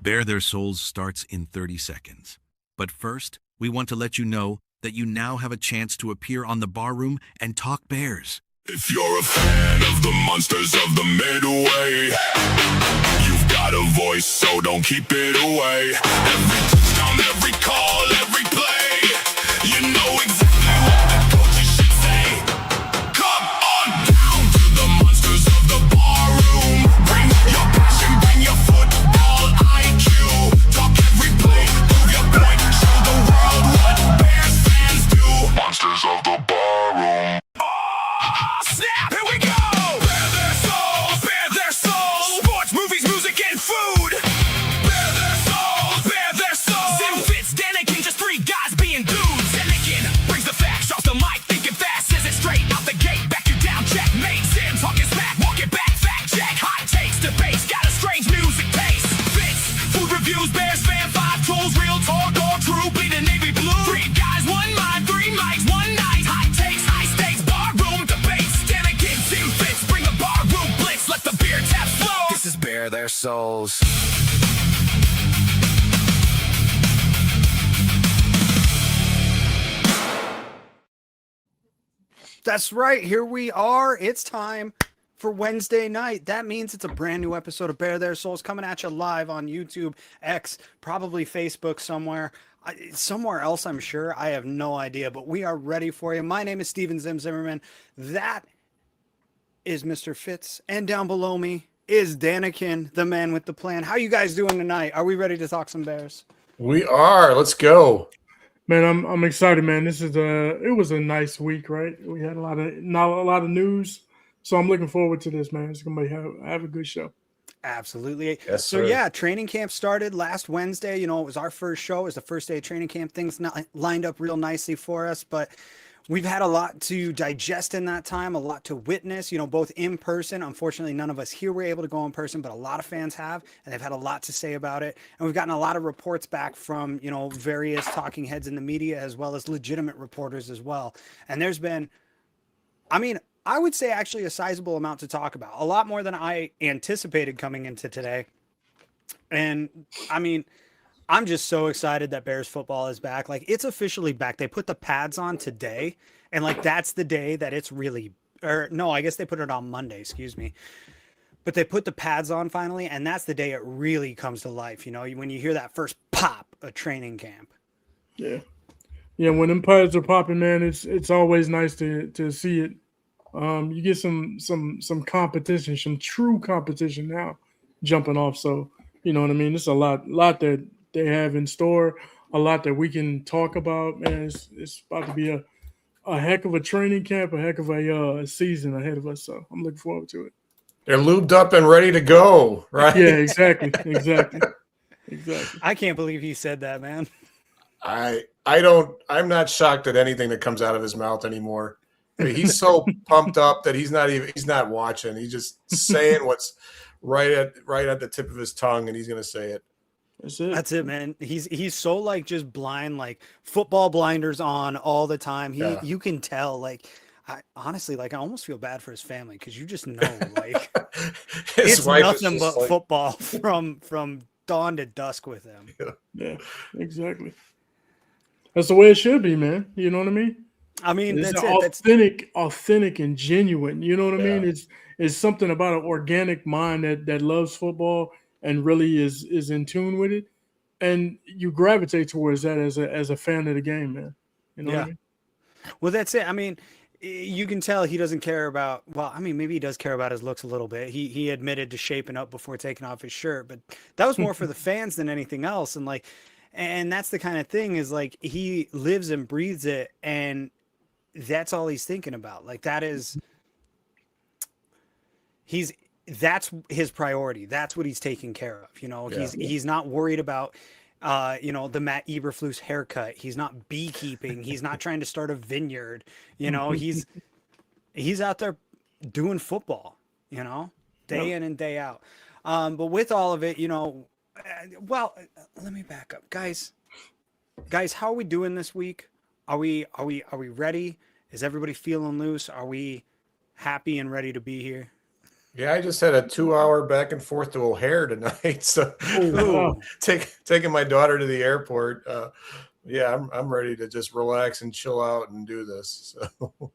Bare Their Souls starts in 30 seconds. But first, we want to let you know that you now have a chance to appear on the barroom and talk bears. If you're a fan of the monsters of the Midway, you've got a voice, so don't keep it away. Every touchdown, every call, every play, you know exactly what the coaches should say. Come on down to the monsters of the barroom. Bring your passion, bring your football IQ. Talk every play, prove your point, show the world what Bears fans do. Monsters of the barroom. Snap, here we go! Bare their souls, bare their souls. Sports, movies, music, and food. Bare their souls, bare their souls. Sim Fitz, Danikin, just three guys being dudes. Danikin brings the facts off the mic, thinking fast, says it straight out the gate. Back you down, checkmate. Sim talking smack, walk it back, fact check. Hot takes, debates, got a strange music taste. Fitz, food reviews, Bears fan, five trolls, real talk, all true, bleeding navy blue. Three guys, one mind, three mics, one night. Hot takes, high stakes, barroom debates. Danikin, Sim Fitz, bring a barroom blitz, let the beer tap flow. This is Bare Their Souls. That's right. Here we are. It's time for Wednesday night. That means it's a brand new episode of Bare Their Souls coming at you live on YouTube, X, probably Facebook somewhere else, I'm sure. I have no idea, but we are ready for you. My name is Steven Zimmerman. That is Mr. Fitz. And down below me is Danikin, the man with the plan. How you guys doing tonight? Are we ready to talk some Bears? We are. Let's go. Man, I'm excited, man. It was a nice week, right? We had not a lot of news, so I'm looking forward to this, man. It's gonna have a good show. Absolutely. Yes, so sir. yeah, training camp started last Wednesday. You know, it was our first show. It was the first day of training camp. Things not lined up real nicely for us, but we've had a lot to digest in that time, a lot to witness, you know, both in person. Unfortunately, none of us here were able to go in person, but a lot of fans have, and they've had a lot to say about it. And we've gotten a lot of reports back from, you know, various talking heads in the media, as well as legitimate reporters as well. And there's been, I would say actually a sizable amount to talk about, a lot more than I anticipated coming into today. And I'm just so excited that Bears football is back. Like, it's officially back. They put the pads on today, and like that's the day that it's really, or no, I guess they put it on Monday, excuse me. But they put the pads on finally, and that's the day it really comes to life. You know, when you hear that first pop of training camp. Yeah. When them pads are popping, man, it's always nice to see it. You get some competition, some true competition now jumping off. So, you know what I mean? It's a lot that they have in store, a lot that we can talk about. Man, it's about to be a heck of a training camp, a heck of a season ahead of us. So I'm looking forward to it. They're lubed up and ready to go, right? Yeah, exactly. I can't believe he said that, man. I'm not shocked at anything that comes out of his mouth anymore. I mean, he's so pumped up that he's not watching. He's just saying what's right at the tip of his tongue, and he's going to say it. That's it, man. He's so like just blind, like football blinders on all the time. You can tell, like, I honestly, like, I almost feel bad for his family, because you just know, like, it's nothing but football from dawn to dusk with him. Yeah, exactly. That's the way it should be, man. You know what I mean? I mean, it's that's authentic and genuine. You know what I mean? It's something about an organic mind that loves football and really is in tune with it, and you gravitate towards that as a fan of the game, man. You know what I mean? Well, that's it. I mean, you can tell he doesn't care about. Well, I mean, maybe he does care about his looks a little bit. He admitted to shaping up before taking off his shirt, but that was more for the fans than anything else. And that's the kind of thing, is like, he lives and breathes it, and that's all he's thinking about. Like, that's his priority. That's what he's taking care of. You know, he's not worried about, the Matt Eberflus haircut. He's not beekeeping. He's not trying to start a vineyard. You know, he's out there doing football, you know, day in and day out. But with all of it, you know, let me back up, guys, how are we doing this week? Are we ready? Is everybody feeling loose? Are we happy and ready to be here? Yeah, I just had a 2-hour back and forth to O'Hare tonight. So wow. taking my daughter to the airport. Yeah, I'm ready to just relax and chill out and do this. So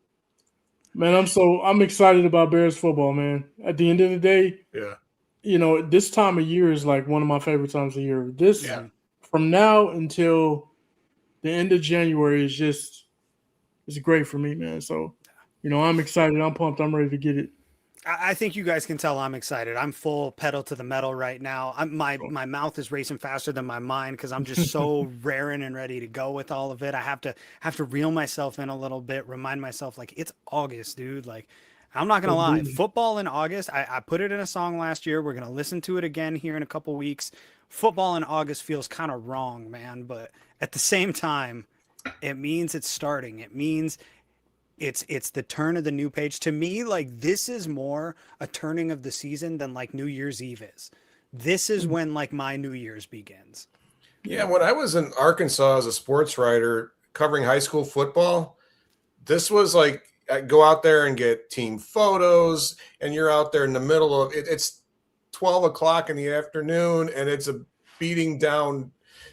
Man, I'm excited about Bears football, man. At the end of the day, yeah. this time of year is like one of my favorite times of year. This Yeah. from now until the end of January is just it's great for me, man. So, I'm excited. I'm pumped. I'm ready to get it. I think you guys can tell I'm excited. I'm full pedal to the metal right now. My mouth is racing faster than my mind because I'm just so raring and ready to go with all of it. I have to reel myself in a little bit, remind myself like it's August, dude. Like I'm not gonna lie, football in August. I put it in a song last year. We're gonna listen to it again here in a couple weeks. Football in August feels kind of wrong, man, but at the same time, it means it's starting. It means it's the turn of the new page. To me, like this is more a turning of the season than like New Year's Eve is. This is when like my New Year's begins. Yeah, when I was in Arkansas as a sports writer covering high school football, this was like I go out there and get team photos, and you're out there in the middle of it. It's 12 o'clock in the afternoon, and it's a beating down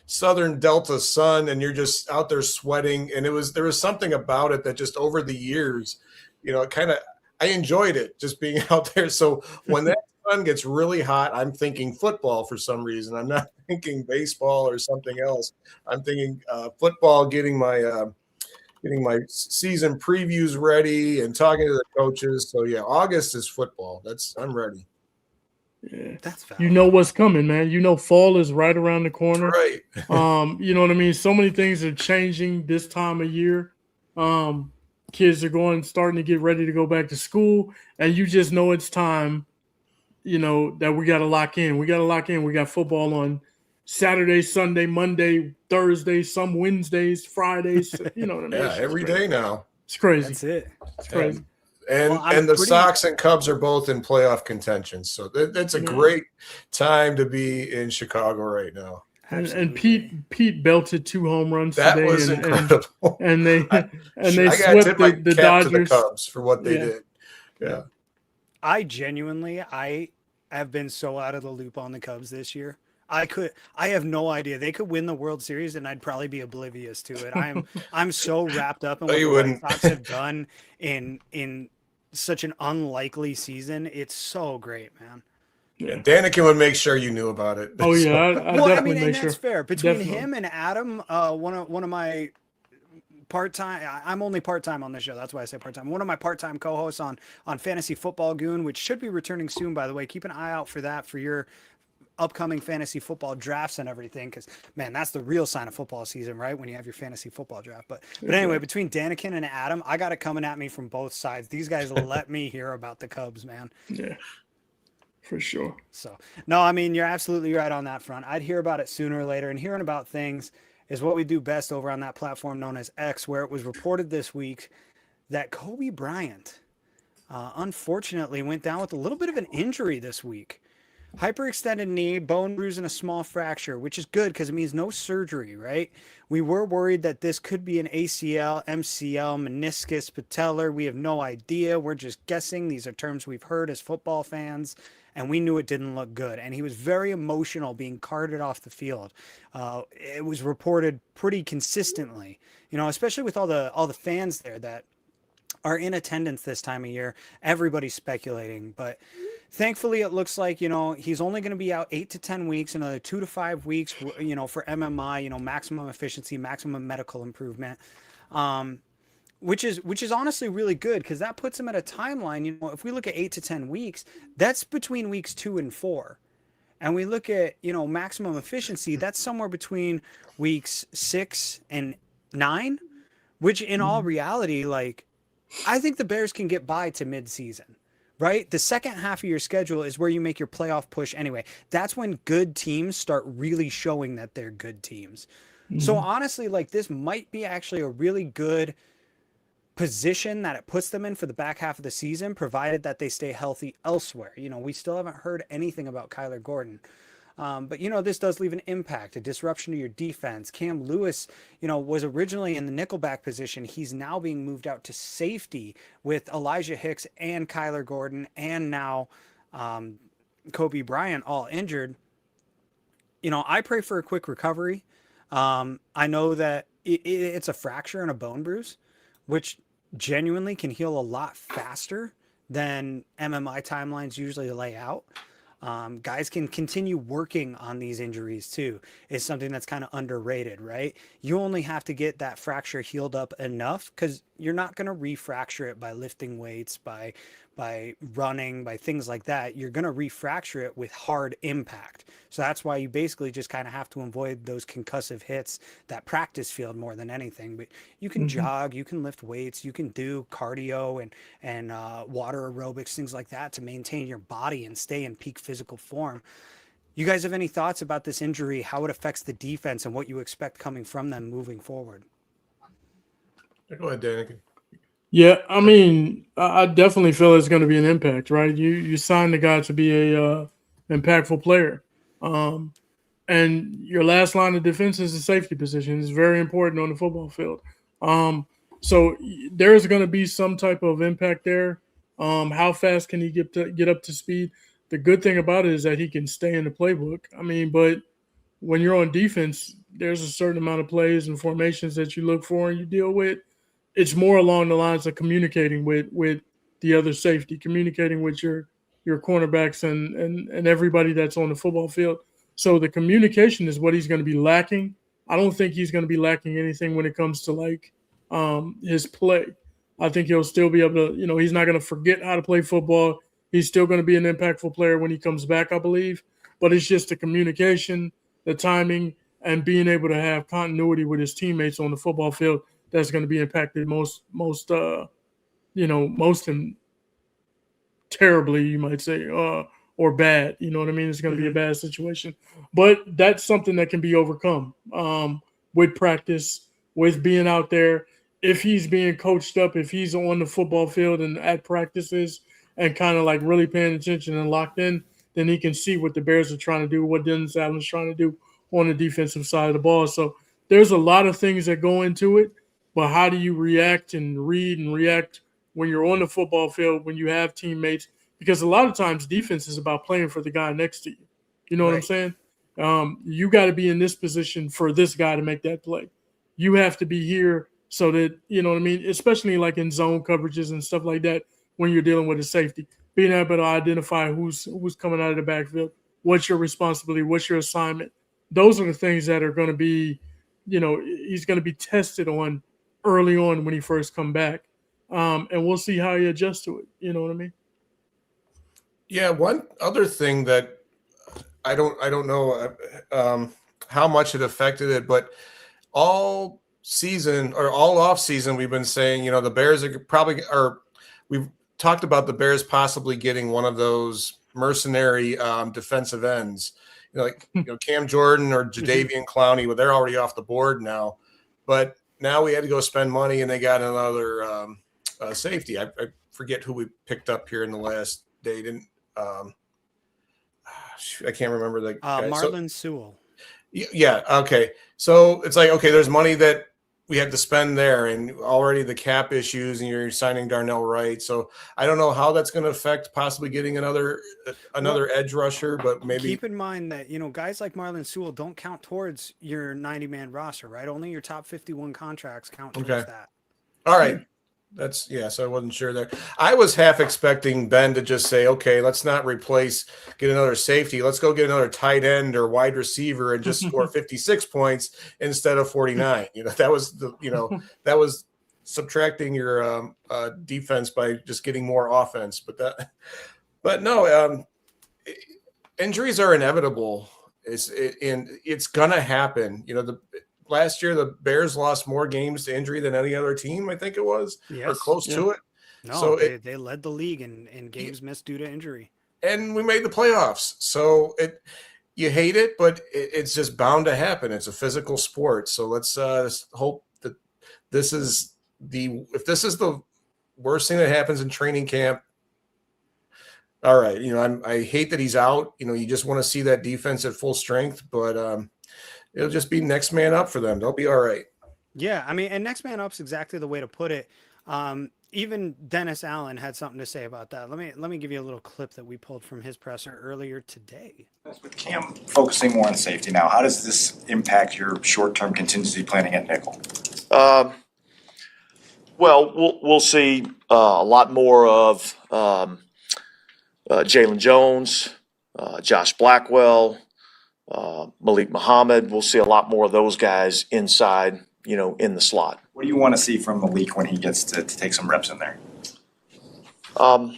Southern Delta sun, and you're just out there sweating. And there was something about it that just over the years, I enjoyed it just being out there. So when that sun gets really hot, I'm thinking football for some reason. I'm not thinking baseball or something else. I'm thinking football, getting my season previews ready and talking to the coaches. So yeah, August is football. I'm ready. Yeah. That's valid. You know what's coming, man. Fall is right around the corner. Right. You know what I mean? So many things are changing this time of year. Kids are starting to get ready to go back to school, and you just know it's time, that we got to lock in. We got football on Saturday, Sunday, Monday, Thursday, some Wednesdays, Fridays. You know what I mean? Yeah, every day now. It's crazy. That's it. It's crazy. And the Sox and Cubs are both in playoff contention. So that's a great time to be in Chicago right now. And Pete belted 2 home runs that today. Was incredible. And they swept the Dodgers. To the Cubs for what they did. Yeah. I genuinely, I have been so out of the loop on the Cubs this year. I have no idea. They could win the World Series and I'd probably be oblivious to it. I'm so wrapped up in what the White Sox have done in such an unlikely season. It's so great, man. Yeah, Danica would make sure you knew about it. Oh yeah, and that's fair. Between him and Adam, one of my part-time, I'm only part-time on this show. That's why I say part-time. One of my part-time co-hosts on Fantasy Football Goon, which should be returning soon, by the way. Keep an eye out for that for your upcoming fantasy football drafts and everything, because man, that's the real sign of football season, right? When you have your fantasy football draft. But anyway, between Danikin and Adam, I got it coming at me from both sides. These guys let me hear about the Cubs, man. Yeah, for sure. So no, I mean, you're absolutely right on that front. I'd hear about it sooner or later, and hearing about things is what we do best over on that platform known as X, where it was reported this week that Coby Bryant unfortunately went down with a little bit of an injury this week. Hyperextended knee, bone bruise, and a small fracture, which is good because it means no surgery, right? We were worried that this could be an ACL, MCL, meniscus, patellar. We have no idea. We're just guessing. These are terms we've heard as football fans, and we knew it didn't look good. And he was very emotional being carted off the field. It was reported pretty consistently, especially with all the fans there that are in attendance this time of year. Everybody's speculating, but thankfully it looks like, he's only going to be out 8 to 10 weeks, another 2 to 5 weeks, for MMI, maximum efficiency, maximum medical improvement, which is honestly really good because that puts him at a timeline. If we look at 8 to 10 weeks, that's between weeks 2 and 4. And we look at, maximum efficiency, that's somewhere between weeks 6 and 9, which in all reality, like, I think the Bears can get by to mid-season, right? The second half of your schedule is where you make your playoff push anyway. That's when good teams start really showing that they're good teams. So honestly, like, this might be actually a really good position that it puts them in for the back half of the season, provided that they stay healthy elsewhere. We still haven't heard anything about Kyler Gordon. But, this does leave an impact, a disruption to your defense. Cam Lewis, was originally in the nickelback position. He's now being moved out to safety with Elijah Hicks and Kyler Gordon and now Coby Bryant all injured, I pray for a quick recovery. I know that it's a fracture and a bone bruise, which genuinely can heal a lot faster than MMI timelines usually lay out. Guys can continue working on these injuries too. It's something that's kind of underrated, right? You only have to get that fracture healed up enough, because you're not going to refracture it by lifting weights, by running, by things like that. You're going to refracture it with hard impact. So that's why you basically just kind of have to avoid those concussive hits, that practice field more than anything. But you can jog, you can lift weights, you can do cardio and water aerobics, things like that, to maintain your body and stay in peak physical form. You guys have any thoughts about this injury, how it affects the defense, and what you expect coming from them moving forward? Go ahead, Danica. Yeah, I mean, I definitely feel it's going to be an impact, right? You signed the guy to be a impactful player, and your last line of defense is the safety position. It's very important on the football field. So there's going to be some type of impact there. How fast can he get up to speed? The good thing about it is that he can stay in the playbook. I mean, but when you're on defense, there's a certain amount of plays and formations that you look for and you deal with. It's more along the lines of communicating with the other safety, communicating with your cornerbacks and everybody that's on the football field. So the communication is what he's going to be lacking. I don't think he's going to be lacking anything when it comes to his play. I think he'll still be able to, he's not going to forget how to play football. He's still going to be an impactful player when he comes back, I believe. But it's just the communication, the timing, and being able to have continuity with his teammates on the football field that's going to be impacted most terribly, you might say, or bad. You know what I mean? It's going to be a bad situation. But that's something that can be overcome with practice, with being out there. If he's being coached up, if he's on the football field and at practices and kind of like really paying attention and locked in, then he can see what the Bears are trying to do, what Dennis Allen's trying to do on the defensive side of the ball. So there's a lot of things that go into it. But how do you react and read and react when you're on the football field, when you have teammates? Because a lot of times defense is about playing for the guy next to you. You know what I'm saying? You got to be in this position for this guy to make that play. You have to be here so that, you know what I mean, especially like in zone coverages and stuff like that when you're dealing with a safety. Being able to identify who's coming out of the backfield, what's your responsibility, what's your assignment. Those are the things that are going to be, he's going to be tested on early on when he first come back. And we'll see how he adjusts to it. You know what I mean? Yeah. One other thing that I don't know how much it affected it, but all season or all off season, we've been saying, the Bears are probably, or we've talked about the Bears possibly getting one of those mercenary defensive ends, Cam Jordan or Jadeveon Clowney, but they're already off the board now. But now we had to go spend money, and they got another safety. I forget who we picked up here in the last day. I can't remember the guy. Marlon Sewell. Yeah. Okay. So it's like, okay, there's money that we had to spend there, and already the cap issues, and you're signing Darnell Wright. So I don't know how that's going to affect possibly getting another edge rusher, but maybe keep in mind that, guys like Marlon Sewell don't count towards your 90-man roster, right? Only your top 51 contracts count towards that. All right. So I wasn't sure there. I was half expecting Ben to just say, okay, let's not get another safety. Let's go get another tight end or wide receiver and just score 56 points instead of 49. That was subtracting your defense by just getting more offense. But no, injuries are inevitable. It's gonna happen. Last year, the Bears lost more games to injury than any other team, I think it was, or close to it. No, so they led the league in games missed due to injury. And we made the playoffs. So you hate it, but it's just bound to happen. It's a physical sport. So let's hope that if this is the worst thing that happens in training camp, all right. I hate that he's out. You just want to see that defense at full strength, but it'll just be next man up for them. They'll be all right. Yeah, I mean, and next man up's exactly the way to put it. even Dennis Allen had something to say about that. Let me give you a little clip that we pulled from his presser earlier today. With Cam focusing more on safety now, how does this impact your short-term contingency planning at nickel? Well, we'll see a lot more of Jalen Jones, Josh Blackwell, Malik Muhammad. We'll see a lot more of those guys inside, in the slot. What do you want to see from Malik when he gets to take some reps in there? I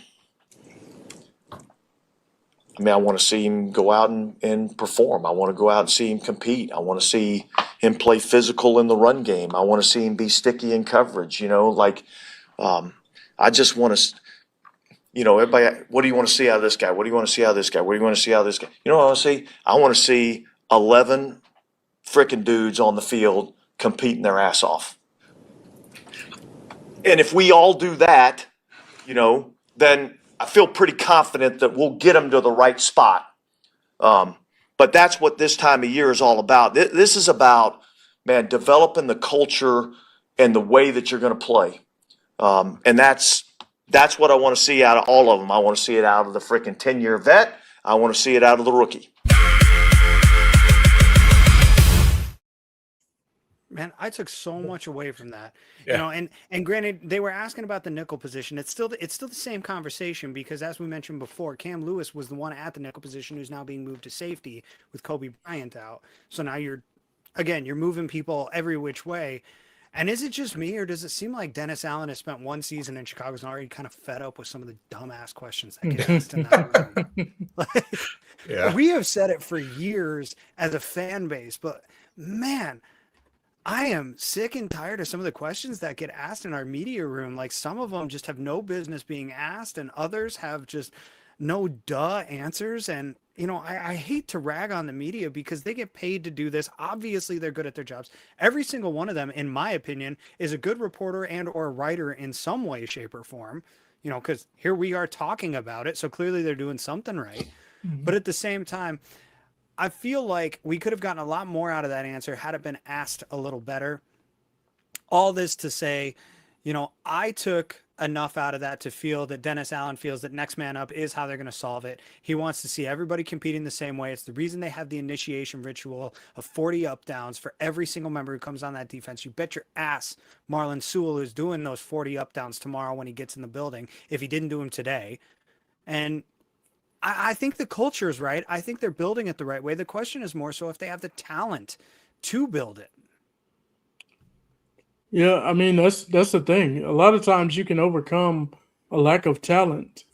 want to see him go out and perform. I want to go out and see him compete. I want to see him play physical in the run game. I want to see him be sticky in coverage. I just want to, everybody, what do you want to see out of this guy? What do you want to see out of this guy? What do you want to see out of this guy? You know what I want to see? I want to see 11 freaking dudes on the field competing their ass off. And if we all do that, then I feel pretty confident that we'll get them to the right spot. But that's what this time of year is all about. This is about, man, developing the culture and the way that you're going to play. And that's what I want to see out of all of them. I want to see it out of the freaking 10-year vet. I want to see it out of the rookie. Man, I took so much away from that. And granted, they were asking about the nickel position. It's still the same conversation because, as we mentioned before, Cam Lewis was the one at the nickel position who's now being moved to safety with Coby Bryant out. So now you're moving people every which way. And is it just me, or does it seem like Dennis Allen has spent one season in Chicago and already kind of fed up with some of the dumbass questions that get asked in that room? We have said it for years as a fan base, but man, I am sick and tired of some of the questions that get asked in our media room. Like, some of them just have no business being asked, and others have just no answers. And, I hate to rag on the media because they get paid to do this. Obviously, they're good at their jobs. Every single one of them, in my opinion, is a good reporter and or writer in some way, shape, or form, because here we are talking about it. So clearly they're doing something right. Mm-hmm. But at the same time, I feel like we could have gotten a lot more out of that answer had it been asked a little better. All this to say, I took enough out of that to feel that Dennis Allen feels that next man up is how they're going to solve it. He wants to see everybody competing the same way. It's the reason they have the initiation ritual of 40 up downs for every single member who comes on that defense. You bet your ass Marlon Sewell is doing those 40 up downs tomorrow when he gets in the building, if he didn't do them today. And I think the culture is right. I think they're building it the right way. The question is more so if they have the talent to build it. Yeah, that's the thing. A lot of times you can overcome a lack of talent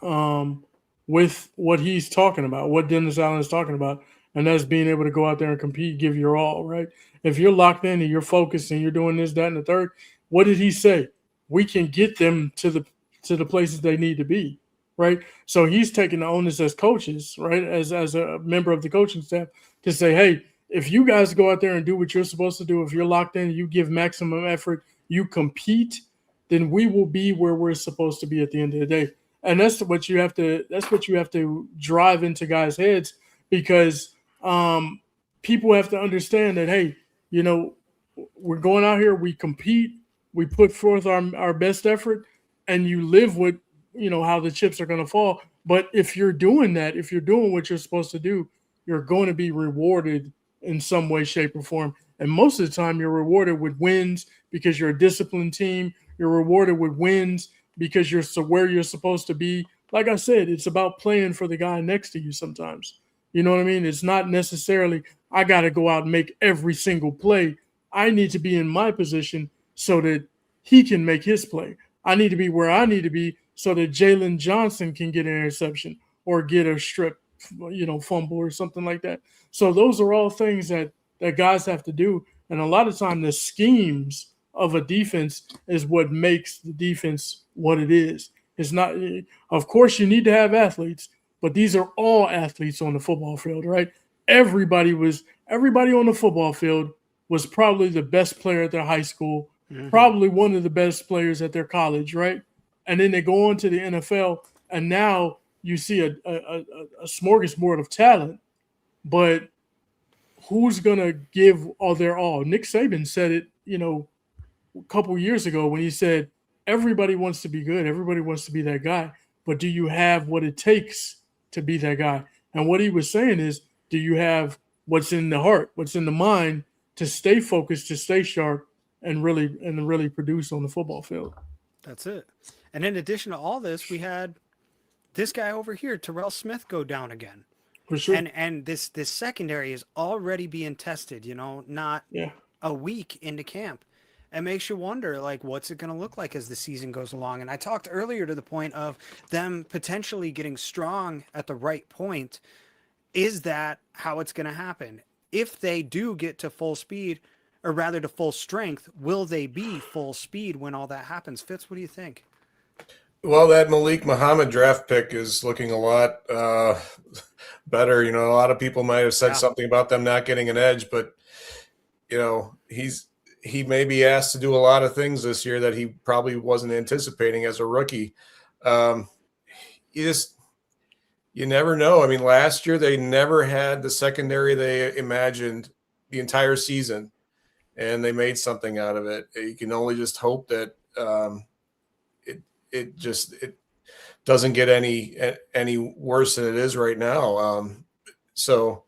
with what he's talking about, what Dennis Allen is talking about, and that's being able to go out there and compete, give your all, right? If you're locked in and you're focused and you're doing this, that, and the third, what did he say? We can get them to the places they need to be. Right. So he's taking the onus as coaches, right, as a member of the coaching staff, to say, hey, if you guys go out there and do what you're supposed to do, if you're locked in, you give maximum effort, you compete, then we will be where we're supposed to be at the end of the day. And that's what you have to drive into guys' heads, because people have to understand that, hey, we're going out here, we compete, we put forth our best effort, and you live with how the chips are going to fall. But if you're doing that, if you're doing what you're supposed to do, you're going to be rewarded in some way, shape, or form. And most of the time you're rewarded with wins because you're a disciplined team. You're rewarded with wins because you're where you're supposed to be. Like I said, it's about playing for the guy next to you sometimes. You know what I mean? It's not necessarily, I got to go out and make every single play. I need to be in my position so that he can make his play. I need to be where I need to be so that Jalen Johnson can get an interception or get a strip, fumble or something like that. So those are all things that guys have to do. And a lot of time the schemes of a defense is what makes the defense what it is. It's not, of course you need to have athletes, but these are all athletes on the football field, right? Everybody on the football field was probably the best player at their high school, probably one of the best players at their college, right? And then they go on to the NFL, and now you see a smorgasbord of talent, but who's going to give all their all? Nick Saban said it, a couple years ago when he said, everybody wants to be good. Everybody wants to be that guy. But do you have what it takes to be that guy? And what he was saying is, do you have what's in the heart, what's in the mind to stay focused, to stay sharp, and really produce on the football field? That's it. And in addition to all this, we had this guy over here, Terrell Smith, go down again. For sure. And this secondary is already being tested, not a week into camp. It makes you wonder, like, what's it going to look like as the season goes along? And I talked earlier to the point of them potentially getting strong at the right point. Is that how it's going to happen? If they do get to full speed, or rather to full strength, will they be full speed when all that happens? Fitz, what do you think? Well, that Malik Muhammad draft pick is looking a lot better. A lot of people might have said something about them not getting an edge, but he may be asked to do a lot of things this year that he probably wasn't anticipating as a rookie. You never know. I mean, last year they never had the secondary they imagined the entire season, and they made something out of it. You can only just hope that it doesn't get any worse than it is right now. So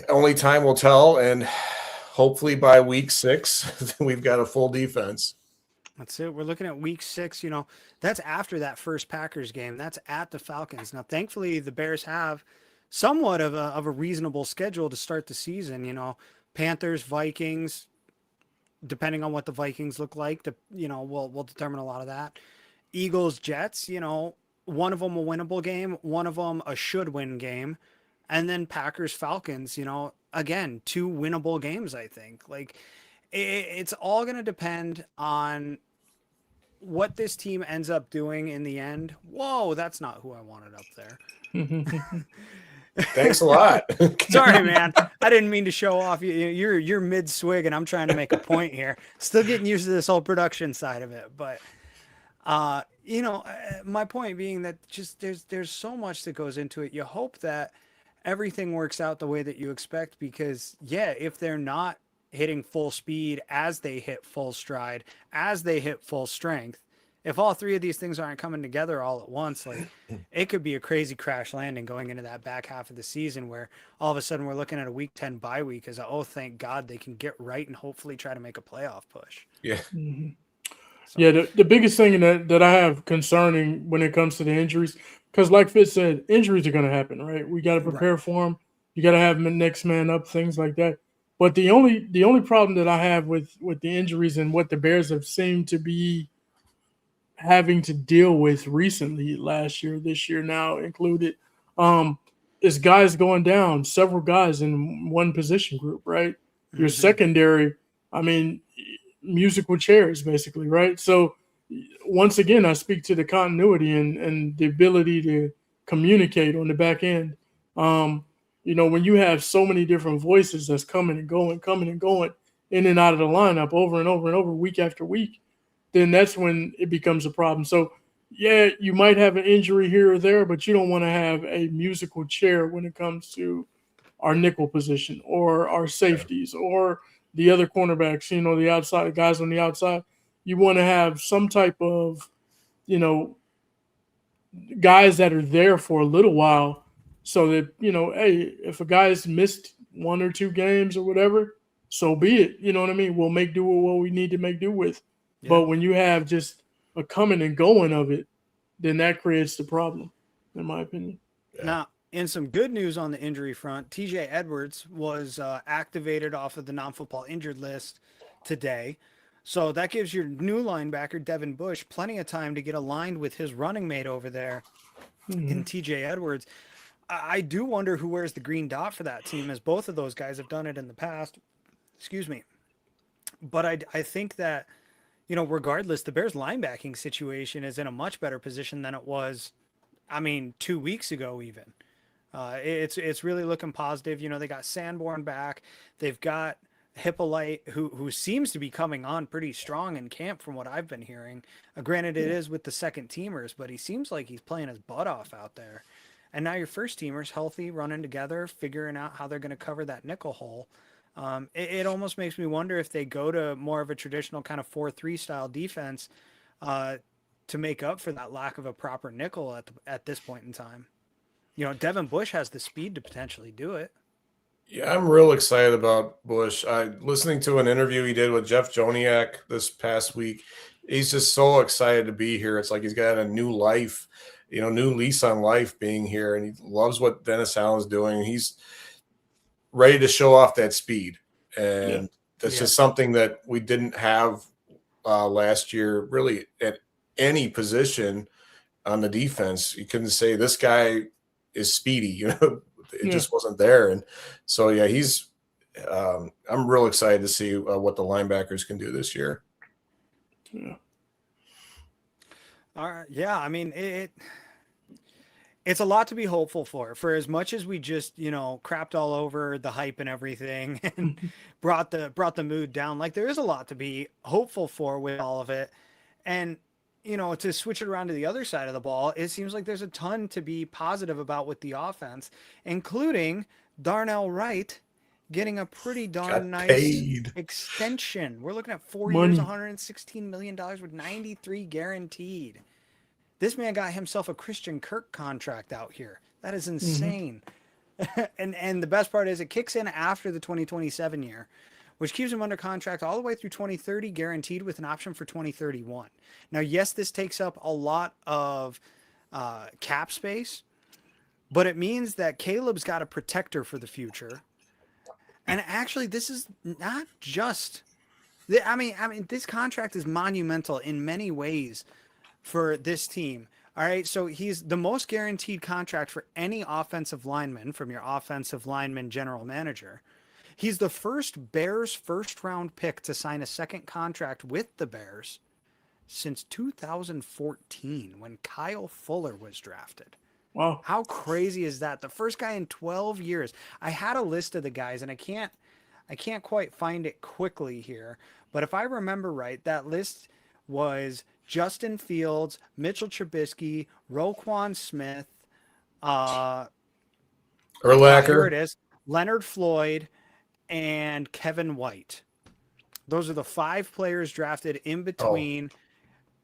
only time will tell, and hopefully by week 6 we've got a full defense. That's it. We're looking at week 6. That's after that first Packers game. That's at the Falcons. Now, thankfully, the Bears have somewhat of a reasonable schedule to start the season. Panthers, Vikings, depending on what the Vikings look like, we'll determine a lot of that. Eagles, Jets, one of them a winnable game, one of them a should-win game, and then Packers, Falcons, again, 2 winnable games, I think. Like, it's all going to depend on what this team ends up doing in the end. Whoa, that's not who I wanted up there. Thanks a lot. Sorry, man. I didn't mean to show off. You're mid swig, and I'm trying to make a point here. Still getting used to this whole production side of it, but my point being that just there's so much that goes into it. You hope that everything works out the way that you expect, because if they're not hitting full speed as they hit full stride, as they hit full strength, if all 3 of these things aren't coming together all at once, like, it could be a crazy crash landing going into that back half of the season where all of a sudden we're looking at a week 10 bye week as thank God they can get right and hopefully try to make a playoff push. Yeah. Mm-hmm. So. Yeah. The biggest thing that I have concerning when it comes to the injuries, because like Fitz said, injuries are going to happen, right? We got to prepare for them. You got to have next man up, things like that. But the only problem that I have with the injuries and what the Bears have seemed to be having to deal with recently, last year, this year now included, is guys going down, several guys in one position group, right? Your secondary, I mean, musical chairs basically, right? So once again, I speak to the continuity and the ability to communicate on the back end. When you have so many different voices that's coming and going in and out of the lineup over and over and over, week after week, then that's when it becomes a problem. So, you might have an injury here or there, but you don't want to have a musical chair when it comes to our nickel position or our safeties or the other cornerbacks, the outside guys on the outside. You want to have some type of, guys that are there for a little while, so that, hey, if a guy's missed 1 or 2 games or whatever, so be it. You know what I mean? We'll make do with what we need to make do with. Yeah. But when you have just a coming and going of it, then that creates the problem, in my opinion. Yeah. Now, in some good news on the injury front, TJ Edwards was activated off of the non-football injured list today. So that gives your new linebacker, Devin Bush, plenty of time to get aligned with his running mate over there in TJ Edwards. I do wonder who wears the green dot for that team, as both of those guys have done it in the past. Excuse me. But I think that, regardless, the Bears linebacking situation is in a much better position than it was, 2 weeks ago even. It's really looking positive. They got Sanborn back. They've got Hippolyte, who seems to be coming on pretty strong in camp from what I've been hearing. Granted, it is with the second teamers, but he seems like he's playing his butt off out there. And now your first teamers healthy, running together, figuring out how they're going to cover that nickel hole. It almost makes me wonder if they go to more of a traditional kind of 4-3 style defense to make up for that lack of a proper nickel at this point in time. You know, Devin Bush has the speed to potentially do it. Yeah, I'm real excited about Bush. Listening to an interview he did with Jeff Joniak this past week. He's just so excited to be here. It's like he's got a new life, new lease on life being here, and he loves what Dennis Allen's doing. He's ready to show off that speed, and that's just something that we didn't have last year, really, at any position on the defense. You couldn't say this guy is speedy, it just wasn't there. And so, he's I'm real excited to see what the linebackers can do this year. Yeah. All right. Yeah. I mean, it's a lot to be hopeful for as much as we just, crapped all over the hype and everything and brought the mood down. Like, there is a lot to be hopeful for with all of it. And, to switch it around to the other side of the ball, it seems like there's a ton to be positive about with the offense, including Darnell Wright getting a pretty darn nice extension. We're looking at 4 years, $116 million with 93 guaranteed. This man got himself a Christian Kirk contract out here. That is insane. And the best part is it kicks in after the 2027 year, which keeps him under contract all the way through 2030, guaranteed with an option for 2031. Now, yes, this takes up a lot of cap space, but it means that Caleb's got a protector for the future. And actually, this is not just, I mean, this contract is monumental in many ways for this team. All right, so he's the most guaranteed contract for any offensive lineman from your offensive lineman general manager. He's the first Bears first-round pick to sign a second contract with the Bears since 2014 when Kyle Fuller was drafted. Wow. How crazy is that? The first guy in 12 years. I had a list of the guys, and I can't quite find it quickly here, but if I remember right, that list was Justin Fields, Mitchell Trubisky, Roquan Smith, Urlacher. Here it is, Leonard Floyd, and Kevin White. Those are the 5 players drafted in between.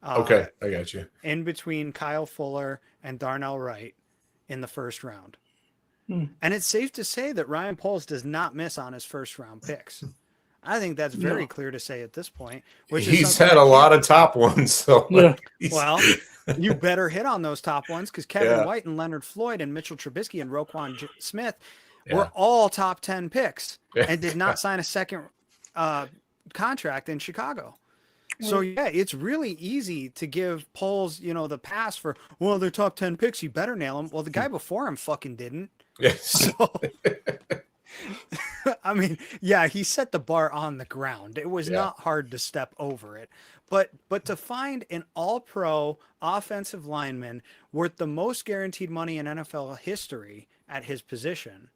Okay, I got you. In between Kyle Fuller and Darnell Wright in the first round. And it's safe to say that Ryan Poles does not miss on his first round picks. I think that's very clear to say at this point. Which he's had a lot of top ones. So well, you better hit on those top ones because Kevin White and Leonard Floyd and Mitchell Trubisky and Roquan Smith were all top 10 picks and did not sign a second contract in Chicago. So, it's really easy to give Poles, the pass for, well, they're top 10 picks. You better nail them. Well, the guy before him fucking didn't. So, I mean, he set the bar on the ground. It was not hard to step over it. But to find an all-pro offensive lineman worth the most guaranteed money in NFL history at his position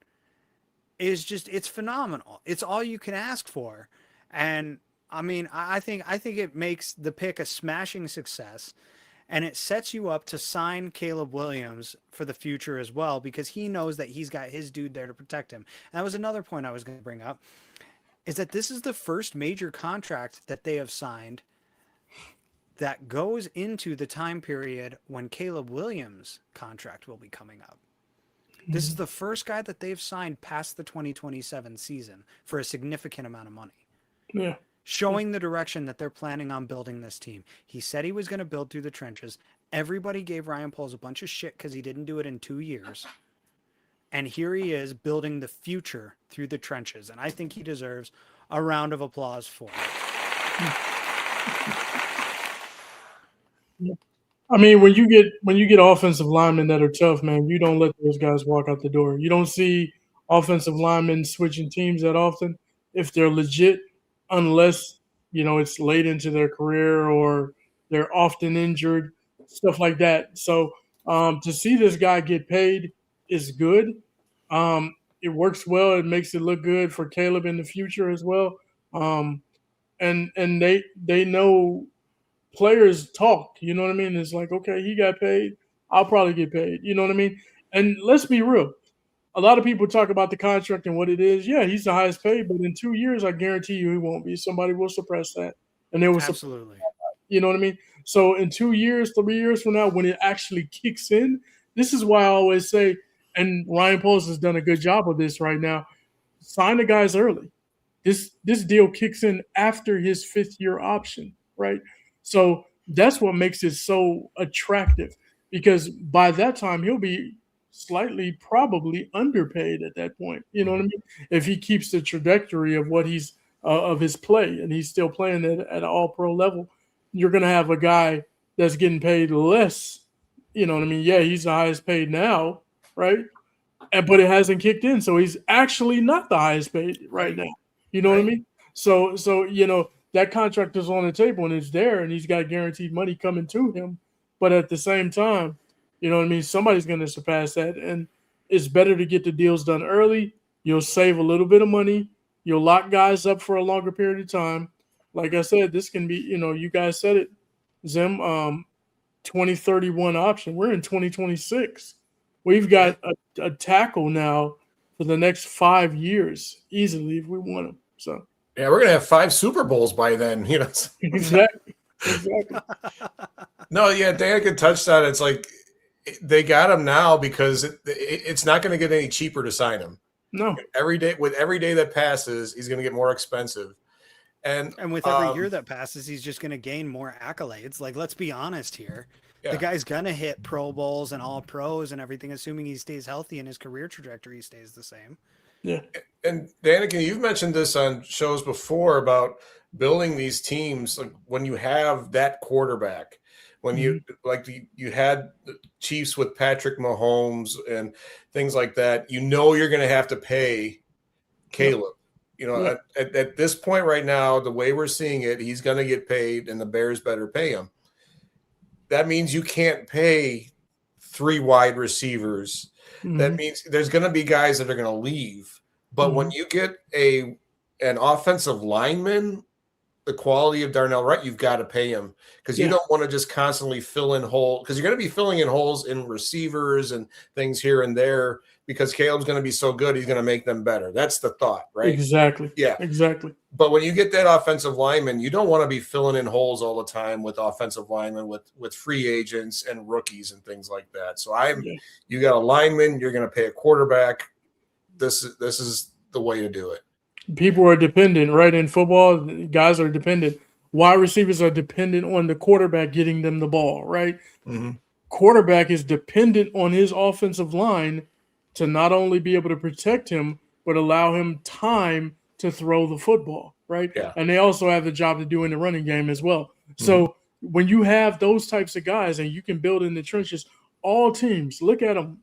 is just, it's phenomenal. It's all you can ask for. And I mean, I think it makes the pick a smashing success, and it sets you up to sign Caleb Williams for the future as well, because he knows that he's got his dude there to protect him. And that was another point I was going to bring up, is that this is the first major contract that they have signed that goes into the time period when Caleb Williams' contract will be coming up. This is the first guy that they've signed past the 2027 season for a significant amount of money. Yeah. Showing the direction that they're planning on building this team. He said he was going to build through the trenches. Everybody gave Ryan Poles a bunch of shit because he didn't do it in 2 years. And here he is building the future through the trenches. And I think he deserves a round of applause for it. I mean, when you get offensive linemen that are tough, man, you don't let those guys walk out the door. You don't see offensive linemen switching teams that often if they're legit, unless, it's late into their career or they're often injured, stuff like that. So to see this guy get paid is good. It works well. It makes it look good for Caleb in the future as well. And they know players talk, you know what I mean? It's like, okay, he got paid. I'll probably get paid. You know what I mean? And let's be real. A lot of people talk about the contract and what it is. Yeah, he's the highest paid, but in 2 years, I guarantee you he won't be. Somebody will suppress that. And they will Absolutely. You know what I mean? So in 2 years, 3 years from now, when it actually kicks in, this is why I always say, and Ryan Poles has done a good job of this right now, sign the guys early. This deal kicks in after his 5th-year option, right? So that's what makes it so attractive, because by that time he'll be slightly probably underpaid at that point. You know what I mean? If he keeps the trajectory of what he's of his play and he's still playing at an all-pro level, you're going to have a guy that's getting paid less. You know what I mean? Yeah, he's the highest paid now, right? But it hasn't kicked in, so he's actually not the highest paid right now. You know what I mean? So that contract is on the table and it's there, and he's got guaranteed money coming to him. But at the same time, you know what I mean? Somebody's going to surpass that, and it's better to get the deals done early. You'll save a little bit of money. You'll lock guys up for a longer period of time. Like I said, this can be, you guys said it, Zim, 2031 option. We're in 2026. We've got a tackle now for the next 5 years easily if we want him. So yeah, we're gonna have 5 Super Bowls by then. Exactly. No, yeah, Danica touched on it. It's like they got him now because it's not going to get any cheaper to sign him. No, every day that passes, he's going to get more expensive. And with every year that passes, he's just going to gain more accolades. Like, let's be honest here. Yeah. The guy's going to hit Pro Bowls and all pros and everything, assuming he stays healthy and his career trajectory stays the same. Yeah. And Danica, you've mentioned this on shows before about building these teams. Like when you have that quarterback, when you had the Chiefs with Patrick Mahomes and things like that, you're going to have to pay Caleb. At this point right now, the way we're seeing it, he's going to get paid and the Bears better pay him. That means you can't pay 3 wide receivers. Mm-hmm. That means there's going to be guys that are going to leave. But when you get an offensive lineman, the quality of Darnell Wright, you've got to pay him, because you don't want to just constantly fill in holes, because you're going to be filling in holes in receivers and things here and there, because Caleb's going to be so good, he's going to make them better. That's the thought, right? Exactly. Yeah, exactly. But when you get that offensive lineman, you don't want to be filling in holes all the time with offensive linemen, with free agents and rookies and things like that. So you got a lineman, you're going to pay a quarterback. This is the way to do it. People are dependent, right? In football, guys are dependent. Wide receivers are dependent on the quarterback getting them the ball, right? Mm-hmm. Quarterback is dependent on his offensive line to not only be able to protect him, but allow him time to throw the football, right? Yeah. And they also have the job to do in the running game as well. Mm-hmm. So when you have those types of guys and you can build in the trenches, all teams, look at them,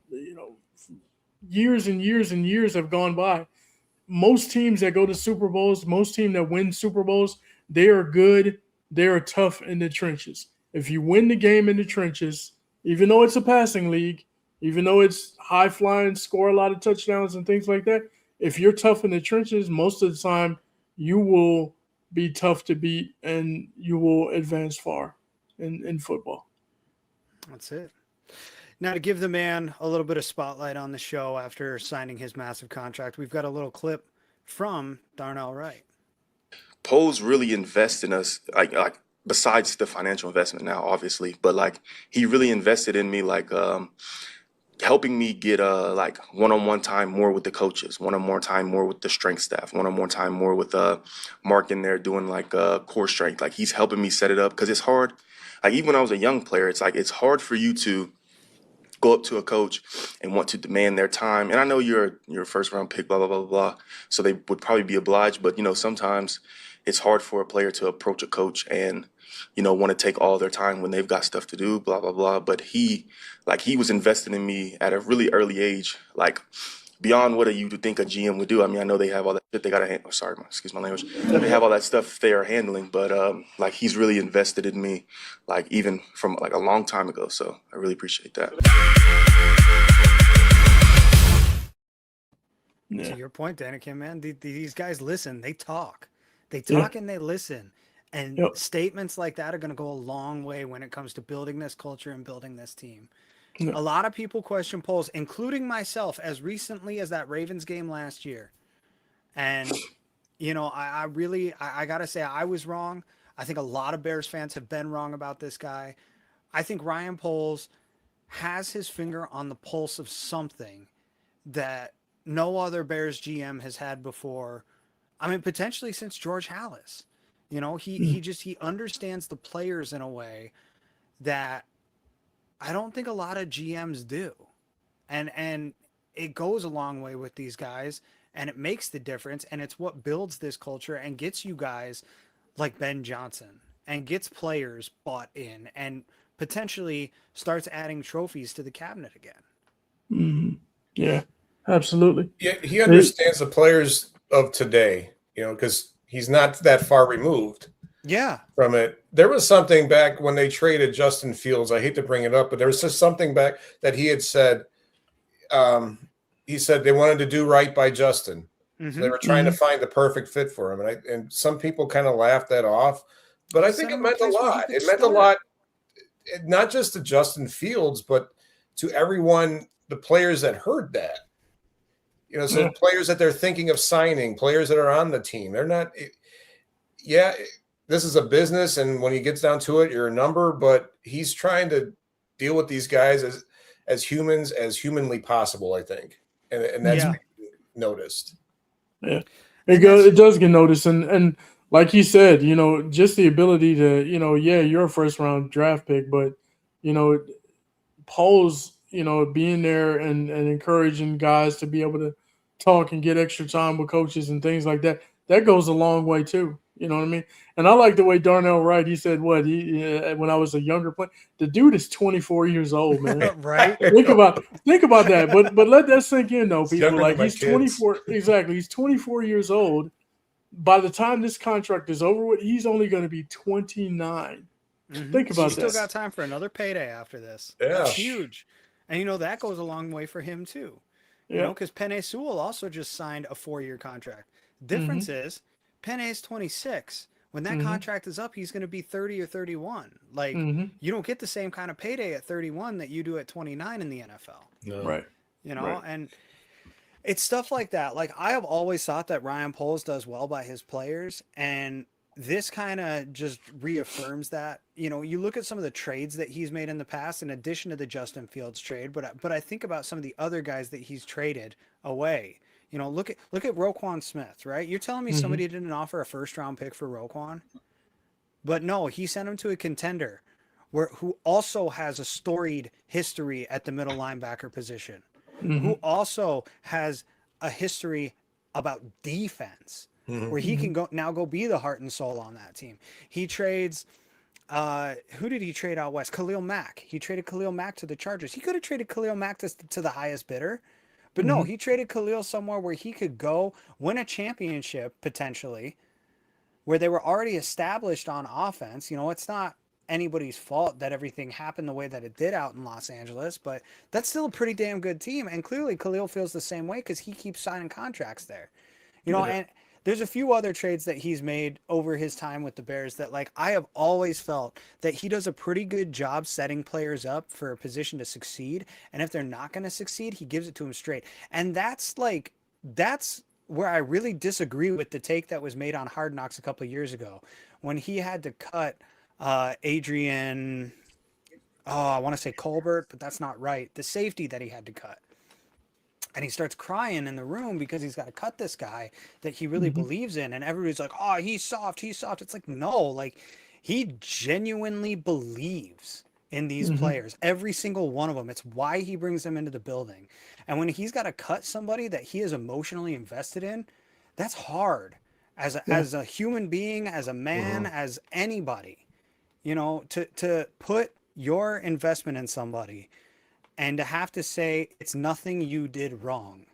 years and years and years have gone by. Most teams that go to Super Bowls, most teams that win Super Bowls, they are good. They are tough in the trenches. If you win the game in the trenches, even though it's a passing league, even though it's high flying, score a lot of touchdowns and things like that, if you're tough in the trenches, most of the time you will be tough to beat and you will advance far in football. That's it. Now, to give the man a little bit of spotlight on the show after signing his massive contract, we've got a little clip from Darnell Wright. Poles really invest in us, like besides the financial investment now, obviously, but he really invested in me, helping me get one-on-one time more with the coaches, one-on-one time more with the strength staff, one-on-one time more with Mark in there doing core strength. He's helping me set it up, because it's hard. Even when I was a young player, it's hard for you to go up to a coach and want to demand their time. And I know you're a first round pick, blah, blah, blah, blah. So they would probably be obliged. But, sometimes it's hard for a player to approach a coach and, want to take all their time when they've got stuff to do, blah, blah, blah. But he was investing in me at a really early age, beyond what you would think a GM would do. I mean, I know they have all that shit they got to handle. Sorry, excuse my language. They have all that stuff they are handling, but he's really invested in me, even from a long time ago. So I really appreciate that. Yeah. To your point, Danica, man, these guys listen. They talk. And they listen. And statements like that are going to go a long way when it comes to building this culture and building this team. No. A lot of people question Poles, including myself, as recently as that Ravens game last year. And, I got to say, I was wrong. I think a lot of Bears fans have been wrong about this guy. I think Ryan Poles has his finger on the pulse of something that no other Bears GM has had before. I mean, potentially since George Halas. You know, he understands the players in a way that I don't think a lot of GMs do. And it goes a long way with these guys, and it makes the difference, and it's what builds this culture and gets you guys like Ben Johnson and gets players bought in and potentially starts adding trophies to the cabinet again. Mm-hmm. Yeah, absolutely. Yeah, he understands the players of today, you know, because he's not that far removed from it. There was something back when they traded Justin Fields. I hate to bring it up, but there was just something back that he had said. He said they wanted to do right by Justin. So they were trying to find the perfect fit for him. And some people kind of laughed that off, but I think it meant a lot. It meant a lot, not just to Justin Fields, but to everyone, the players that heard that. You know, so players that they're thinking of signing, players that are on the team, they're not. This is a business, and when he gets down to it, you're a number. But he's trying to deal with these guys as humans, as humanly possible, I think, and that's noticed. Yeah, it does get noticed, and like he said, you know, just the ability to, you know, you're a first round draft pick, but you know, Poles, you know, being there and encouraging guys to be able to talk and get extra time with coaches and things like that, that goes a long way too. You know what I mean? And I like the way Darnell Wright, he said, when I was a younger player, the dude is 24 years old, man. Right? Think about that. But let that sink in, though, people. Like, he's 24. Exactly. He's 24 years old. By the time this contract is over with, he's only going to be 29. Think about that. He's still got time for another payday after this. Yeah. That's huge. And, you know, that goes a long way for him, too. You know, because Penei Sewell also just signed a 4-year contract. Difference is Penei's 26. When that contract is up, he's going to be 30 or 31. Like, you don't get the same kind of payday at 31 that you do at 29 in the NFL. No. Right. You know, and it's stuff like that. Like, I have always thought that Ryan Poles does well by his players, and this kind of just reaffirms that. You know, you look at some of the trades that he's made in the past, in addition to the Justin Fields trade, but I think about some of the other guys that he's traded away. You know, look at Roquan Smith, right? You're telling me somebody didn't offer a first-round pick for Roquan? But no, he sent him to a contender who also has a storied history at the middle linebacker position, who also has a history about defense, where he can go be the heart and soul on that team. He trades who did he trade out west? Khalil Mack. He traded Khalil Mack to the Chargers. He could have traded Khalil Mack to the highest bidder. But no, he traded Khalil somewhere where he could go win a championship potentially, where they were already established on offense. You know, it's not anybody's fault that everything happened the way that it did out in Los Angeles, but that's still a pretty damn good team. And clearly Khalil feels the same way because he keeps signing contracts there. You know, and there's a few other trades that he's made over his time with the Bears that, like, I have always felt that he does a pretty good job setting players up for a position to succeed. And if they're not going to succeed, he gives it to them straight. And that's where I really disagree with the take that was made on Hard Knocks a couple of years ago when he had to cut Adrian, I want to say Colbert, but that's not right. The safety that he had to cut. And he starts crying in the room because he's got to cut this guy that he really believes in. And everybody's like, oh, he's soft. It's like, no, like, he genuinely believes in these players, every single one of them. It's why he brings them into the building. And when he's got to cut somebody that he is emotionally invested in, that's hard as a human being, as a man, as anybody, you know, to put your investment in somebody and to have to say, it's nothing you did wrong,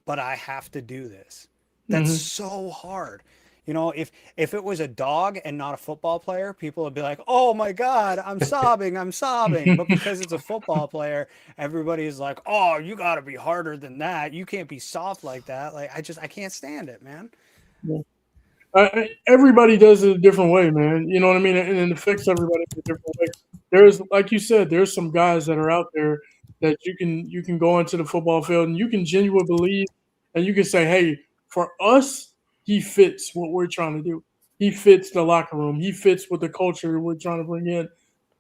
but I have to do this. That's so hard. You know, if it was a dog and not a football player, people would be like, oh my God, I'm sobbing. But because it's a football player, everybody's like, oh, you got to be harder than that. You can't be soft like that. Like, I can't stand it, man. Everybody does it a different way, man. You know what I mean? And it affects everybody in a different way. There's, like you said, there's some guys that are out there that you can go into the football field and you can genuinely believe, and you can say, hey, for us, he fits what we're trying to do. He fits the locker room. He fits with the culture we're trying to bring in.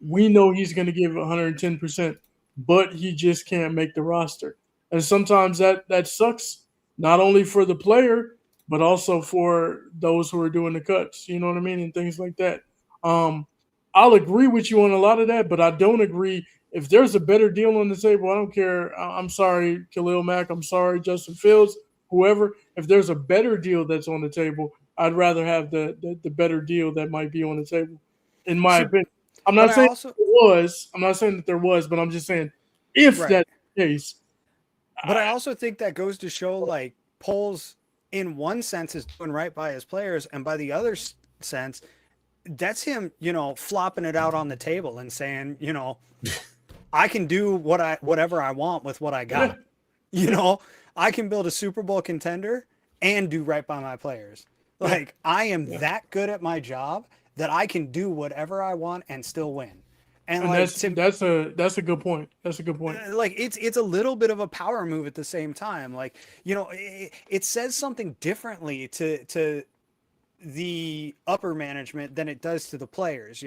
We know he's going to give 110%, but he just can't make the roster. And sometimes that sucks, not only for the player, but also for those who are doing the cuts, you know what I mean, and things like that. I'll agree with you on a lot of that, but I don't agree. If there's a better deal on the table, I don't care. I'm sorry, Khalil Mack. I'm sorry, Justin Fields, whoever. If there's a better deal that's on the table, I'd rather have the better deal that might be on the table, in my opinion. I'm not saying that there was, but I'm just saying if that's the case. But I also think that goes to show, like, Poles, in one sense, is doing right by his players, and by the other sense, that's him, flopping it out on the table and saying, I can do whatever I want with what I got. I can build a Super Bowl contender and do right by my players. Like, I am that good at my job that I can do whatever I want and still win. And like, that's a good point. That's a good point. Like, it's a little bit of a power move at the same time. Like, it says something differently to the upper management than it does to the players,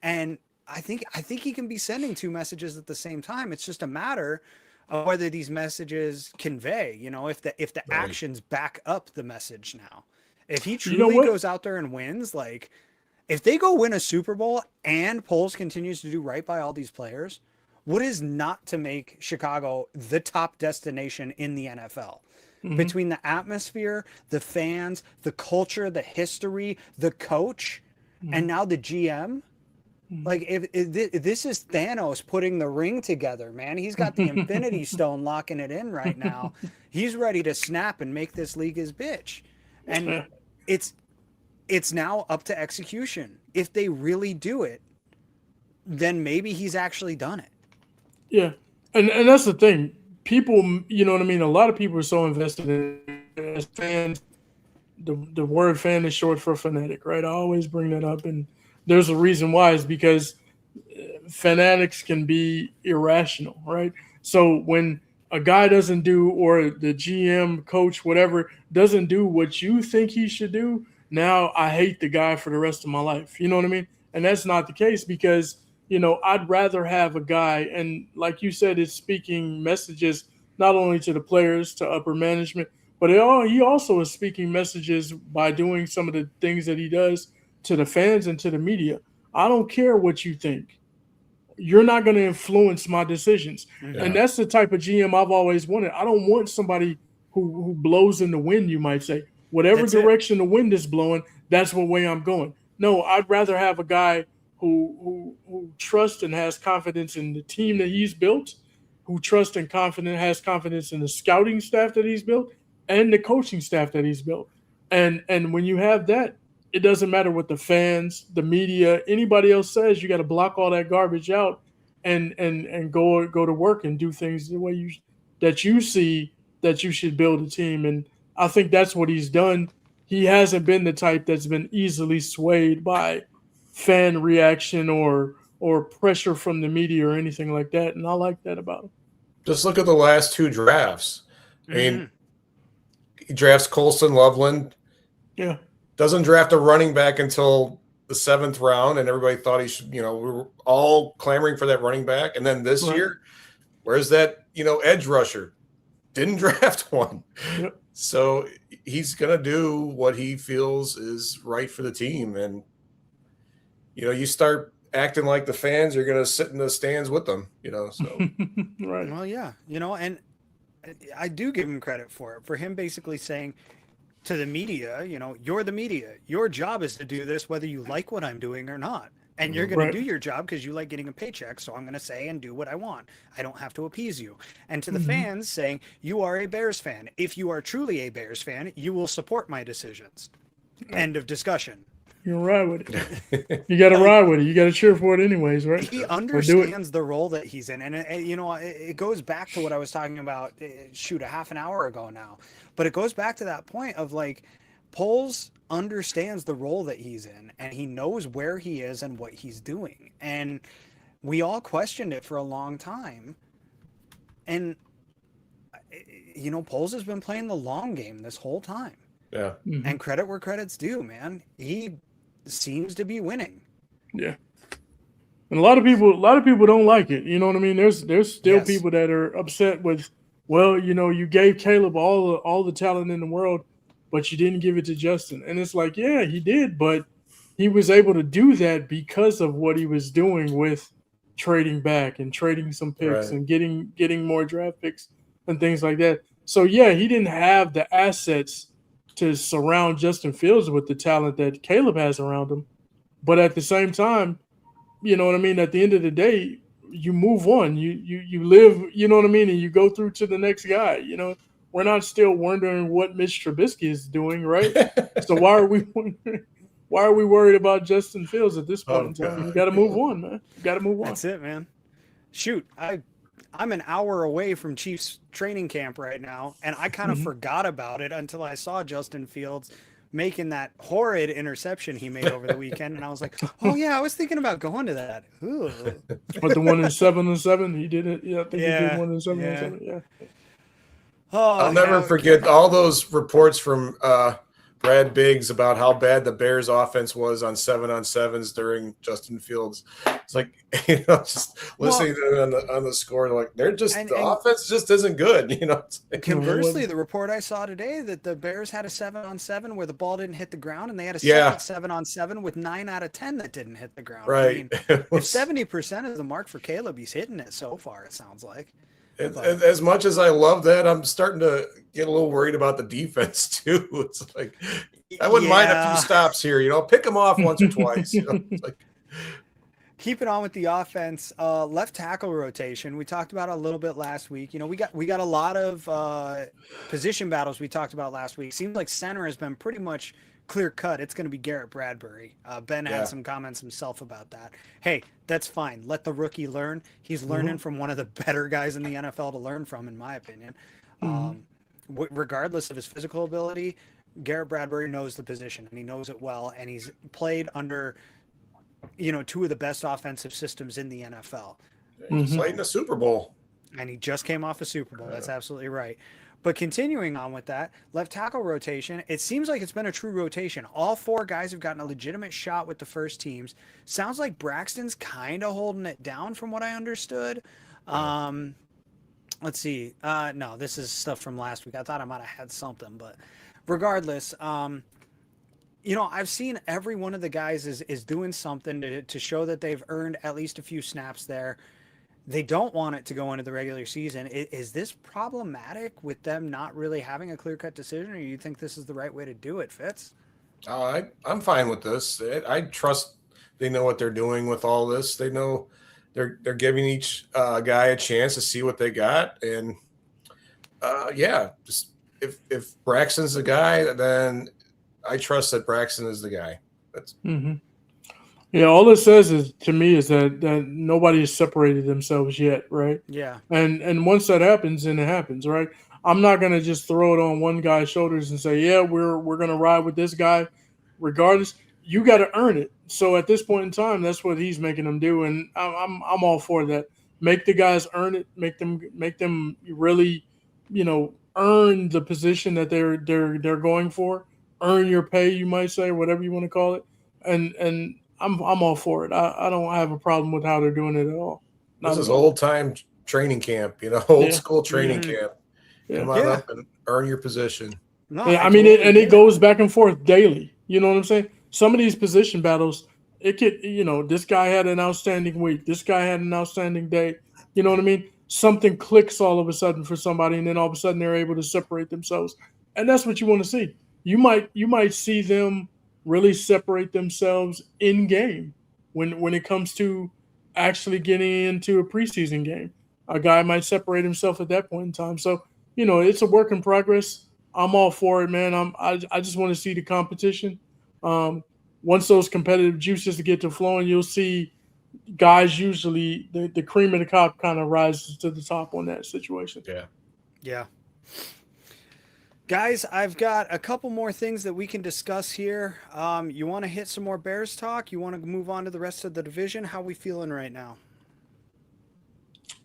and I think he can be sending two messages at the same time. It's just a matter of whether these messages convey, if the actions back up the message. Now, if he truly goes out there and wins, like, if they go win a Super Bowl and Poles continues to do right by all these players, what is not to make Chicago the top destination in the NFL? Mm-hmm. Between the atmosphere, the fans, the culture, the history, the coach, and now the GM. Like, if this is Thanos putting the ring together, man. He's got the Infinity Stone locking it in right now. He's ready to snap and make this league his bitch. And it's now up to execution. If they really do it, then maybe he's actually done it. Yeah. And that's the thing. People, you know what I mean? A lot of people are so invested in it as fans. The word fan is short for fanatic, right? I always bring that up. And there's a reason why. Is because fanatics can be irrational, right? So when a guy doesn't do, or the GM, coach, whatever, doesn't do what you think he should do, now I hate the guy for the rest of my life. You know what I mean? And that's not the case, because, I'd rather have a guy, and like you said, it's speaking messages not only to the players, to upper management, but he also is speaking messages by doing some of the things that he does to the fans and to the media. I don't care what you think. You're not going to influence my decisions. Yeah. And that's the type of GM I've always wanted. I don't want somebody who blows in the wind, you might say. Whatever direction the wind is blowing, that's what way I'm going. No, I'd rather have a guy who trusts and has confidence in the team that he's built, who trusts and has confidence in the scouting staff that he's built and the coaching staff that he's built. And when you have that, it doesn't matter what the fans, the media, anybody else says. You got to block all that garbage out and go to work and do things the way that you see that you should build a team. And I think that's what he's done. He hasn't been the type that's been easily swayed by fan reaction or pressure from the media or anything like that. And I like that about him. Just look at the last two drafts. I mean, he drafts Colson Loveland. Yeah. Doesn't draft a running back until the 7th round, and everybody thought he should, we were all clamoring for that running back. And then this year, where's that, edge rusher? Didn't draft one. Yep. So he's going to do what he feels is right for the team. And, you start acting like the fans, you're going to sit in the stands with them, so. Right. Well, yeah, and I do give him credit for it, for him basically saying to the media, you're the media. Your job is to do this whether you like what I'm doing or not. And you're going to do your job because you like getting a paycheck. So I'm going to say and do what I want. I don't have to appease you. And to the fans saying, you are a Bears fan. If you are truly a Bears fan, you will support my decisions. End of discussion. You'll ride with it. You got to ride with it. You got to cheer for it anyways, right? He understands the role that he's in. And, it goes back to what I was talking about, a half an hour ago now. But it goes back to that point of, like, Poles understands the role that he's in, and he knows where he is and what he's doing. And we all questioned it for a long time. And, Poles has been playing the long game this whole time. Yeah. And credit where credit's due, man. He seems to be winning. Yeah. And a lot of people don't like it. You know what I mean? There's still Yes. people that are upset with, well, you gave Caleb all the talent in the world, but you didn't give it to Justin. And it's like, yeah, he did, but he was able to do that because of what he was doing with trading back and trading some picks Right. and getting more draft picks and things like that. So yeah, he didn't have the assets to surround Justin Fields with the talent that Caleb has around him. But at the same time, you know what I mean? At the end of the day, you move on. You live, you know what I mean? And you go through to the next guy. We're not still wondering what Mitch Trubisky is doing, right? So why are we worried about Justin Fields at this point in time? You got to move on, man. You got to move on. That's it, man. Shoot, I'm an hour away from Chiefs training camp right now, and I kind of forgot about it until I saw Justin Fields making that horrid interception he made over the weekend, and I was like, oh yeah, I was thinking about going to that. Ooh. But the one in 7-7, he did it. Yeah, I think he did one in 7-7. Yeah. Oh, I'll never forget all those reports from Brad Biggs about how bad the Bears offense was on 7-on-7s during Justin Fields. It's like, just listening to it on the score, like they're just the offense just isn't good. It's like, conversely, the report I saw today that the Bears had a 7-on-7 where the ball didn't hit the ground, and they had a second 7-on-7 with 9 out of 10 that didn't hit the ground. Right. I mean, if 70% is the mark for Caleb, he's hitting it so far, it sounds like. As much as I love that, I'm starting to get a little worried about the defense too. It's like I wouldn't mind a few stops here. Pick them off once or twice. It's like, keeping on with the offense, left tackle rotation. We talked about it a little bit last week. We got a lot of position battles we talked about last week. Seems like center has been pretty much clear cut. It's going to be Garrett Bradbury. Ben had some comments himself about that. Hey, that's fine. Let the rookie learn. He's learning from one of the better guys in the NFL to learn from, in my opinion. Regardless of his physical ability, Garrett Bradbury knows the position and he knows it well. And he's played under, two of the best offensive systems in the NFL. He's played in a Super Bowl. And he just came off a Super Bowl. That's absolutely right. But continuing on with that, left tackle rotation, it seems like it's been a true rotation. All 4 guys have gotten a legitimate shot with the first teams. Sounds like Braxton's kind of holding it down from what I understood. Let's see. No, this is stuff from last week. I thought I might have had something, but regardless, I've seen every one of the guys is doing something to show that they've earned at least a few snaps there. They don't want it to go into the regular season. Is this problematic with them not really having a clear-cut decision, or do you think this is the right way to do it, Fitz? I'm fine with this. I trust they know what they're doing with all this. They know they're giving each guy a chance to see what they got. And, just if Braxton's the guy, then I trust that Braxton is the guy. That's Yeah, all it says is to me is that nobody has separated themselves yet, right? Yeah. And once that happens, then it happens, right? I'm not gonna just throw it on one guy's shoulders and say, yeah, we're gonna ride with this guy, regardless. You got to earn it. So at this point in time, that's what he's making them do, and I'm all for that. Make the guys earn it. Make them really, earn the position that they're going for. Earn your pay, you might say, whatever you want to call it, and I'm all for it. I don't have a problem with how they're doing it at all. This is old time training camp, old school training camp. Come on up and earn your position. No, it goes back and forth daily. You know what I'm saying? Some of these position battles, it could, this guy had an outstanding week. This guy had an outstanding day. You know what I mean? Something clicks all of a sudden for somebody, and then all of a sudden they're able to separate themselves. And that's what you want to see. You might see them really separate themselves in game when it comes to actually getting into a preseason game. A guy might separate himself at that point in time. So, it's a work in progress. I'm all for it, man. I just want to see the competition. Once those competitive juices get to flowing, you'll see guys usually the cream of the crop kind of rises to the top on that situation. Yeah. Guys, I've got a couple more things that we can discuss here. You want to hit some more Bears talk? You want to move on to the rest of the division? How are we feeling right now?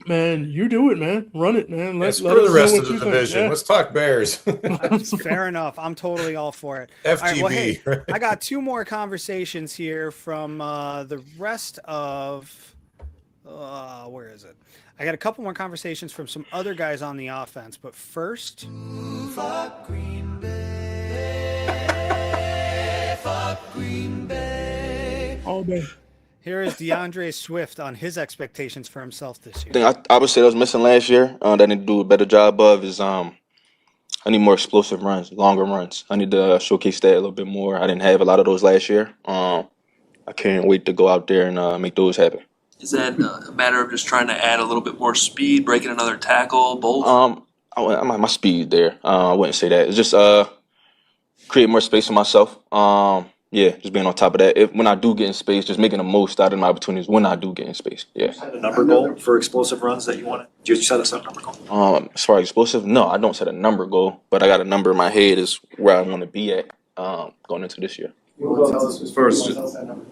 Man, you do it, man. Run it, man. Yeah, Let screw us the know rest what of the you think. division. Yeah. Let's talk Bears. Fair enough. I'm totally all for it. All right, well, hey, FGB. I got two more conversations here from the rest of where is it? I got a couple more conversations from some other guys on the offense, but first, All day. here is DeAndre Swift on his expectations for himself this year. thing I would say that was missing last year that I need to do a better job of is I need more explosive runs, longer runs. I need to showcase that a little bit more. I didn't have a lot of those last year. I can't wait to go out there and make those happen. Is that a matter of just trying to add a little bit more speed, breaking another tackle, both? My speed there. I wouldn't say that. It's just create more space for myself. Yeah, just being on top of that. When I do get in space, just making the most out of my opportunities when I do get in space. Yeah. A number goal for explosive runs that you want? Do you set us up number goal? As far as explosive, no, I don't set a number goal, but I got a number in my head is where I want to be at going into this year.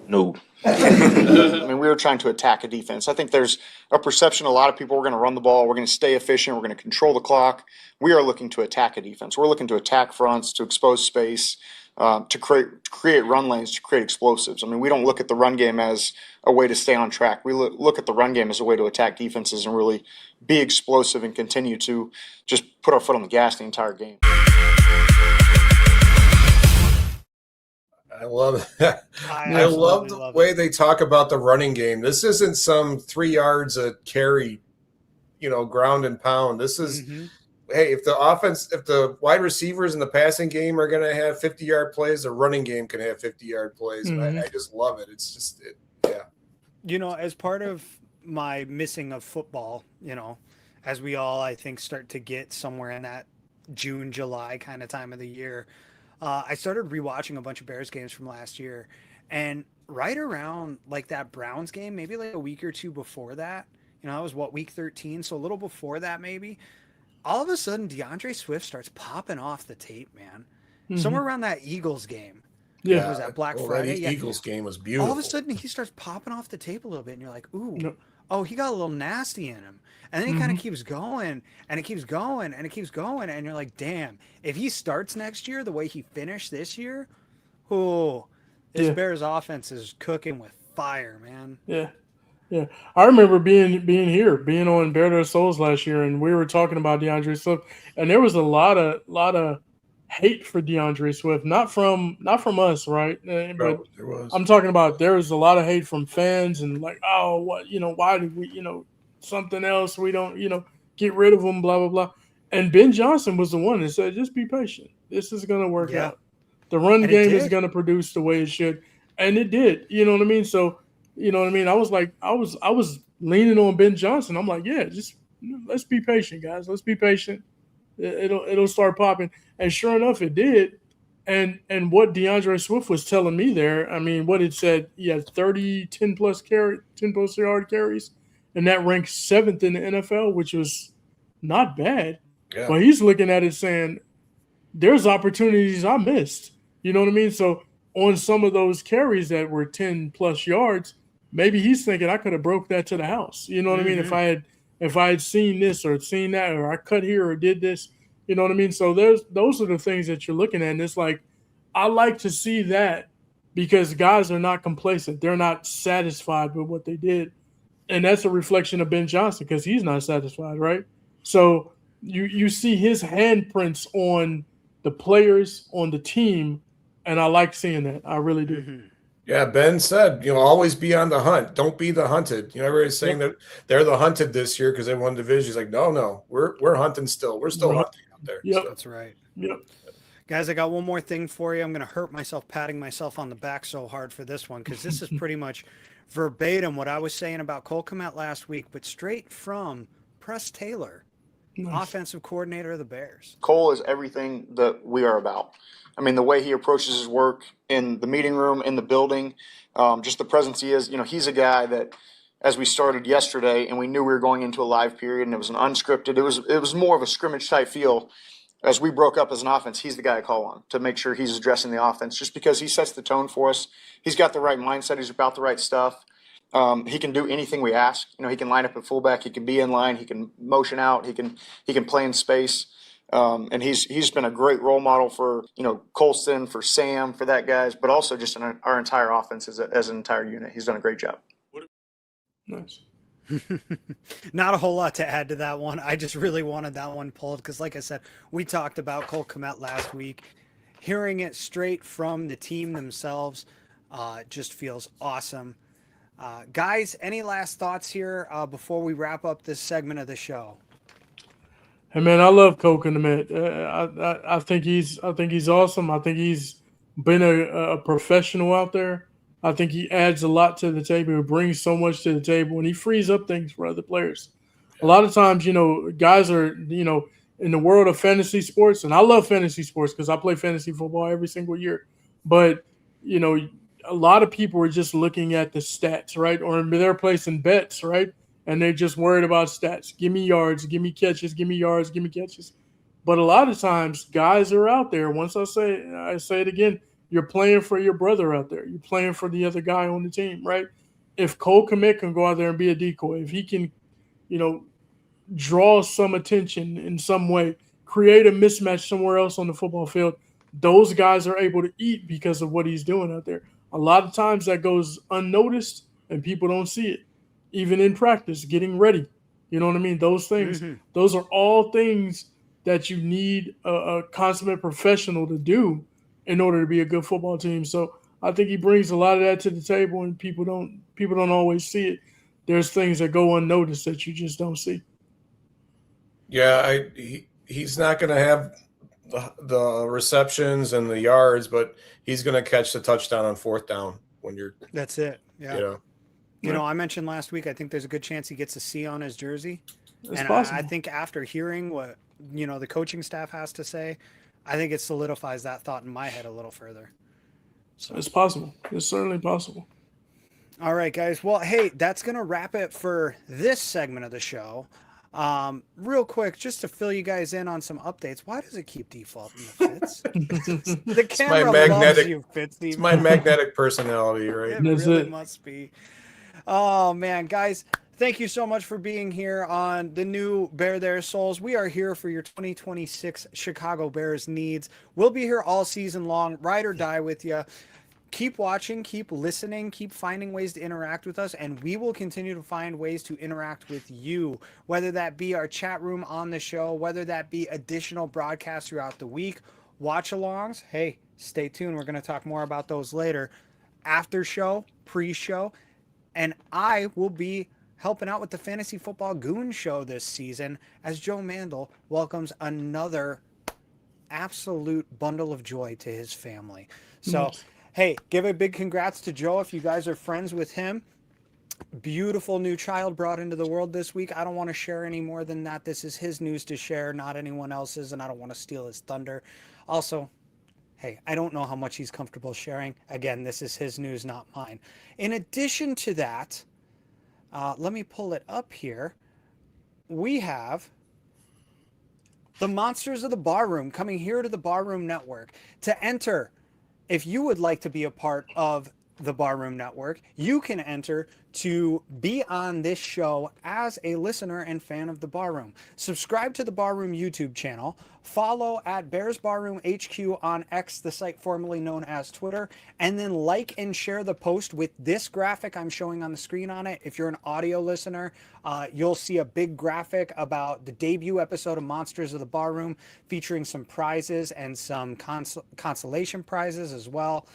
No. I mean, we were trying to attack a defense. I think there's a perception, a lot of people, we're going to run the ball, we're going to stay efficient, we're going to control the clock. We are looking to attack a defense. We're looking to attack fronts, to expose space, to create run lanes, to create explosives. I mean, we don't look at the run game as a way to stay on track. We look at the run game as a way to attack defenses and really be explosive and continue to just put our foot on the gas the entire game. I love that. I love the way they talk about the running game. This isn't some 3 yards a carry, ground and pound. This is, hey, if the wide receivers in the passing game are going to have 50-yard plays, the running game can have 50-yard plays. And I just love it. It's just, yeah. As part of my missing of football, as we all, I think, start to get somewhere in that June, July kind of time of the year, I started rewatching a bunch of Bears games from last year, and right around like that Browns game, maybe like a week or two before that, that was week 13. So a little before that, maybe all of a sudden DeAndre Swift starts popping off the tape, man. Somewhere around that Eagles game. Yeah. Was that Black Friday? That Eagles game was beautiful. All of a sudden he starts popping off the tape a little bit and you're like, ooh, oh, he got a little nasty in him. And then he kind of keeps going and it keeps going and it keeps going. And you're like, damn, if he starts next year the way he finished this year, this Bears offense is cooking with fire, man. Yeah. Yeah. I remember being on Bear Soulz last year, and we were talking about DeAndre Swift, and there was a lot of hate for DeAndre Swift, not from us, right? But there was. I'm talking about there was a lot of hate from fans and like, oh, what, why did we, something else, we don't, get rid of him, blah, blah, blah. And Ben Johnson was the one that said, just be patient. This is going to work out. The run game is going to produce the way it should. And it did, you know what I mean? So, you know what I mean? I was like, I was leaning on Ben Johnson. I'm like, yeah, just let's be patient, guys. Let's be patient. It'll start popping. And sure enough, it did. And what DeAndre Swift was telling me there, I mean, what it said, he had 10 plus yard carries, and that ranked 7th in the NFL, which was not bad. Yeah. But he's looking at it saying, there's opportunities I missed. You know what I mean? So on some of those carries that were 10 plus yards, maybe he's thinking I could have broke that to the house. You know what I mean? If I had seen this or seen that, or I cut here or did this, you know what I mean? So those are the things that you're looking at. And it's like, I like to see that because guys are not complacent. They're not satisfied with what they did. And that's a reflection of Ben Johnson because he's not satisfied, right? So you see his handprints on the players, on the team, and I like seeing that. I really do. Yeah, Ben said, always be on the hunt. Don't be the hunted. Everybody's saying that they're the hunted this year because they won division. He's like, no, we're hunting still. We're still hunting out there. Yep. So. That's right. Yep. Guys, I got one more thing for you. I'm going to hurt myself patting myself on the back so hard for this one because this is pretty much verbatim what I was saying about Cole Kmet last week, but straight from Press Taylor, offensive coordinator of the Bears. Cole is everything that we are about. I mean, the way he approaches his work in the meeting room, in the building, just the presence he is. He's a guy that, as we started yesterday and we knew we were going into a live period and it was an unscripted, it was more of a scrimmage type feel. As we broke up as an offense, he's the guy I call on to make sure he's addressing the offense just because he sets the tone for us. He's got the right mindset. He's about the right stuff. He can do anything we ask. He can line up at fullback. He can be in line. He can motion out. He can play in space. And he's been a great role model for Colston, for Sam, for that guys, but also just in our entire offense as an entire unit. He's done a great job. Nice. Not a whole lot to add to that one. I just really wanted that one pulled because, like I said, we talked about Cole Kmet last week. Hearing it straight from the team themselves just feels awesome. Guys, any last thoughts here before we wrap up this segment of the show? Hey man, I love Cole Kmet. I think he's awesome. I think he's been a professional out there. I think he adds a lot to the table. He brings so much to the table, and he frees up things for other players. A lot of times, guys are, in the world of fantasy sports, and I love fantasy sports because I play fantasy football every single year. But, a lot of people are just looking at the stats, right? Or they're placing bets, right? And they're just worried about stats. Give me yards, give me catches, give me yards, give me catches. But a lot of times, guys are out there. Once I say it again, you're playing for your brother out there. You're playing for the other guy on the team, right? If Cole Kmet can go out there and be a decoy, if he can, draw some attention in some way, create a mismatch somewhere else on the football field, those guys are able to eat because of what he's doing out there. A lot of times that goes unnoticed and people don't see it. Even in practice, getting ready. You know what I mean? Those things, those are all things that you need a consummate professional to do in order to be a good football team. So I think he brings a lot of that to the table, and people don't always see it. There's things that go unnoticed that you just don't see. Yeah, he's not going to have the receptions and the yards, but he's going to catch the touchdown on fourth down when you're. That's it. Yeah. You know, I mentioned last week, I think there's a good chance he gets a C on his jersey. It's and possible. I think after hearing what, the coaching staff has to say, I think it solidifies that thought in my head a little further. So it's possible. It's certainly possible. All right, guys. Well, hey, that's going to wrap it for this segment of the show. Real quick, just to fill you guys in on some updates. Why does it keep defaulting to Fitz? The camera loves you, Fitz. It's my magnetic personality, right? It really must be. Oh, man, guys. Thank you so much for being here on the new Bear There Soulz. We are here for your 2026 Chicago Bears needs. We'll be here all season long, ride or die with you. Keep watching, keep listening, keep finding ways to interact with us, and we will continue to find ways to interact with you, whether that be our chat room on the show, whether that be additional broadcasts throughout the week, watch-alongs. Hey, stay tuned. We're going to talk more about those later. After show, pre-show, and I will be helping out with the Fantasy Football Goon Show this season as Joe Mandel welcomes another absolute bundle of joy to his family. So, hey, give a big congrats to Joe if you guys are friends with him. Beautiful new child brought into the world this week. I don't want to share any more than that. This is his news to share, not anyone else's, and I don't want to steal his thunder. Also, hey, I don't know how much he's comfortable sharing. Again, this is his news, not mine. In addition to that, let me pull it up here. We have the Monsters of the Barroom coming here to the Barroom Network. To enter, if you would like to be a part of the Barroom Network, you can enter to be on this show as a listener and fan of the Barroom. Subscribe to the Barroom YouTube channel. Follow at Bears Barroom HQ on X, the site formerly known as Twitter, and then like and share the post with this graphic I'm showing on the screen on it. If you're an audio listener, you'll see a big graphic about the debut episode of Monsters of the Barroom featuring some prizes and some consolation prizes as well.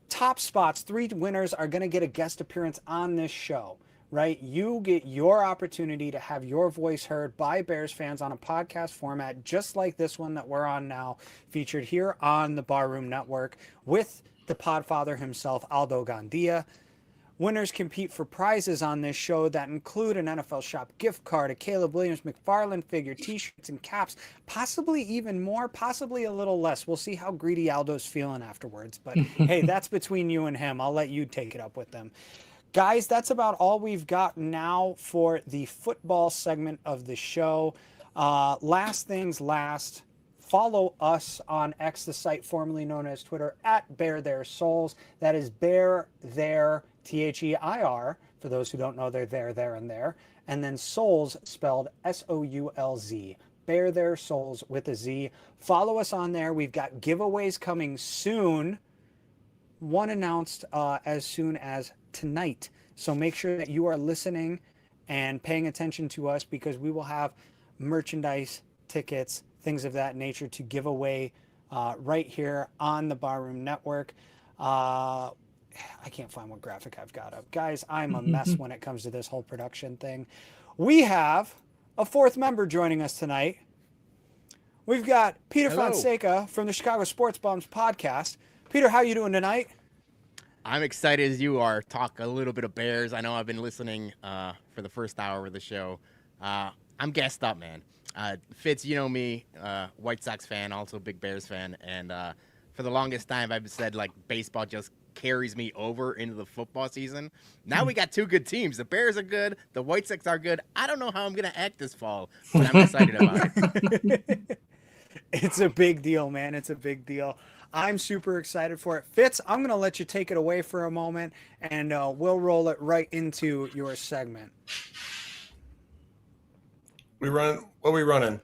Top spots, 3 winners are going to get a guest appearance on this show, right? You get your opportunity to have your voice heard by Bears fans on a podcast format just like this one that we're on now, featured here on the Barroom Network with the podfather himself, Aldo Gandia. Winners compete for prizes on this show that include an NFL Shop gift card, a Caleb Williams McFarland figure, t-shirts and caps, possibly even more, possibly a little less. We'll see how greedy Aldo's feeling afterwards. But hey, that's between you and him. I'll let you take it up with them. Guys, that's about all we've got now for the football segment of the show. Last things last. Follow us on X, the site formerly known as Twitter, at Bear There Soulz. That is Bear There Their, for those who don't know, they're there, and there. And then Soulz, spelled Soulz. Bear Their Souls with a Z. Follow us on there. We've got giveaways coming soon. One announced as soon as tonight. So make sure that you are listening and paying attention to us, because we will have merchandise, tickets, things of that nature to give away right here on the Barroom Network. I can't find what graphic I've got up. Guys, I'm a mess when it comes to this whole production thing. We have a fourth member joining us tonight. We've got Peter Fonseca from the Chicago Sports Bums podcast. Peter, how you doing tonight? I'm excited as you are. Talk a little bit of Bears. I know I've been listening for the first hour of the show. I'm gassed up, man. Fitz, you know me, White Sox fan, also a big Bears fan. And for the longest time, I've said, like, baseball just carries me over into the football season. Now we got two good teams. The Bears are good. The White Sox are good. I don't know how I'm going to act this fall, but I'm excited about it. It's a big deal, man. It's a big deal. I'm super excited for it. Fitz, I'm going to let you take it away for a moment, and we'll roll it right into your segment. What are we running?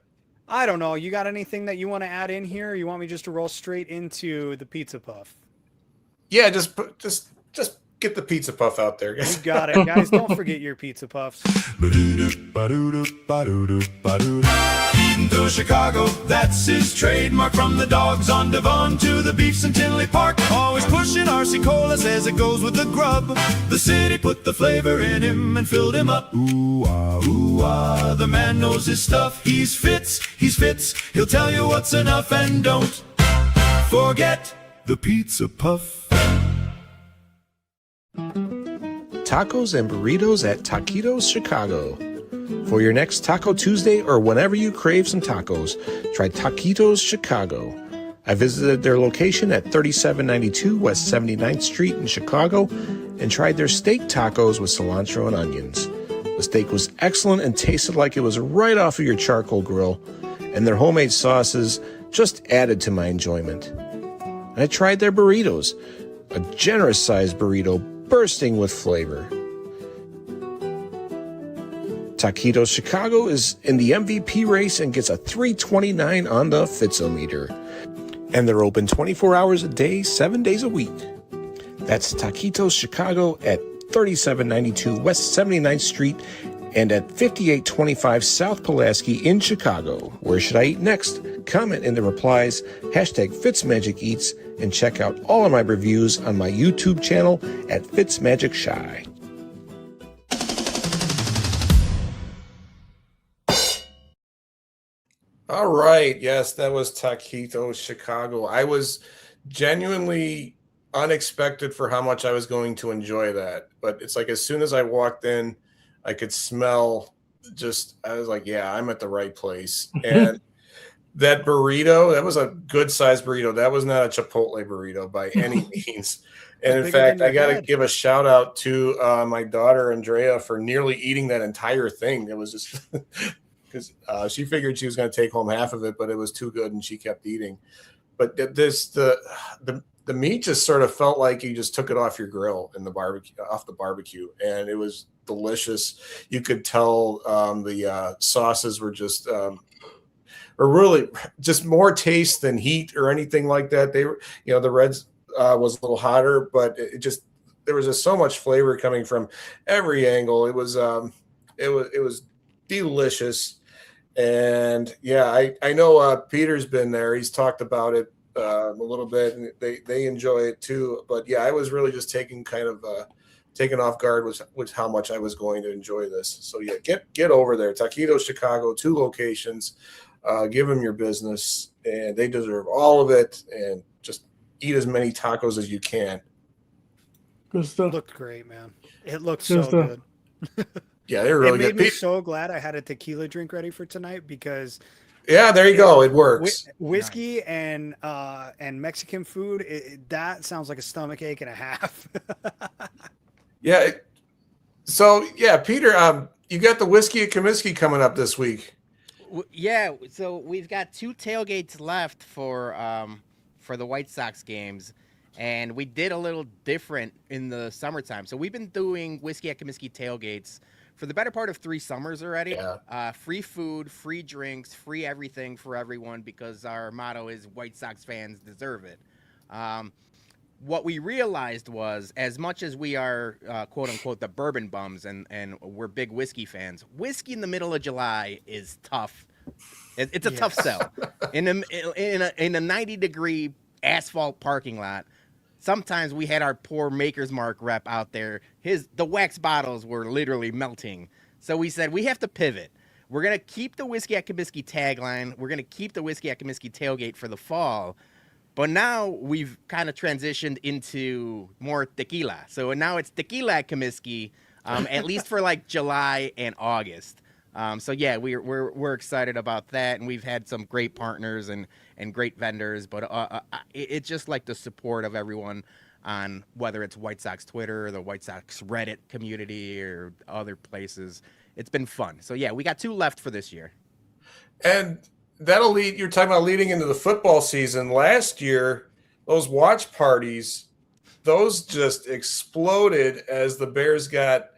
I don't know. You got anything that you want to add in here? Or you want me just to roll straight into the pizza puff? Yeah, just get the pizza puff out there. You got it, guys. Don't forget your pizza puffs. Eating to Chicago, that's his trademark. From the dogs on Devon to the beefs in Tinley Park. Always pushing RC Cola, says it goes with the grub. The city put the flavor in him and filled him up. Ooh ah, the man knows his stuff. He's Fitz. He'll tell you what's enough, and don't forget the pizza puff. Tacos and burritos at Taquitos Chicago. For your next Taco Tuesday or whenever you crave some tacos, try Taquitos Chicago. I visited their location at 3792 West 79th Street in Chicago and tried their steak tacos with cilantro and onions. The steak was excellent and tasted like it was right off of your charcoal grill, and their homemade sauces just added to my enjoyment. And I tried their burritos, a generous-sized burrito bursting with flavor. Taquitos Chicago is in the MVP race and gets a 329 on the Fitzometer. And they're open 24 hours a day, 7 days a week. That's Taquitos Chicago at 3792 West 79th Street and at 5825 South Pulaski in Chicago. Where should I eat next? Comment in the replies, #FitzMagicEats, and check out all of my reviews on my YouTube channel at FitzMagicShy. All right. Yes, that was Taquitos Chicago. I was genuinely unexpected for how much I was going to enjoy that. But it's like as soon as I walked in, I could smell I was like, yeah, I'm at the right place. And that burrito, that was a good sized burrito. That was not a Chipotle burrito by any means. And in fact, I got to give a shout out to my daughter, Andrea, for nearly eating that entire thing. It was just because she figured she was going to take home half of it, but it was too good and she kept eating. But the meat just sort of felt like you just took it off your grill in the barbecue, and it was delicious. You could tell the sauces were just or really just more taste than heat or anything like that. They were, the Reds was a little hotter, but there was just so much flavor coming from every angle. It was delicious. And yeah, I know Peter's been there. He's talked about it a little bit, and they enjoy it too. But yeah, I was really just taken off guard with how much I was going to enjoy this. So yeah, get over there. Taquitos Chicago, 2 locations. Give them your business, and they deserve all of it. And just eat as many tacos as you can. Good stuff. It looked great, man. It looked so good. Yeah, they're really good. It made me so glad I had a tequila drink ready for tonight because. Yeah, there you go. It works. Whiskey and Mexican food, that sounds like a stomach ache and a half. Yeah. So yeah, Peter, you got the Whiskey at Comiskey coming up this week. Yeah, so we've got 2 tailgates left for the White Sox games, And we did a little different in the summertime. So we've been doing Whiskey at Comiskey tailgates for the better part of 3 summers already. Yeah. Free food, free drinks, free everything for everyone, because our motto is White Sox fans deserve it. What we realized was, as much as we are quote unquote the bourbon bums and we're big whiskey fans, whiskey in the middle of July is tough. It's a tough sell. In a 90-degree asphalt parking lot. Sometimes we had our poor Maker's Mark rep out there. The wax bottles were literally melting. So we said, we have to pivot. We're going to keep the Whiskey at Comiskey tagline. We're going to keep the Whiskey at Comiskey tailgate for the fall. But now we've kind of transitioned into more tequila. So now it's tequila at Comiskey, at least for like July and August. So yeah, we're excited about that, and we've had some great partners and great vendors. But it's just like the support of everyone on whether it's White Sox Twitter or the White Sox Reddit community or other places. It's been fun. So yeah, we got 2 left for this year. And that'll lead. You're talking about leading into the football season. Last year, those watch parties, those just exploded as the Bears got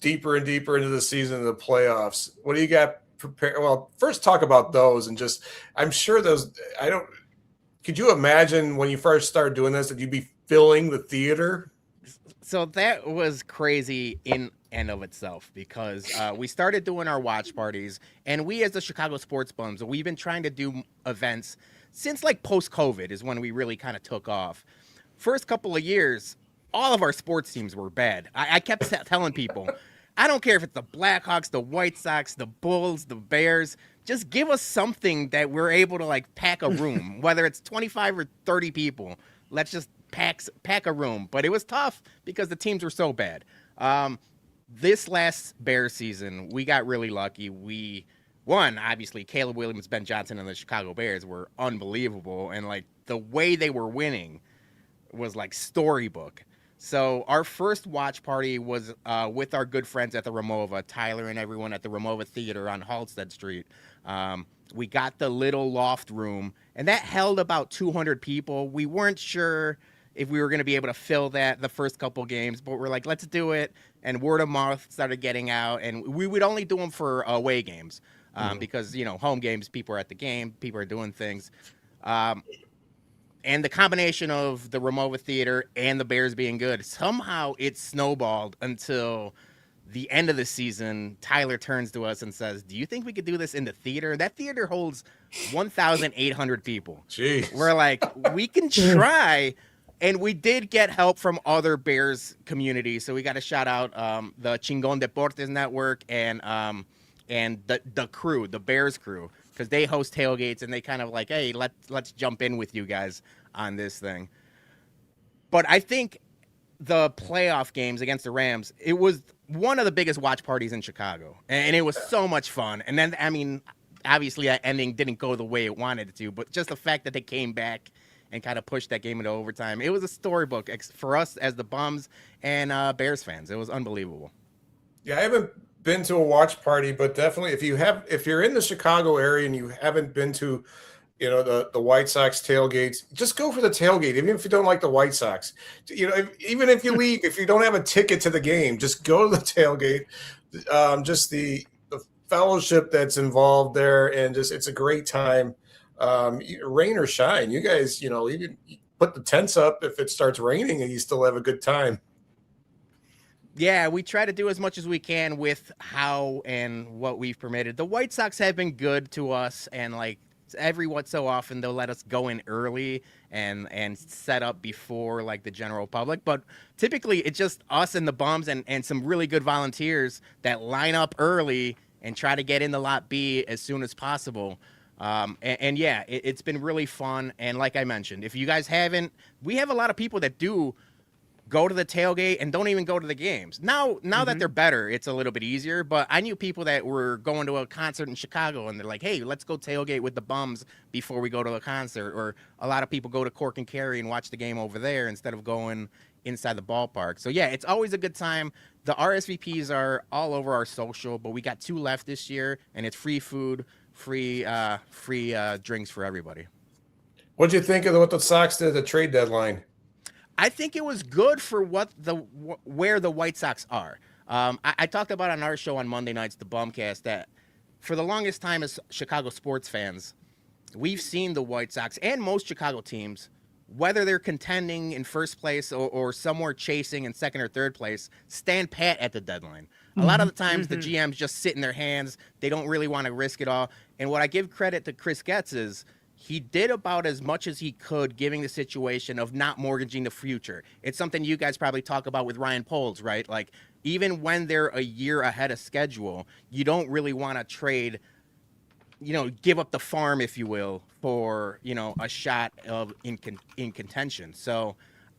deeper and deeper into the season and the playoffs. What do you got prepared? Well, first talk about those, and just, I'm sure those, could you imagine when you first started doing this that you'd be filling the theater? So that was crazy in and of itself, because we started doing our watch parties, and we as the Chicago Sports Bums, we've been trying to do events since like post-COVID is when we really kind of took off. First couple of years, all of our sports teams were bad. I kept telling people, I don't care if it's the Blackhawks, the White Sox, the Bulls, the Bears, just give us something that we're able to like pack a room, whether it's 25 or 30 people. Let's just pack a room. But it was tough because the teams were so bad. This last Bears season, we got really lucky. We won, obviously. Caleb Williams, Ben Johnson, and the Chicago Bears were unbelievable. And like the way they were winning was like storybook. So our first watch party was with our good friends at the Ramova, Tyler and everyone at the Ramova Theater on Halstead Street. We got the little loft room, and that held about 200 people. We weren't sure if we were going to be able to fill that the first couple games, but we're like, let's do it. And word of mouth started getting out, and we would only do them for away games because, you know, home games, people are at the game, people are doing things. And the combination of the Ramova Theater and the Bears being good, somehow it snowballed until the end of the season. Tyler turns to us and says, do you think we could do this in the theater? That theater holds 1,800 people. Jeez. We're like, we can try. And we did get help from other Bears communities. So we got to shout out the Chingon Deportes Network and the crew, the Bears crew, because they host tailgates and they kind of like, hey, let's jump in with you guys on this thing. But I think the playoff games against the Rams, it was one of the biggest watch parties in Chicago, and it was so much fun. And then, I mean, obviously that ending didn't go the way it wanted it to, but just the fact that they came back and kind of pushed that game into overtime, it was a storybook for us as the Bums and Bears fans. It was unbelievable. Yeah, I haven't been to a watch party, but definitely if you're in the Chicago area and you haven't been to, you know, the White Sox tailgates, just go for the tailgate. Even if you don't like the White Sox, you know, even if you leave, if you don't have a ticket to the game, just go to the tailgate. Just the fellowship that's involved there, and just it's a great time. Rain or shine, you guys, you know, even put the tents up if it starts raining, and you still have a good time. Yeah, we try to do as much as we can with how and what we've permitted. The White Sox have been good to us, and like every once so often they'll let us go in early and set up before like the general public. But typically it's just us and the Bums and some really good volunteers that line up early and try to get in the lot B as soon as possible. And yeah, it's been really fun. And like I mentioned, if you guys haven't, we have a lot of people that do go to the tailgate and don't even go to the games. Now that they're better, it's a little bit easier. But I knew people that were going to a concert in Chicago, and they're like, hey, let's go tailgate with the Bums before we go to a concert. Or a lot of people go to Cork and Kerry and watch the game over there instead of going inside the ballpark. So yeah, it's always a good time. The RSVPs are all over our social, but we got 2 left this year, and it's free food, free drinks for everybody. What'd you think of what the Sox did at the trade deadline? I think it was good for where the White Sox are. I talked about on our show on Monday nights, the Bumcast, that for the longest time as Chicago sports fans, we've seen the White Sox and most Chicago teams, whether they're contending in first place or somewhere chasing in second or third place, stand pat at the deadline. A lot of the times the GMs just sit in their hands. They don't really want to risk it all. And what I give credit to Chris Getz is he did about as much as he could, giving the situation of not mortgaging the future. It's something you guys probably talk about with Ryan Poles, right? Like, even when they're a year ahead of schedule, you don't really want to trade, give up the farm, if you will, for, a shot of in contention. So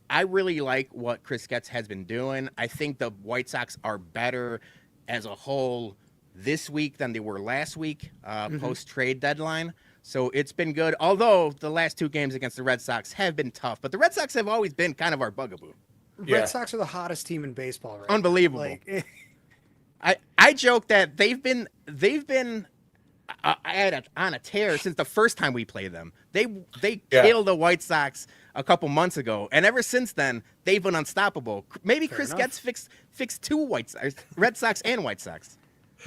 I really like what Chris Getz has been doing. I think the White Sox are better as a whole this week than they were last week, post-trade deadline. So it's been good, although the last 2 games against the Red Sox have been tough. But the Red Sox have always been kind of our bugaboo. Red Sox are the hottest team in baseball right Unbelievable. now. I joke that they've been on a tear since the first time we played them. They killed the White Sox a couple months ago, and ever since then they've been unstoppable. Maybe Chris Getz fixed 2 Red Sox and White Sox.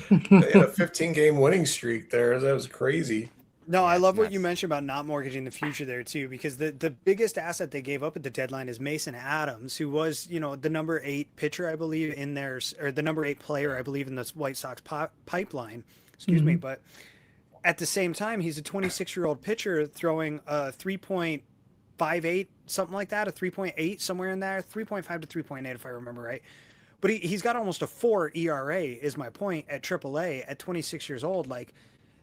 They had a 15-game winning streak there. That was crazy. No, I love what you mentioned about not mortgaging the future there too, because the biggest asset they gave up at the deadline is Mason Adams, who was, the number 8 pitcher, I believe, in theirs, or the number 8 player, I believe, in the White Sox pipeline. Excuse me, but at the same time, he's a 26-year-old pitcher throwing a 3.58, something like that, a 3.8, somewhere in there, 3.5 to 3.8, if I remember right. But he's got almost a 4 ERA, is my point, at AAA at 26 years old. Like,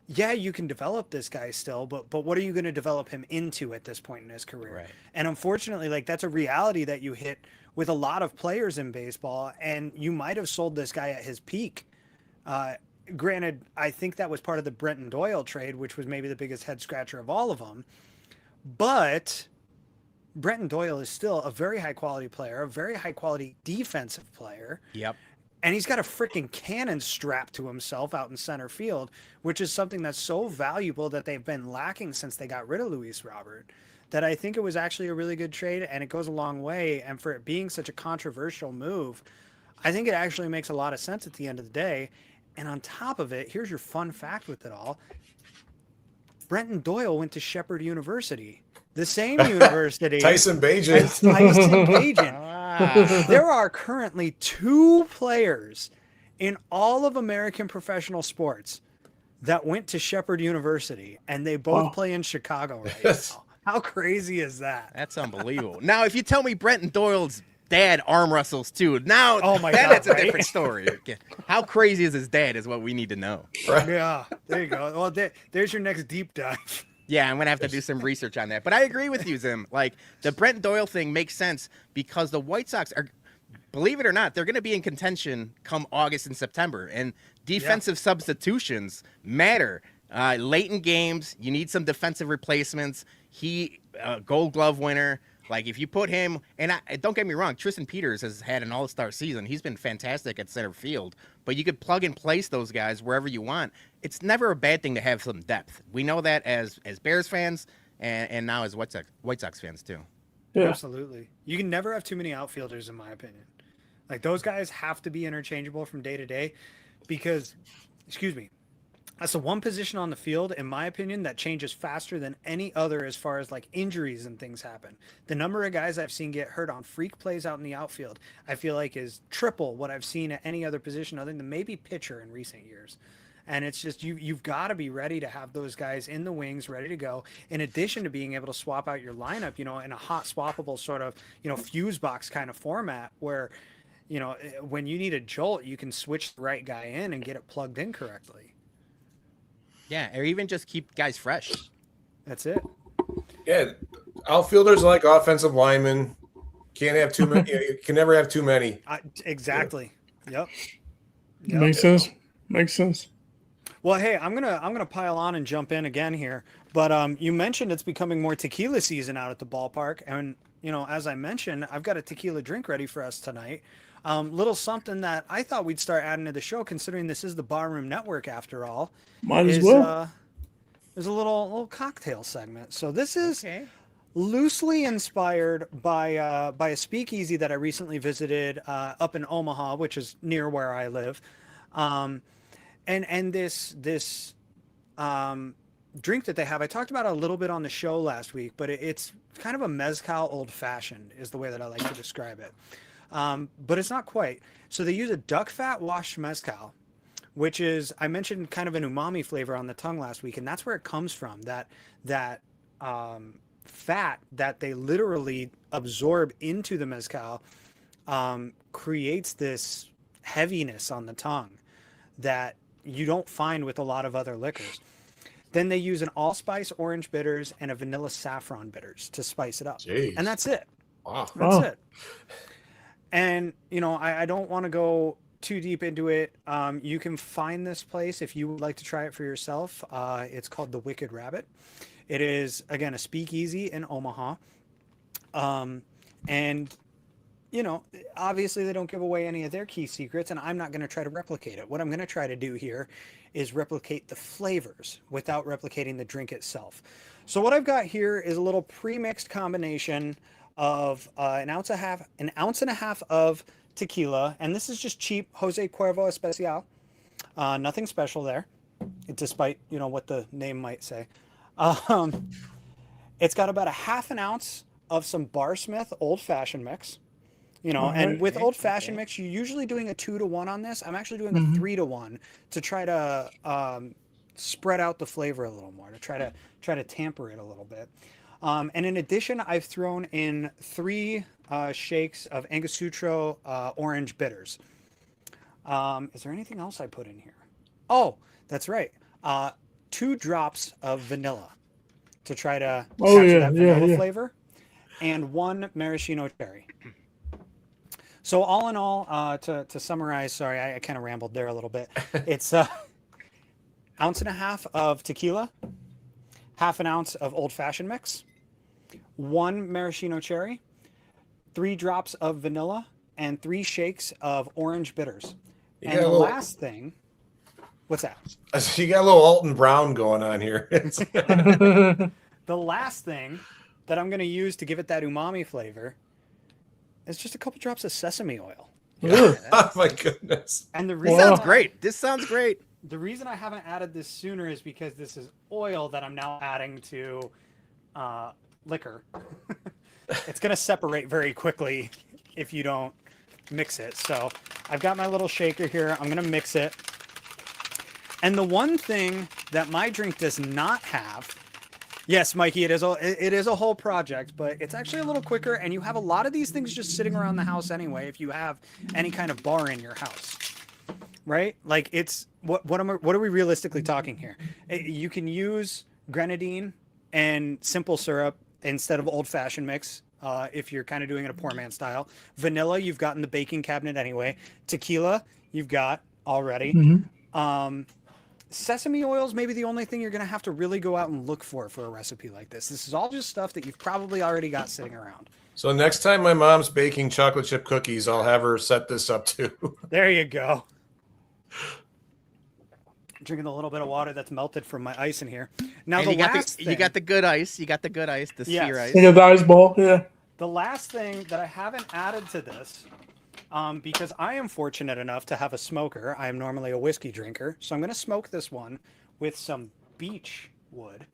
yeah, you can develop this guy still, but what are you going to develop him into at this point in his career? Right. And unfortunately, like, that's a reality that you hit with a lot of players in baseball, and you might have sold this guy at his peak. Granted, I think that was part of the Brenton Doyle trade, which was maybe the biggest head scratcher of all of them. But Brenton Doyle is still a very high quality player, a very high quality defensive player. Yep. And he's got a freaking cannon strapped to himself out in center field, which is something that's so valuable that they've been lacking since they got rid of Luis Robert, that I think it was actually a really good trade, and it goes a long way. And for it being such a controversial move, I think it actually makes a lot of sense at the end of the day. And on top of it, here's your fun fact with it all. Brenton Doyle went to Shepherd University, the same university. Tyson Bagent. Tyson Bagent. There are currently 2 players in all of American professional sports that went to Shepherd University, and they both play in Chicago right now. How crazy is that? That's unbelievable. Now, if you tell me Brenton Doyle's dad arm wrestles too, now that's a different story. How crazy is his dad is what we need to know. Right. Yeah, there you go. Well, there's your next deep dive. Yeah, I'm going to have to do some research on that. But I agree with you, Zim. Like, the Brenton Doyle thing makes sense because the White Sox are, believe it or not, they're going to be in contention come August and September. And defensive substitutions matter. Late in games, you need some defensive replacements. Gold Glove winner. Like, if you put him, and don't get me wrong, Tristan Peters has had an all-star season. He's been fantastic at center field. But you could plug and place those guys wherever you want. It's never a bad thing to have some depth. We know that as Bears fans and now as White Sox fans too. Yeah. Absolutely. You can never have too many outfielders, in my opinion. Like, those guys have to be interchangeable from day to day because, that's the one position on the field, in my opinion, that changes faster than any other as far as like injuries and things happen. The number of guys I've seen get hurt on freak plays out in the outfield, I feel like is triple what I've seen at any other position other than maybe pitcher in recent years. And it's just, you've got to be ready to have those guys in the wings ready to go, in addition to being able to swap out your lineup, in a hot swappable sort of, fuse box kind of format where, when you need a jolt, you can switch the right guy in and get it plugged in correctly. Yeah, or even just keep guys fresh. That's it. Yeah, outfielders like offensive linemen. Can't have too many. You can never have too many. Exactly. Yep. Makes sense. Makes sense. Well, hey, I'm gonna pile on and jump in again here. But you mentioned it's becoming more tequila season out at the ballpark, and as I mentioned, I've got a tequila drink ready for us tonight. Little something that I thought we'd start adding to the show, considering this is the Barroom Network after all. Might as well. There's a little cocktail segment. So this is loosely inspired by a speakeasy that I recently visited up in Omaha, which is near where I live. And this drink that they have, I talked about it a little bit on the show last week, but it's kind of a mezcal old fashioned is the way that I like to describe it. But it's not quite. So they use a duck fat washed mezcal, which is, I mentioned kind of an umami flavor on the tongue last week, and that's where it comes from. That fat that they literally absorb into the mezcal creates this heaviness on the tongue that you don't find with a lot of other liquors. Then they use an allspice orange bitters and a vanilla saffron bitters to spice it up. Jeez. And that's it. Wow. That's it. And, I don't want to go too deep into it. You can find this place if you would like to try it for yourself. It's called The Wicked Rabbit. It is, again, a speakeasy in Omaha. And, obviously they don't give away any of their key secrets, and I'm not going to try to replicate it. What I'm going to try to do here is replicate the flavors without replicating the drink itself. So what I've got here is a little pre-mixed combination of an ounce and a half of tequila, and this is just cheap Jose Cuervo Especial. Nothing special there, despite what the name might say. It's got about a half an ounce of some Barsmith Old Fashioned mix. And with Old Fashioned mix, you're usually doing a 2-to-1 on this. I'm actually doing a 3-to-1 to try to spread out the flavor a little more, to try to tamper it a little bit. And in addition, I've thrown in 3 shakes of Angostura orange bitters. Is there anything else I put in here? Oh, that's right. 2 drops of vanilla to try to capture that vanilla flavor, and 1 maraschino cherry. So all in all, to summarize, sorry, I kind of rambled there a little bit. It's ounce and a half of tequila, half an ounce of Old Fashioned mix, 1 maraschino cherry, 3 drops of vanilla, and 3 shakes of orange bitters. And the last thing, what's that? You got a little Alton Brown going on here. The last thing that I'm going to use to give it that umami flavor is just a couple drops of sesame oil. Oh my goodness. And the This reason sounds great. This sounds great. The reason I haven't added this sooner is because this is oil that I'm now adding to liquor. It's going to separate very quickly if you don't mix it. So I've got my little shaker here. I'm going to mix it. And the one thing that my drink does not have, yes, Mikey, it is a whole project, but it's actually a little quicker, and you have a lot of these things just sitting around the house anyway if you have any kind of bar in your house. Right? Like, it's what are we realistically talking here? You can use grenadine and simple syrup instead of Old Fashioned mix if you're kind of doing it a poor man style. Vanilla, you've got in the baking cabinet anyway. Tequila, you've got already. Sesame oil is maybe the only thing you're going to have to really go out and look for a recipe like this. This is all just stuff that you've probably already got sitting around. So next time my mom's baking chocolate chip cookies, I'll have her set this up too. There you go. Drinking a little bit of water that's melted from my ice in here. Now, And you got the good ice. You got the good ice, the sear ice. You got the ice ball, yeah. The last thing that I haven't added to this, because I am fortunate enough to have a smoker. I am normally a whiskey drinker, so I'm going to smoke this one with some beech wood.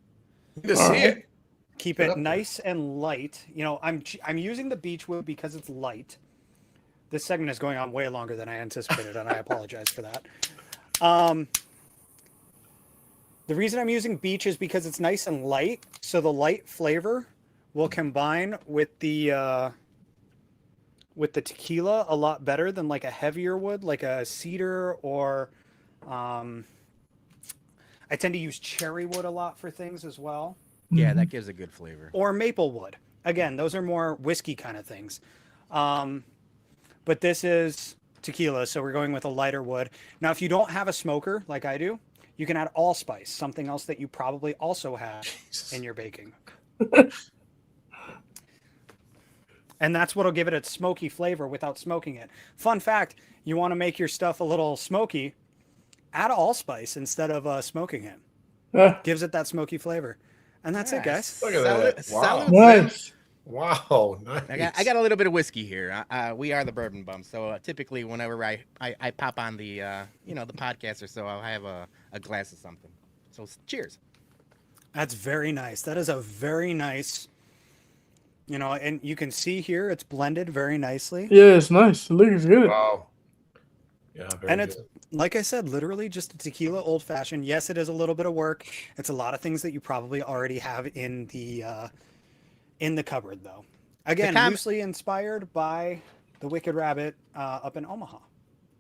Good to see it. Keep it nice and light. I'm using the beech wood because it's light. This segment is going on way longer than I anticipated, and I apologize for that. The reason I'm using beech is because it's nice and light, so the light flavor will combine with the tequila a lot better than like a heavier wood, like a cedar, or I tend to use cherry wood a lot for things as well. Yeah, that gives a good flavor. Or maple wood. Again, those are more whiskey kind of things. But this is tequila, so we're going with a lighter wood. Now, if you don't have a smoker like I do, you can add allspice, something else that you probably also have in your baking. And that's what'll give it a smoky flavor without smoking it. Fun fact, you want to make your stuff a little smoky, add allspice instead of smoking it. Gives it that smoky flavor. And that's it, guys. Look at that. Wow. Salute, Nice. Wow. Nice. I got a little bit of whiskey here. We are the Bourbon Bum, so typically whenever I pop on the the podcast or so, I'll have a glass of something. So cheers. That's very nice. That is a very nice, and you can see here it's blended very nicely. Yeah, it's nice. It looks good. Wow. Yeah, very And it's, good. like I said, literally just a tequila old fashioned. Yes, it is a little bit of work. It's a lot of things that you probably already have in the cupboard, though. Again, loosely inspired by the Wicked Rabbit up in Omaha.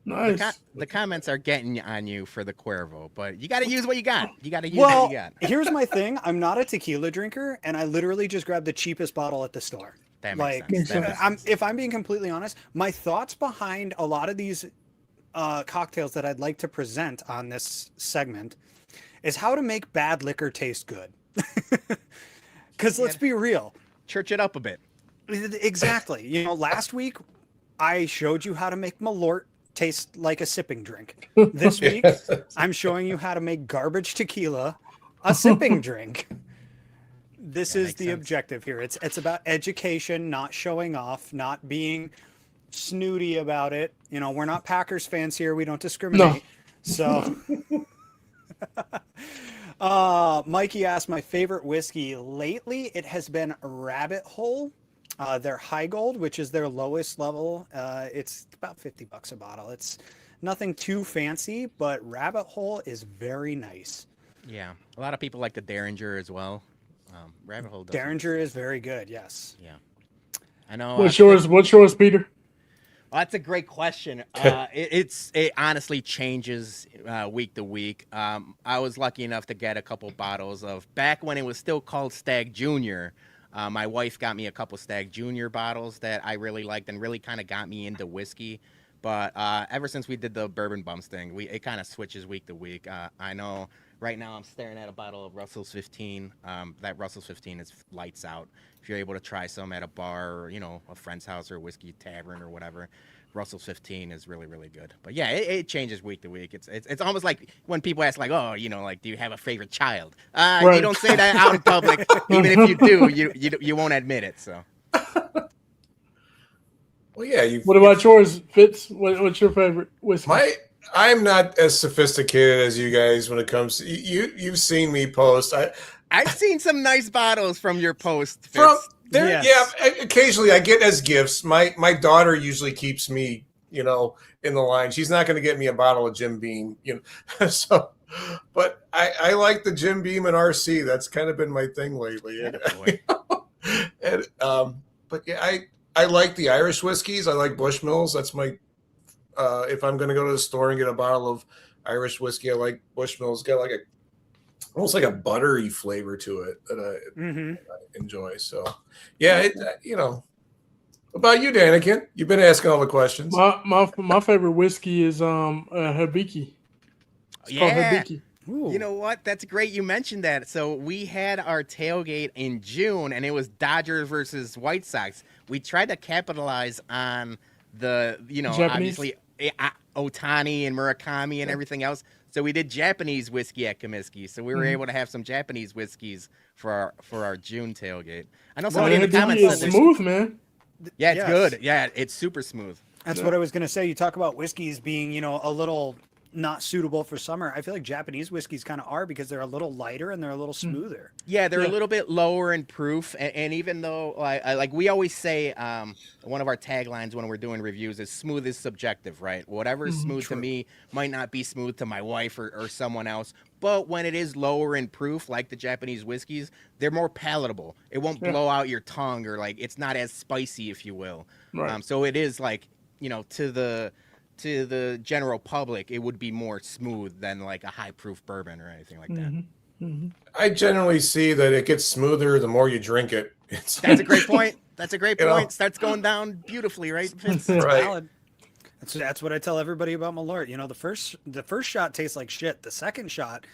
Nice. The comments are getting on you for the Cuervo, but you got to use what you got. You got to use what you got. Here's my thing. I'm not a tequila drinker, and I literally just grabbed the cheapest bottle at the store. That makes sense. If I'm being completely honest, my thoughts behind a lot of these cocktails that I'd like to present on this segment is how to make bad liquor taste good. Because let's be real. Church it up a bit. Exactly. Last week I showed you how to make Malort taste like a sipping drink. This week I'm showing you how to make garbage tequila a sipping drink. This is the objective here. It's about education, not showing off, not being snooty about it. We're not Packers fans here. We don't discriminate. No. So Mikey asked my favorite whiskey lately. It has been Rabbit Hole. Their High Gold, which is their lowest level. It's about $50 a bottle. It's nothing too fancy, but Rabbit Hole is very nice. Yeah, a lot of people like the Derringer as well. Rabbit Hole. Derringer is very good. Yes. Yeah. I know. What's yours, Peter? Well, that's a great question. It honestly changes week to week. I was lucky enough to get a couple bottles of, back when it was still called Stag Junior. My wife got me a couple Stag Junior bottles that I really liked and really kind of got me into whiskey. But ever since we did the Bourbon Bumps thing, it kind of switches week to week. I know right now I'm staring at a bottle of Russell's 15. That Russell's 15 is lights out. If you're able to try some at a bar or, a friend's house or a whiskey tavern or whatever, Russell's 15 is really, really good. But yeah, it changes week to week. It's almost like when people ask like, oh, do you have a favorite child? Right. You don't say that out in public. Even if you do, you won't admit it. So. Well, yeah. What about yours, Fitz? What's your favorite whiskey? I'm not as sophisticated as you guys when it comes to you've seen me post. I've seen some nice bottles from your post, Fitz. Yes. Yeah, occasionally I get as gifts. My daughter usually keeps me, in the line. She's not going to get me a bottle of Jim Beam, So, but I like the Jim Beam and RC. That's kind of been my thing lately. And but yeah, I like the Irish whiskeys. I like Bushmills. That's my if I'm going to go to the store and get a bottle of Irish whiskey, I like Bushmills. It's got like almost like a buttery flavor to it that I enjoy. So, yeah, about you, Danikin? You've been asking all the questions. My favorite whiskey is Hibiki. It's called Hibiki. Ooh. You know what? That's great you mentioned that. So we had our tailgate in June, and it was Dodgers versus White Sox. We tried to capitalize on the, Japanese? Obviously Otani and Murakami and everything else. So we did Japanese whiskey at Comiskey. So we were able to have some Japanese whiskeys for our June tailgate. I know somebody in the comments said smooth, man. Yeah, it's good. Yeah, it's super smooth. That's what I was going to say. You talk about whiskeys being, a little not suitable for summer. I feel like Japanese whiskeys kind of are because they're a little lighter and they're a little smoother. Yeah, they're a little bit lower in proof. And even though, like we always say, one of our taglines when we're doing reviews is smooth is subjective, right? Whatever is smooth to me might not be smooth to my wife or someone else. But when it is lower in proof, like the Japanese whiskeys, they're more palatable. It won't blow out your tongue or it's not as spicy, if you will. Right. So it is to the general public, it would be more smooth than like a high proof bourbon or anything like that. I generally see that it gets smoother the more you drink it. That's a great point. That's a great point. Starts going down beautifully, right? That's valid. That's what I tell everybody about Malort. The first shot tastes like shit. The second shot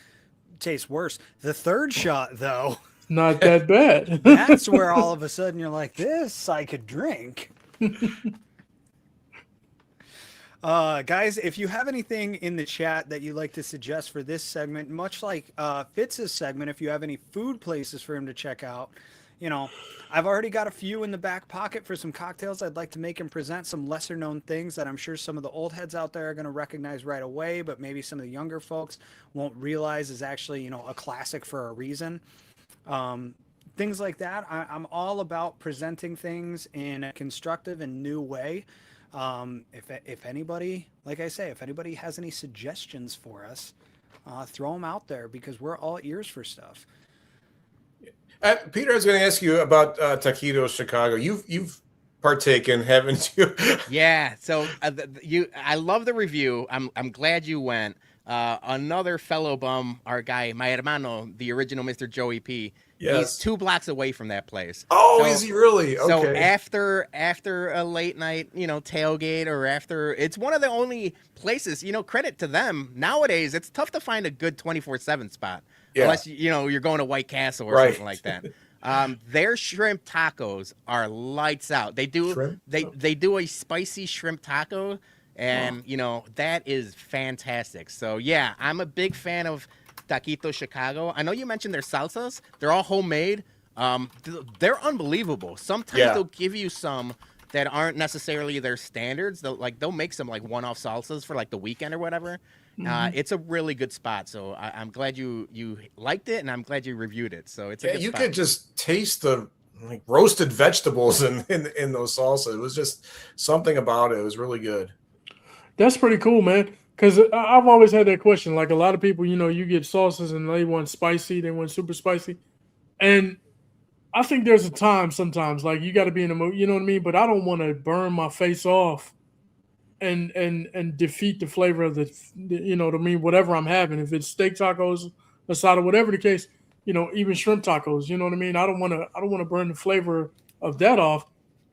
tastes worse. The third shot, though, not that bad. That's where all of a sudden you're like, this I could drink. Guys, if you have anything in the chat that you'd like to suggest for this segment, much like Fitz's segment, if you have any food places for him to check out, I've already got a few in the back pocket for some cocktails I'd like to make and present, some lesser known things that I'm sure some of the old heads out there are going to recognize right away, but maybe some of the younger folks won't realize is actually, a classic for a reason. Things like that. I'm all about presenting things in a constructive and new way. If anybody, like I say, if anybody has any suggestions for us, throw them out there because we're all ears for stuff. Peter, I was going to ask you about Taquitos Chicago. You've partaken, haven't you? Yeah. So I love the review. I'm glad you went. Another fellow bum, our guy, my hermano, the original Mr. Joey P. Yes. He's 2 blocks away from that place. Oh, so, is he really? Okay. So after a late night, tailgate, or after, it's one of the only places, credit to them. Nowadays, it's tough to find a good 24/7 spot. Yeah. Unless, you're going to White Castle or something like that. Their shrimp tacos are lights out. They do they do a spicy shrimp taco, and that is fantastic. So yeah, I'm a big fan of Taquito Chicago. I know you mentioned their salsas. They're all homemade. They're unbelievable. Sometimes they'll give you some that aren't necessarily their standards. They'll make some like one-off salsas for like the weekend or whatever. It's a really good spot. So I'm glad you liked it, and I'm glad you reviewed it. So it's a good spot. Could just taste the roasted vegetables in those salsa. It was just something about it. It was really good. That's pretty cool, man. Because I've always had that question. Like a lot of people, you get sauces and they want spicy, they want super spicy. And I think there's a time sometimes, like you got to be in the mood, you know what I mean? But I don't want to burn my face off and defeat the flavor of whatever I'm having. If it's steak tacos, asada, whatever the case, even shrimp tacos, you know what I mean? I don't want to burn the flavor of that off.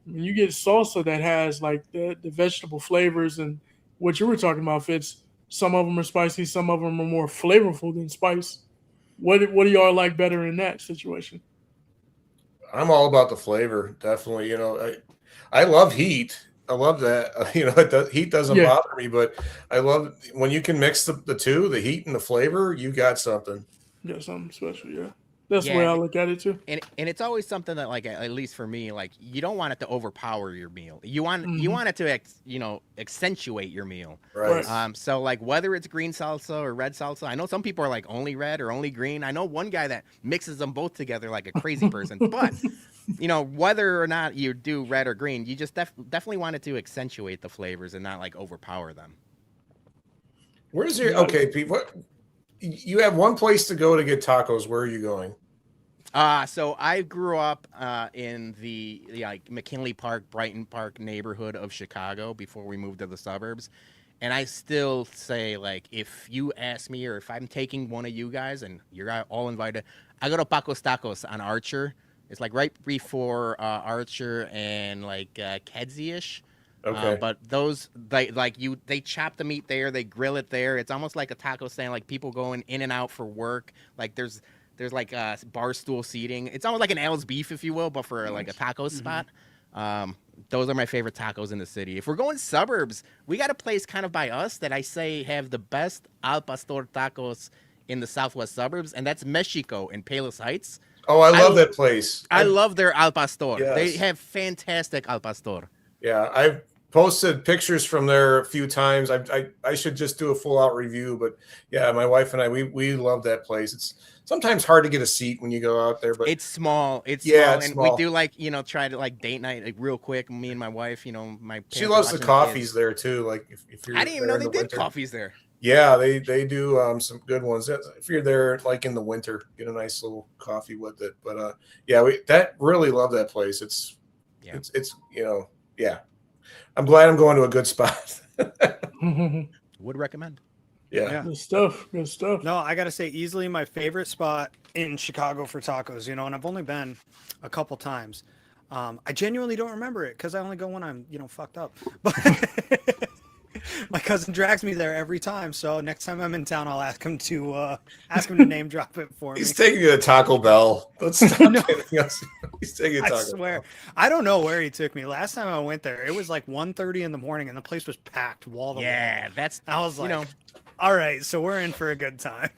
When you get salsa that has like the vegetable flavors and what you were talking about, Fitz, some of them are spicy, some of them are more flavorful than spice. What do y'all like better in that situation? I'm all about the flavor, definitely. I love heat. I love that. Heat doesn't bother me, but I love when you can mix the two, the heat and the flavor. You got something. You got something special, yeah. That's the way I look at it too. And it's always something that, like, at least for me, like, you don't want it to overpower your meal. You want it to accentuate your meal. Right. So like whether it's green salsa or red salsa, I know some people are like only red or only green. I know one guy that mixes them both together like a crazy person. But whether or not you do red or green, you just definitely want it to accentuate the flavors and not like overpower them. Where's your Pete? What you have one place to go to get tacos? Where are you going? So I grew up in the McKinley Park, Brighton Park neighborhood of Chicago before we moved to the suburbs. And I still say, like, if you ask me or if I'm taking one of you guys and you're all invited, I go to Paco's Tacos on Archer. It's like right before Archer and like Kedzie-ish. Okay. But those they chop the meat there, they grill it there. It's almost like a taco stand, like people going in and out for work. Like there's like bar stool seating. It's almost like an Al's Beef, if you will, but for like a taco spot. Those are my favorite tacos in the city. If we're going suburbs, we got a place kind of by us that I say have the best Al Pastor tacos in the southwest suburbs, and that's Mexico in Palos Heights. Oh, I love that place. I love their Al Pastor. Yes. They have fantastic Al Pastor. Yeah, I've posted pictures from there a few times. I should just do a full out review, but yeah, my wife and I we love that place. It's sometimes hard to get a seat when you go out there, but it's small. It's small. We do like try to like date night like real quick. Me and my wife, she loves the coffees there too. Like if you're, I didn't even know they did coffees there. Yeah, they do some good ones. If you're there like in the winter, get a nice little coffee with it. But that really love that place. It's I'm glad I'm going to a good spot. Would recommend. Yeah. Good stuff. No, I got to say, easily my favorite spot in Chicago for tacos, and I've only been a couple times. I genuinely don't remember it because I only go when I'm, fucked up. But my cousin drags me there every time. So next time I'm in town, I'll ask him to name drop it for me. He's taking you to Taco Bell. Let's stop anything else. He's taking I Taco swear, Bell. I don't know where he took me. Last time I went there, it was like 1:30 in the morning, and the place was packed wall to wall. Yeah, that's I was like, you know, all right, so we're in for a good time.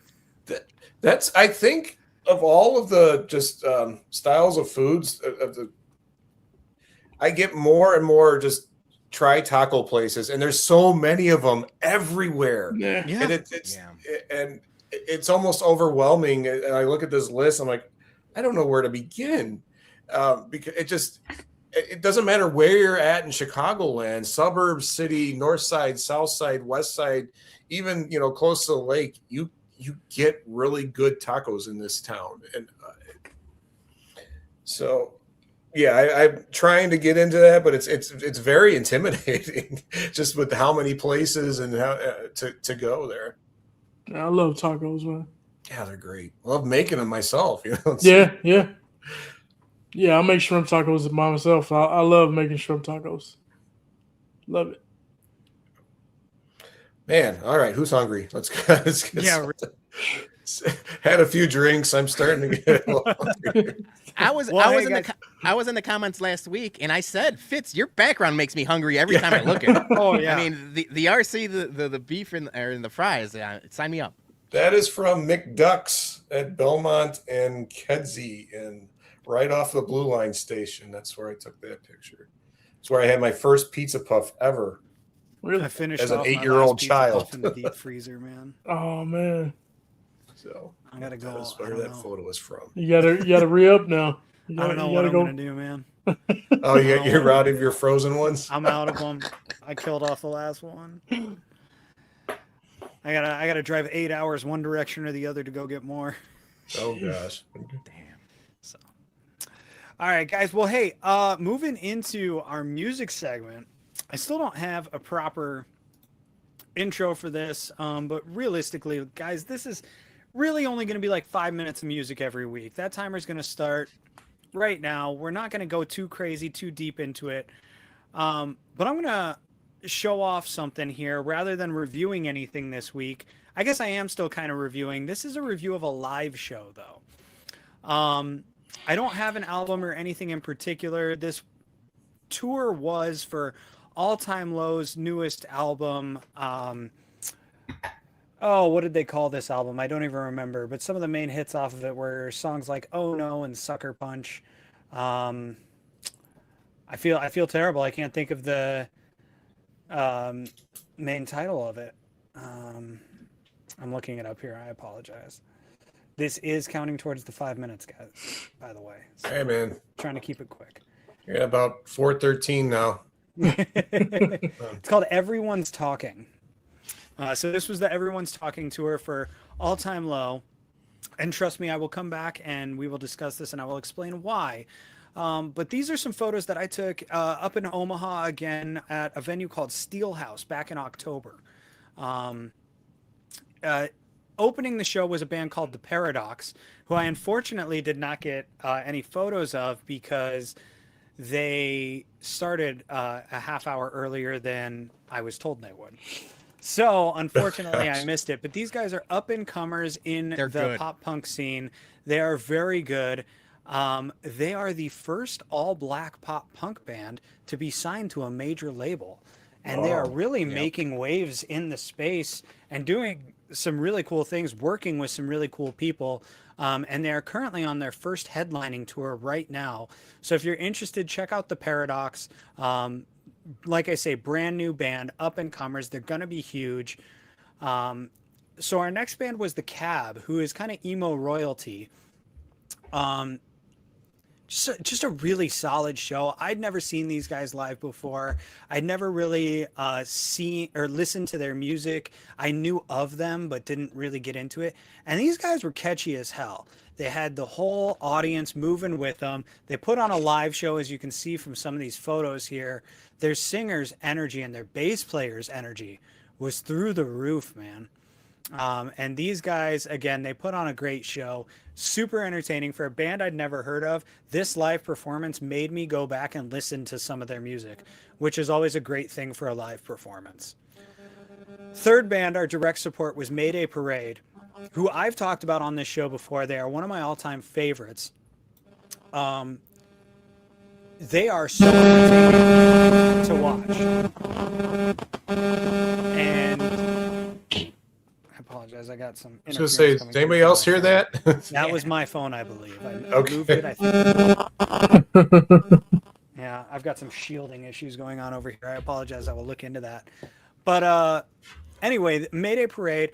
That's I think of all of the just styles of foods I get more and more just try taco places, and there's so many of them everywhere. Yeah. And it's almost overwhelming. And I look at this list, I'm like, I don't know where to begin, because it doesn't matter where you're at in Chicagoland, suburbs, city, north side, south side, west side, even close to the lake. You get really good tacos in this town, and so. Yeah, I'm trying to get into that, but it's very intimidating, just with how many places and how to go there. I love tacos, man. Yeah, they're great. I love making them myself. Yeah. I make shrimp tacos by myself. I love making shrimp tacos. Love it. Man, all right. Who's hungry? Let's get started. Had a few drinks. I'm starting to get a little hungry. I was in the comments last week, and I said, Fitz, your background makes me hungry every time I look at it. Oh yeah. I mean, the RC, the beef and the fries. Sign me up. That is from McDuck's at Belmont and Kedzie, and right off the Blue Line station. That's where I took that picture. It's where I had my first pizza puff ever. Really? I finished as an off my 8-year-old last pizza child puff in the deep freezer, man. Oh man. So I gotta go. That's where that photo is from. You gotta re-up now. I don't know what I'm gonna do, man. Oh, you're out of your frozen ones? I'm out of them. I killed off the last one. I gotta drive 8 hours one direction or the other to go get more. Oh gosh. Damn. So, all right, guys. Well, hey, moving into our music segment, I still don't have a proper intro for this, but realistically, guys, this is really only going to be like 5 minutes of music every week. That timer's going to start right now. We're not going to go too crazy, too deep into it. But I'm going to show off something here rather than reviewing anything this week. I guess I am still kind of reviewing. This is a review of a live show, though. I don't have an album or anything in particular. This tour was for All Time Low's newest album. What did they call this album? I don't even remember, but some of the main hits off of it were songs like Oh No and Sucker Punch. I feel terrible. I can't think of the main title of it. I'm looking it up here. I apologize. This is counting towards the 5 minutes, guys, by the way. So hey, man. Trying to keep it quick. You're at about 4:13 now. It's called Everyone's Talking. So this was the Everyone's Talking tour for All Time Low. And trust me, I will come back and we will discuss this and I will explain why. But these are some photos that I took up in Omaha again at a venue called Steelhouse back in October. Opening the show was a band called The Paradox, who I unfortunately did not get any photos of because they started a half hour earlier than I was told they would. So unfortunately I missed it, but these guys are up and comers in the pop punk scene. They are very good. They are the first all black pop punk band to be signed to a major label. And they are really making waves in the space and doing some really cool things, working with some really cool people. And they are currently on their first headlining tour right now. So if you're interested, check out The Paradox. Like I say, brand new band, up and comers. They're going to be huge. So our next band was The Cab, who is kind of emo royalty. Just a really solid show. I'd never seen these guys live before. I'd never really seen or listened to their music. I knew of them, but didn't really get into it. And these guys were catchy as hell. They had the whole audience moving with them. They put on a live show, as you can see from some of these photos here. Their singer's energy and their bass player's energy was through the roof, man. And these guys, again, they put on a great show. Super entertaining for a band I'd never heard of. This live performance made me go back and listen to some of their music, which is always a great thing for a live performance. Third band, our direct support, was Mayday Parade, who I've talked about on this show before. They are one of my all-time favorites. they are so entertaining to watch. And I apologize, I got some. I was going to say, did anybody else hear that? That was my phone, I believe. I Okay. moved it. I think. Yeah, I've got some shielding issues going on over here. I apologize. I will look into that. But anyway, the Mayday Parade,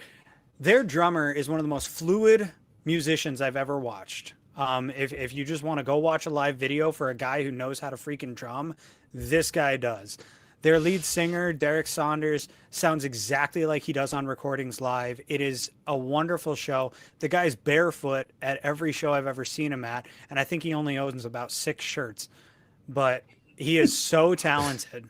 their drummer is one of the most fluid musicians I've ever watched. If you just want to go watch a live video for a guy who knows how to freaking drum, this guy does. Their lead singer, Derek Saunders, sounds exactly like he does on recordings live. It is a wonderful show. The guy's barefoot at every show I've ever seen him at, and I think he only owns about 6 shirts. But he is so talented.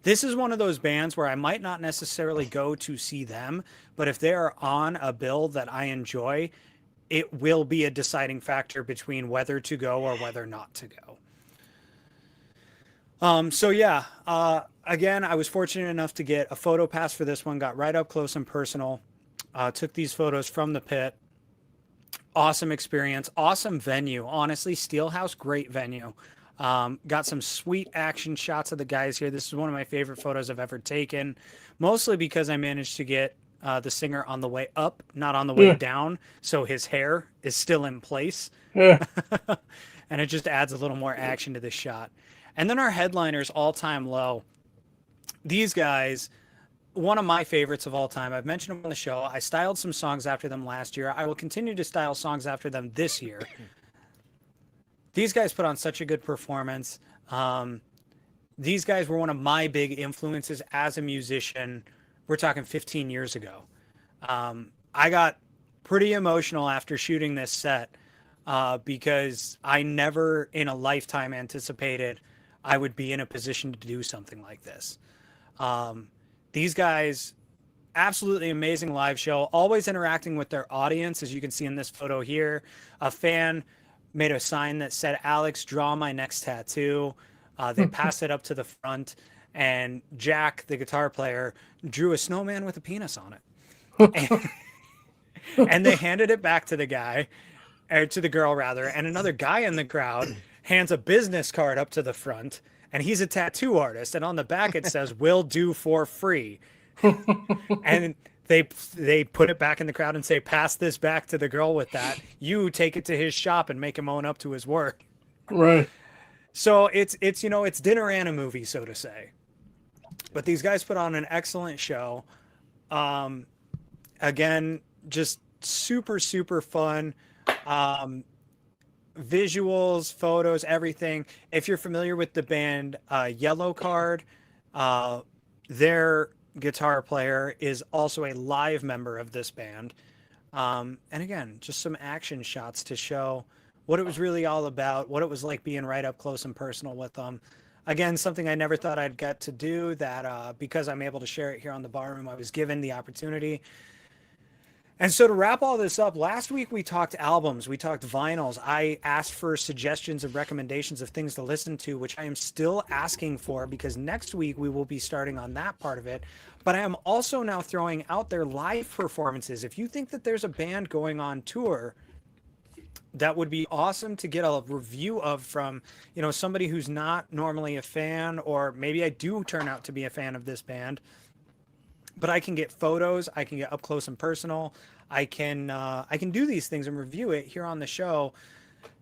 This is one of those bands where I might not necessarily go to see them, but if they are on a bill that I enjoy, it will be a deciding factor between whether to go or whether not to go. So yeah, again, I was fortunate enough to get a photo pass for this one, got right up close and personal, took these photos from the pit. Awesome experience, awesome venue. Honestly, Steelhouse, great venue. Got some sweet action shots of the guys here. This is one of my favorite photos I've ever taken, mostly because I managed to get the singer on the way up, not on the way down, so his hair is still in place. And it just adds a little more action to this shot. And then our headliners, All Time Low. These guys, one of my favorites of all time. I've mentioned them on the show. I styled some songs after them last year. I will continue to style songs after them this year. These guys put on such a good performance. These guys were one of my big influences as a musician. We're talking 15 years ago. I got pretty emotional after shooting this set because I never in a lifetime anticipated I would be in a position to do something like this. These guys, absolutely amazing live show, always interacting with their audience, as you can see in this photo here. A fan made a sign that said, "Alex, draw my next tattoo." They passed it up to the front, and Jack, the guitar player, drew a snowman with a penis on it. And they handed it back to the guy, or to the girl rather, and another guy in the crowd hands a business card up to the front, and he's a tattoo artist, and on the back it says, "Will do for free." And they put it back in the crowd and say, "Pass this back to the girl with that. You take it to his shop and make him own up to his work." Right. So it's dinner and a movie, so to say. But these guys put on an excellent show. Again, just super, super fun. Visuals, photos, everything. If you're familiar with the band Yellow Card, their guitar player is also a live member of this band. And again, just some action shots to show what it was really all about, what it was like being right up close and personal with them. Again, something I never thought I'd get to do, that because I'm able to share it here on the Barroom, I was given the opportunity. And so to wrap all this up, last week we talked albums, we talked vinyls. I asked for suggestions and recommendations of things to listen to, which I am still asking for, because next week we will be starting on that part of it. But I am also now throwing out their live performances. If you think that there's a band going on tour that would be awesome to get a review of from, you know, somebody who's not normally a fan, or maybe I do turn out to be a fan of this band, but I can get photos, I can get up close and personal, I can do these things and review it here on the show.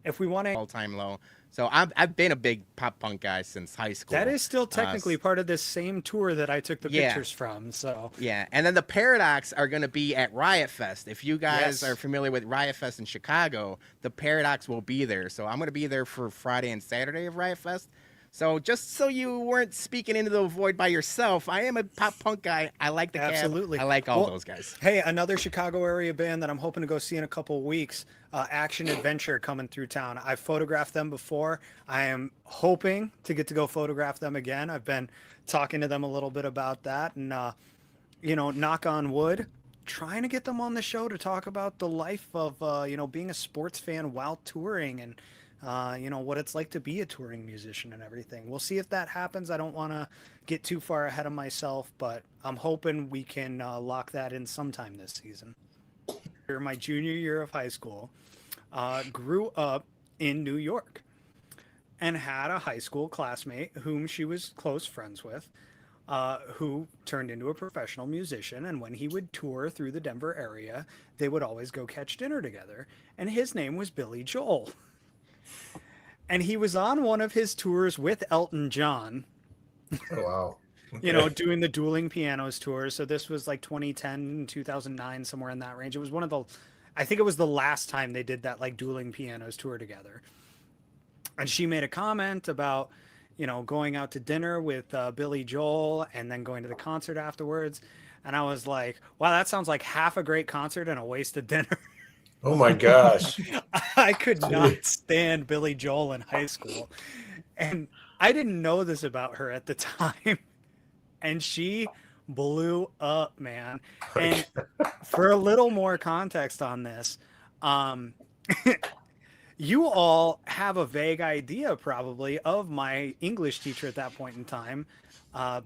If we want to, All Time Low. So I've been a big pop punk guy since high school. That is still technically part of this same tour that I took the Yeah. pictures from. So yeah, and then the Paradox are going to be at Riot Fest. If you guys Yes. are familiar with Riot Fest in Chicago, the Paradox will be there. So I'm going to be there for Friday and Saturday of Riot Fest. So just so you weren't speaking into the void by yourself, I am a pop punk guy. I like the Cab. Absolutely. I like all Well, those guys. Hey, another Chicago area band that I'm hoping to go see in a couple of weeks, Action Adventure, coming through town. I've photographed them before. I am hoping to get to go photograph them again. I've been talking to them a little bit about that, and you know, knock on wood, trying to get them on the show to talk about the life of you know, being a sports fan while touring, and you know, what it's like to be a touring musician and everything. We'll see if that happens. I don't want to get too far ahead of myself, but I'm hoping we can lock that in sometime this season. My junior year of high school, grew up in New York. and had a high school classmate whom she was close friends with, who turned into a professional musician. And when he would tour through the Denver area, they would always go catch dinner together. And his name was Billy Joel. And he was on one of his tours with Elton John. Oh, wow. You know, doing the Dueling Pianos tour. So this was like 2010, 2009, somewhere in that range. It was one of the, I think it was the last time they did that like Dueling Pianos tour together. And she made a comment about, you know, going out to dinner with Billy Joel and then going to the concert afterwards. And I was like, wow, that sounds like half a great concert and a wasted dinner. Oh my gosh. I could not stand Billy Joel in high school. And I didn't know this about her at the time. And she blew up, man. And for a little more context on this, you all have a vague idea probably of my English teacher at that point in time,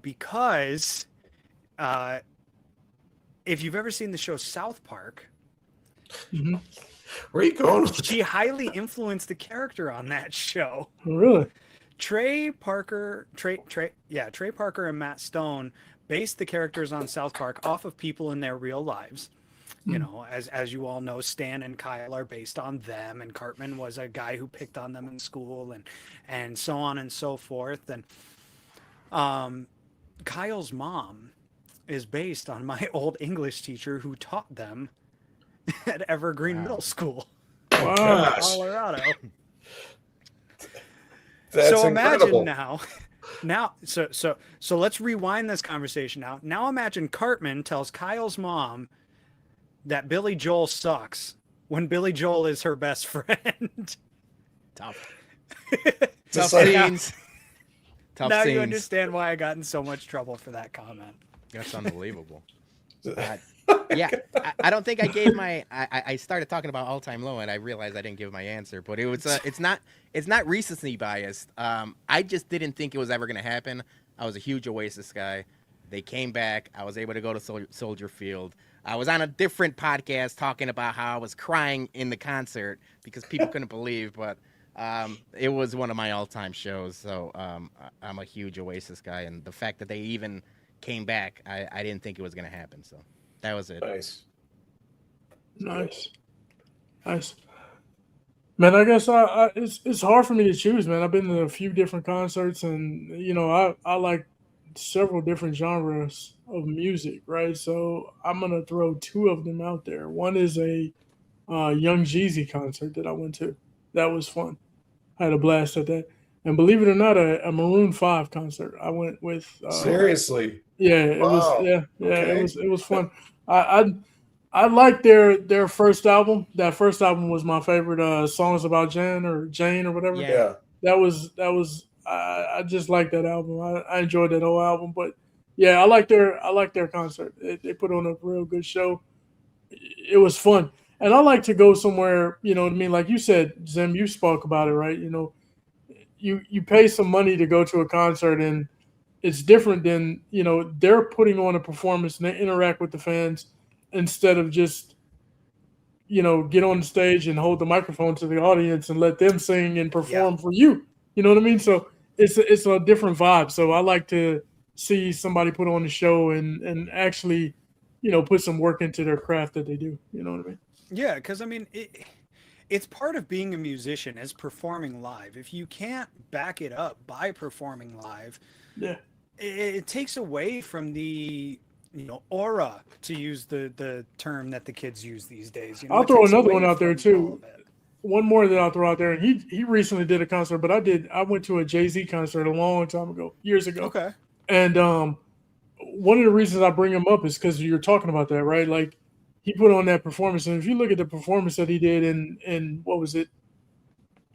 because if you've ever seen the show South Park, Mm-hmm. Where are you going? She highly influenced the character on that show. Really? Trey Parker and Matt Stone based the characters on South Park off of people in their real lives. You know, as you all know, Stan and Kyle are based on them, and Cartman was a guy who picked on them in school, and so on and so forth. And Kyle's mom is based on my old English teacher who taught them at Evergreen Middle School, Colorado. That's so incredible. imagine now, so let's rewind this conversation now. Now imagine Cartman tells Kyle's mom that Billy Joel sucks when Billy Joel is her best friend. Tough scenes. Tough now scenes. you understand why I got in so much trouble for that comment. That's unbelievable. Yeah, I don't think I gave my. I started talking about all time low, and I realized I didn't give my answer. But it was it's not recency biased. I just didn't think it was ever going to happen. I was a huge Oasis guy. They came back. I was able to go to Soldier Field. I was on a different podcast talking about how I was crying in the concert because people couldn't believe. But it was one of my all time shows. So I'm a huge Oasis guy, and the fact that they even came back, I didn't think it was going to happen. So. That was it. Nice. Man, I guess it's hard for me to choose, man. I've been to a few different concerts, and you know, I like several different genres of music, right? So I'm gonna throw two of them out there. One is a Young Jeezy concert that I went to. That was fun. I had a blast at that. And believe it or not, a Maroon 5 concert. I went with. Seriously. Yeah, it was. Wow. Yeah, Okay. it was fun. I liked their first album. That first album was my favorite. Songs About Jane or whatever. Yeah. That was. I just liked that album. I enjoyed that whole album. But yeah, I like their concert. They put on a real good show. It was fun, and I like to go somewhere. You know what I mean? Like you said, Zim, you spoke about it, right? You know, you pay some money to go to a concert, and it's different than, you know, they're putting on a performance and they interact with the fans instead of just, you know, get on the stage and hold the microphone to the audience and let them sing and perform for you. You know what I mean? So it's a different vibe. So I like to see somebody put on a show and actually, you know, put some work into their craft that they do. You know what I mean? Yeah, because I mean, it's part of being a musician is performing live. If you can't back it up by performing live, yeah, it takes away from the, you know, aura, to use the term that the kids use these days. You know, I'll throw another one out there too. One more that I'll throw out there. And he recently did a concert, but I went to a Jay-Z concert a long time ago, years ago. Okay. And one of the reasons I bring him up is because you're talking about that, right? Like, he put on that performance, and if you look at the performance that he did in what was it,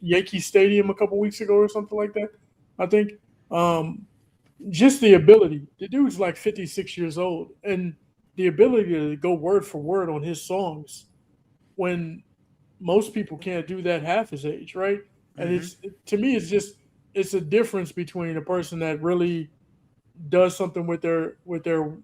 Yankee Stadium a couple weeks ago or something like that, I think. Just the ability. The dude's like 56 years old, and the ability to go word for word on his songs when most people can't do that half his age, right? And to me, it's a difference between a person that really does something with their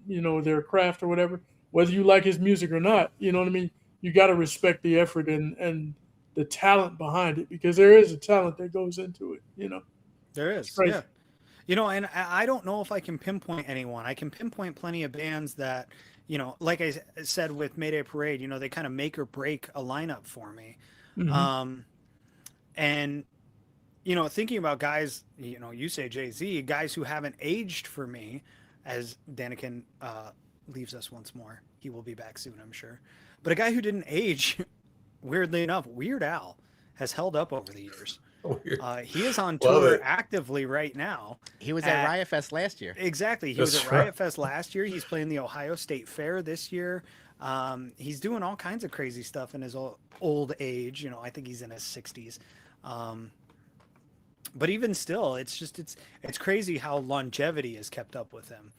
you know, their craft or whatever, whether you like his music or not. You know what I mean? You got to respect the effort and the talent behind it, because there is a talent that goes into it. There is, crazy. yeah. And I don't know if I can pinpoint anyone. I can pinpoint plenty of bands that, like I said with Mayday Parade, they kind of make or break a lineup for me. Mhm. And, thinking about guys, you say Jay-Z, guys who haven't aged for me, as Danikin leaves us once more. He will be back soon, I'm sure. But a guy who didn't age, weirdly enough, Weird Al, has held up over the years. He is on tour actively right now. He was at Riot Fest last year. Exactly. He was at Riot Fest last year. He's playing the Ohio State Fair this year. He's doing all kinds of crazy stuff in his old age. I think he's in his 60s. But even still, it's crazy how longevity has kept up with him.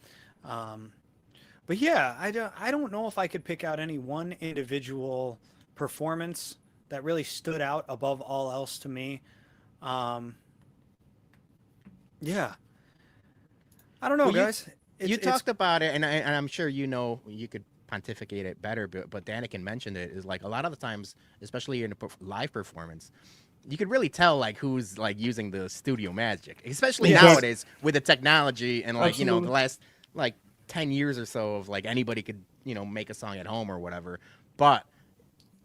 But yeah, I don't know if I could pick out any one individual performance that really stood out above all else to me. Yeah. I don't know, guys. You talked about it, and I'm sure you could pontificate it better, but Danikin mentioned it, is like a lot of the times, especially in a live performance, you could really tell like who's like using the studio magic, especially nowadays with the technology and like, the last like 10 years or so of like anybody could, make a song at home or whatever. But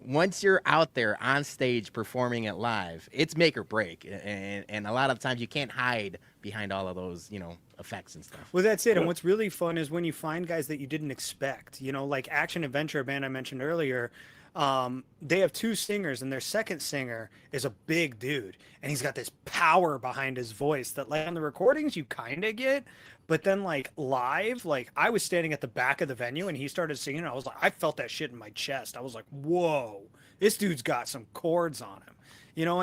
once you're out there on stage performing it live, it's make or break. And a lot of times you can't hide behind all of those, effects and stuff. Well, that's it. And what's really fun is when you find guys that you didn't expect, like Action Adventure, a band I mentioned earlier. They have two singers, and their second singer is a big dude, and he's got this power behind his voice that like on the recordings you kind of get, but then like live, like I was standing at the back of the venue and he started singing, and I was like, I felt that shit in my chest. I was like, whoa, this dude's got some chords on him,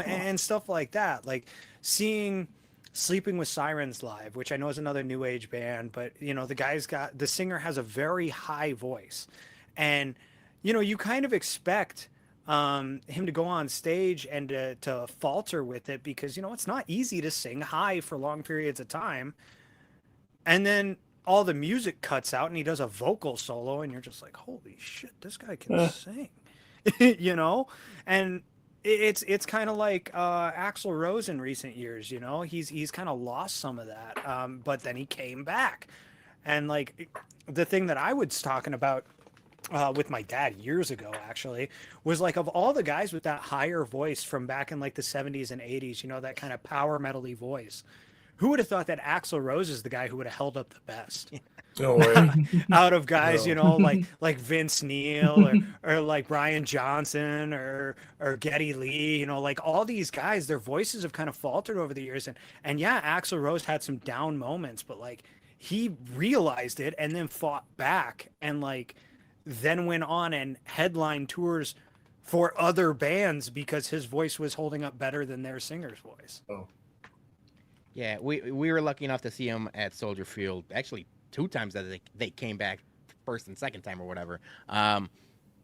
and stuff like that. Like seeing Sleeping with Sirens live, which I know is another new age band, but the singer has a very high voice, and you kind of expect him to go on stage and to falter with it because, it's not easy to sing high for long periods of time. And then all the music cuts out and he does a vocal solo and you're just like, holy shit, this guy can sing, And it's kind of like Axl Rose in recent years, he's kind of lost some of that. But then he came back. And like the thing that I was talking about with my dad years ago, actually, was like of all the guys with that higher voice from back in like the 70s and 80s, that kind of power metal-y voice, who would have thought that Axl Rose is the guy who would have held up the best? No way. Out of guys, like Vince Neil or like Brian Johnson or Geddy Lee, like all these guys, their voices have kind of faltered over the years. And yeah, Axl Rose had some down moments, but like he realized it and then fought back and like then went on and headlined tours for other bands because his voice was holding up better than their singer's voice. Oh. Yeah, we were lucky enough to see him at Soldier Field, actually 2 times that they came back, first and second time or whatever.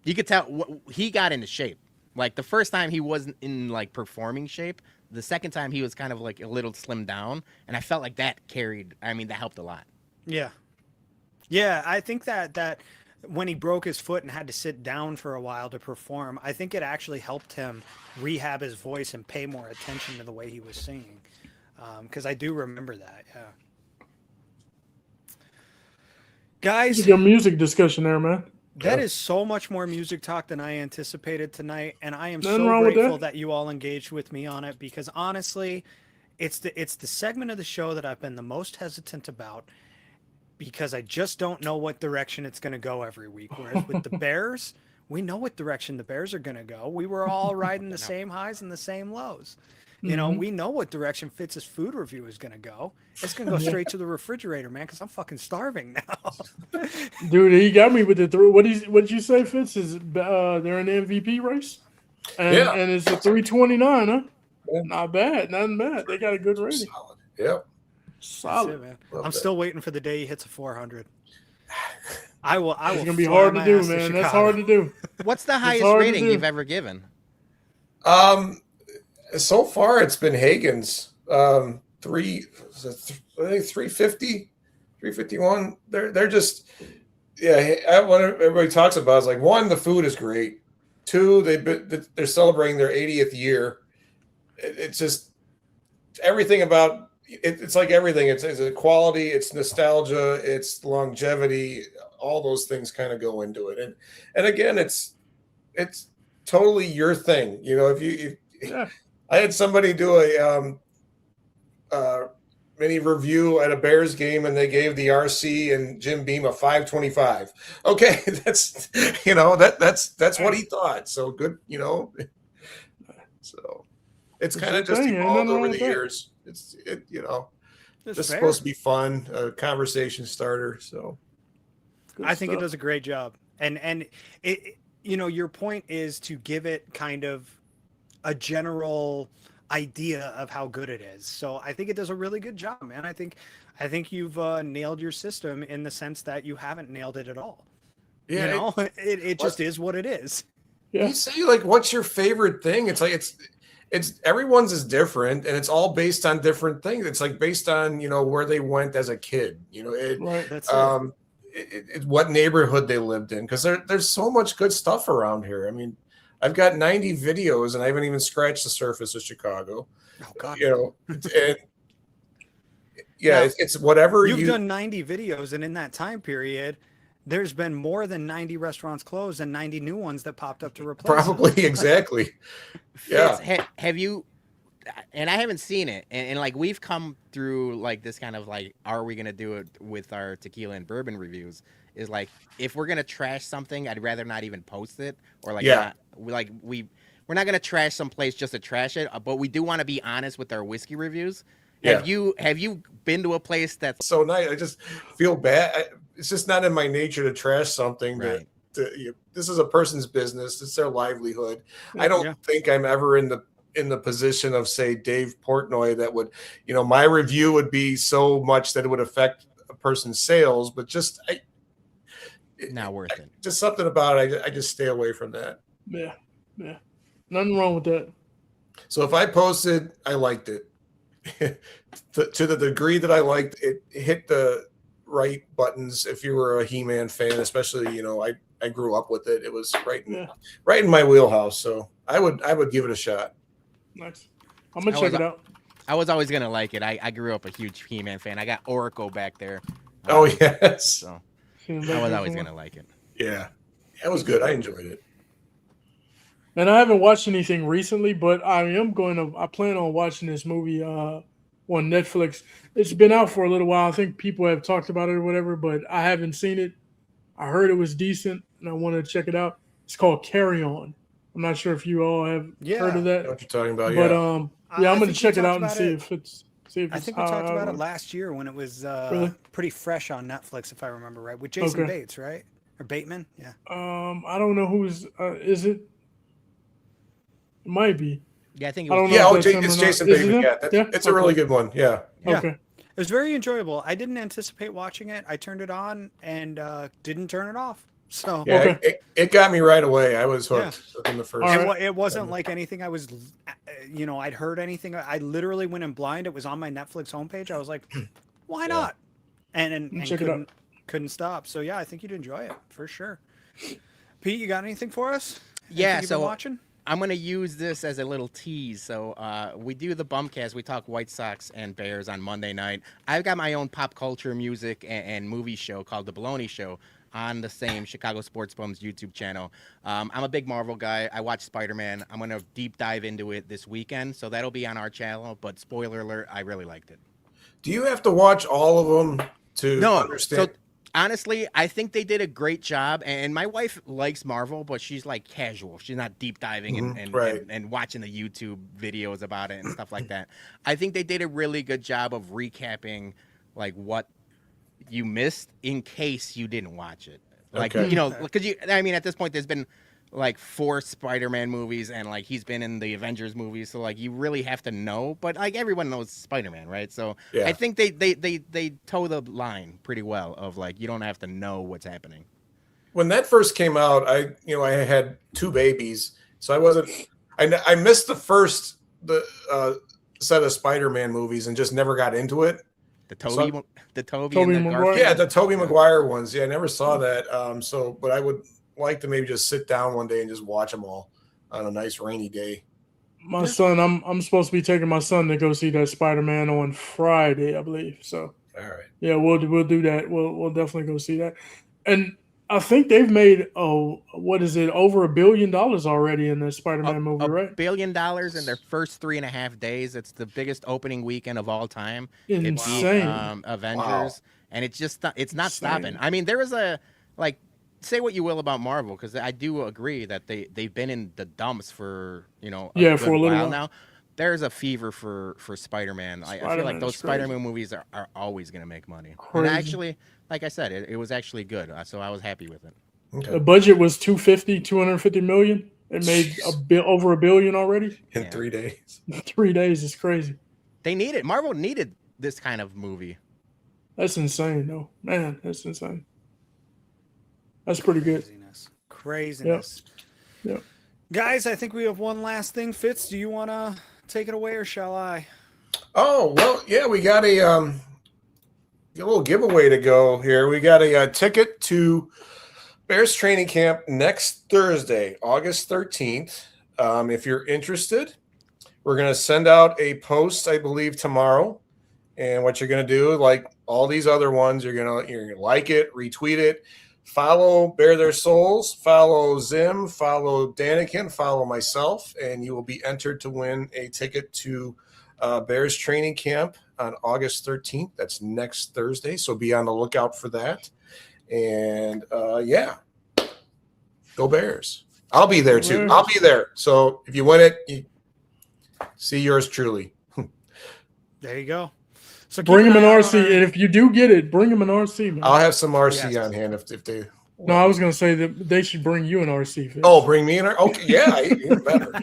You could tell he got into shape. Like the first time he wasn't in like performing shape. The second time he was kind of like a little slimmed down, and I felt like that helped a lot. Yeah. Yeah, I think that when he broke his foot and had to sit down for a while to perform, I think it actually helped him rehab his voice and pay more attention to the way he was singing. Because I do remember that, yeah. Guys, your music discussion there, man. That is so much more music talk than I anticipated tonight, and I am so grateful that you all engaged with me on it, because honestly, it's the segment of the show that I've been the most hesitant about, because I just don't know what direction it's going to go every week. Whereas with the Bears, we know what direction the Bears are going to go. We were all riding the same highs and the same lows. We know what direction Fitz's food review is going to go. It's going to go straight to the refrigerator, man, because I'm fucking starving now. Dude, he got me with the throw. What did you say, Fitz? Is they're in the MVP race? And it's a 329, huh? Yeah. Not bad. They got a good rating. Solid. Yep. Solid. It, man. I'm still waiting for the day he hits a 400. I will. It's going to be hard to do, man. That's hard to do. What's the highest rating you've ever given? So far, it's been Hagen's 350, 351. They're just what everybody talks about is like, one, the food is great. 2, they're celebrating their 80th year. It's just everything about it. It's like everything. It's a quality. It's nostalgia. It's longevity. All those things kind of go into it. And again, it's totally your thing. You know, if I had somebody do a mini review at a Bears game, and they gave the RC and Jim Beam a 5.25. Okay, that's that's what he thought. So good, So it's kind of just evolved over the years. It's just supposed to be fun, a conversation starter. So I think it does a great job, and it your point is to give it kind of a general idea of how good it is. So I think it does a really good job, man. I think you've nailed your system in the sense that you haven't nailed it at all. Yeah, it just is what it is. Yeah. You say, like, what's your favorite thing? It's like it's everyone's is different, and it's all based on different things. It's like based on where they went as a kid. Right. That's what neighborhood they lived in, because there's so much good stuff around here. I mean, I've got 90 videos, and I haven't even scratched the surface of Chicago. Oh God! And it's whatever you've done 90 videos, and in that time period, there's been more than 90 restaurants closed and 90 new ones that popped up to replace. Probably exactly. Yeah. Have you? And I haven't seen it, and like we've come through like this kind of like, are we gonna do it with our tequila and bourbon reviews? Is like, if we're gonna trash something, I'd rather not even post it, or like we're not gonna trash some place just to trash it, but we do want to be honest with our whiskey reviews. Yeah. Have you been to a place that's so nice? I just feel bad. It's just not in my nature to trash something. Right. This is a person's business. It's their livelihood. I don't think I'm ever in the position of, say, Dave Portnoy, that would, my review would be so much that it would affect a person's sales, but just not worth it. Just something about it. I just stay away from that. Yeah. Nothing wrong with that. So if I posted, I liked it to the degree that I liked it, hit the right buttons. If you were a He-Man fan, especially, I grew up with it. It was right in my wheelhouse. So I would give it a shot. Nice. I'm gonna check it out. I was always gonna like it. I grew up a huge He-Man fan. I got Oracle back there. Oh yes. So I was always gonna like it. Yeah, that was good. I enjoyed it. And I haven't watched anything recently, but I plan on watching this movie on Netflix. It's been out for a little while. I think people have talked about it or whatever, but I haven't seen it. I heard it was decent, and I wanted to check it out. It's called Carry On. I'm not sure if you all have heard of that. I know what you're talking about, but I'm going to check it out and see if it's. I think we talked about it last year when it was pretty fresh on Netflix, if I remember right, with Jason Bates, right? Or Bateman, yeah. I don't know who's. Is it? It might be. Yeah, I think it was. It's Jason Bateman. It's a really good one. Yeah. Okay. It was very enjoyable. I didn't anticipate watching it. I turned it on and didn't turn it off. So it got me right away. I was hooked in the first. It wasn't like anything I was, I'd heard anything. I literally went in blind. It was on my Netflix homepage. I was like, why not? And couldn't stop. So yeah, I think you'd enjoy it for sure. Pete, you got anything for us? Yeah. So watching. I'm going to use this as a little tease. So we do the Bumcast. We talk White Sox and Bears on Monday night. I've got my own pop culture music and movie show called The Baloney Show on the same Chicago Sports Bums YouTube channel. I'm a big Marvel guy. I watch Spider-Man. I'm going to deep dive into it this weekend. So that'll be on our channel. But spoiler alert, I really liked it. Do you have to watch all of them to understand? So, honestly, I think they did a great job, and my wife likes Marvel, but she's like casual. She's not deep diving and watching the YouTube videos about it and stuff like that. I think they did a really good job of recapping like what you missed in case you didn't watch it. Like, because at this point there's been like 4 Spider-Man movies, and like he's been in the Avengers movies, so like you really have to know, but like everyone knows Spider-Man, right? So I think they toe the line pretty well of like you don't have to know what's happening. When that first came out, I had 2 babies, so I missed the first set of Spider-Man movies and just never got into it. The Toby and the Garfield. Yeah, the Tobey Maguire ones. Yeah, I never saw that. But I would like to maybe just sit down one day and just watch them all on a nice rainy day. My son, I'm supposed to be taking my son to go see that Spider-Man on Friday, I believe. So, all right, yeah, we'll do that. We'll definitely go see that. And I think they've made over $1 billion already in the Spider-Man movie, right? $1 billion in their first 3.5 days. It's the biggest opening weekend of all time. Insane. It beat Avengers, and it's not stopping. I mean, there was say what you will about Marvel, because I do agree that they've been in the dumps for for a little while now. There's a fever for Spider-Man. I feel like those Spider-Man movies are always going to make money. Crazy. And actually, like I said, it was actually good, so I was happy with it. Okay. The budget was $250 million. It made over $1 billion already in 3 days. 3 days is crazy. Marvel needed this kind of movie. That's insane, though. Man, that's insane. That's pretty good. Craziness. Yep. Guys, I think we have one last thing. Fitz, do you want to take it away or shall I? Oh, well, yeah, we got a little giveaway to go here. We got a ticket to Bears training camp next Thursday, August 13th. If you're interested, we're going to send out a post, I believe, tomorrow. And what you're going to do, like all these other ones, you're going to like it, retweet it. Follow Bear Their Souls, follow Zim, follow Danikin, follow myself, and you will be entered to win a ticket to Bears training camp on August 13th. That's next Thursday, so be on the lookout for that. And, go Bears. I'll be there, too. I'll be there. So if you win it, see yours truly. There you go. So bring him an RC, and if you do get it, bring him an RC, man. I'll have some RC on hand if they. No, I was going to say that they should bring you an RC. Fitz. Oh, bring me an RC? Okay, yeah, even better.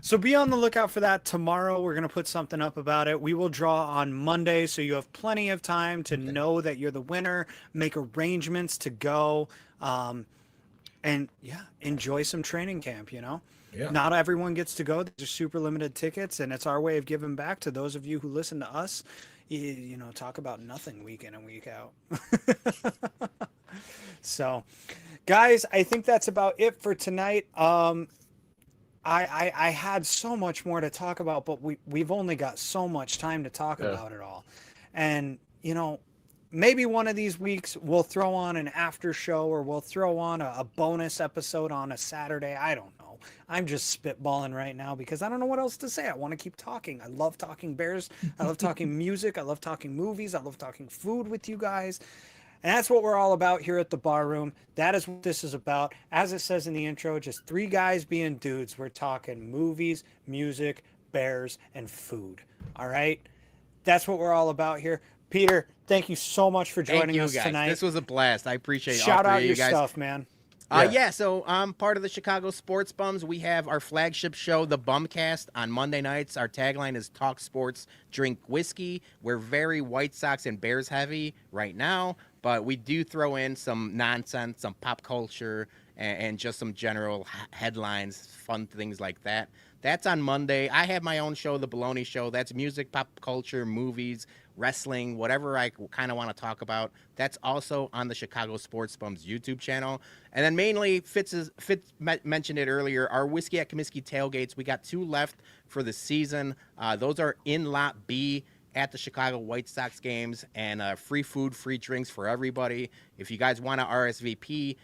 So be on the lookout for that tomorrow. We're going to put something up about it. We will draw on Monday, so you have plenty of time to know that you're the winner, make arrangements to go, and enjoy some training camp, Yeah. Not everyone gets to go. There's super limited tickets, and it's our way of giving back to those of you who listen to us. Talk about nothing week in and week out. So, guys, I think that's about it for tonight. I had so much more to talk about, but we've only got so much time to talk about it all. And, maybe one of these weeks we'll throw on an after show, or we'll throw on a bonus episode on a Saturday. I don't know. I'm just spitballing right now because I don't know what else to say. I want to keep talking. I love talking Bears. I love talking music. I love talking movies. I love talking food with you guys. And that's what we're all about here at the Bar Room. That is what this is about. As it says in the intro, just three guys being dudes. We're talking movies, music, Bears, and food. All right? That's what we're all about here. Peter, thank you so much for joining us tonight. This was a blast. I appreciate Shout all out three your of you guys. stuff, man. So I'm part of the Chicago Sports Bums. We have our flagship show, The Bumcast, on Monday nights. Our tagline is Talk Sports, Drink Whiskey. We're very White Sox and Bears heavy right now, but we do throw in some nonsense, some pop culture, and just some general headlines, fun things like that. That's on Monday. I have my own show, The Baloney Show. That's music, pop culture, movies, wrestling, whatever I kind of want to talk about. That's also on the Chicago Sports Bums YouTube channel. And then mainly, Fitz mentioned it earlier, our Whiskey at Comiskey tailgates. We got 2 left for the season. Those are in Lot B at the Chicago White Sox games, and free food, free drinks for everybody. If you guys want to RSVP,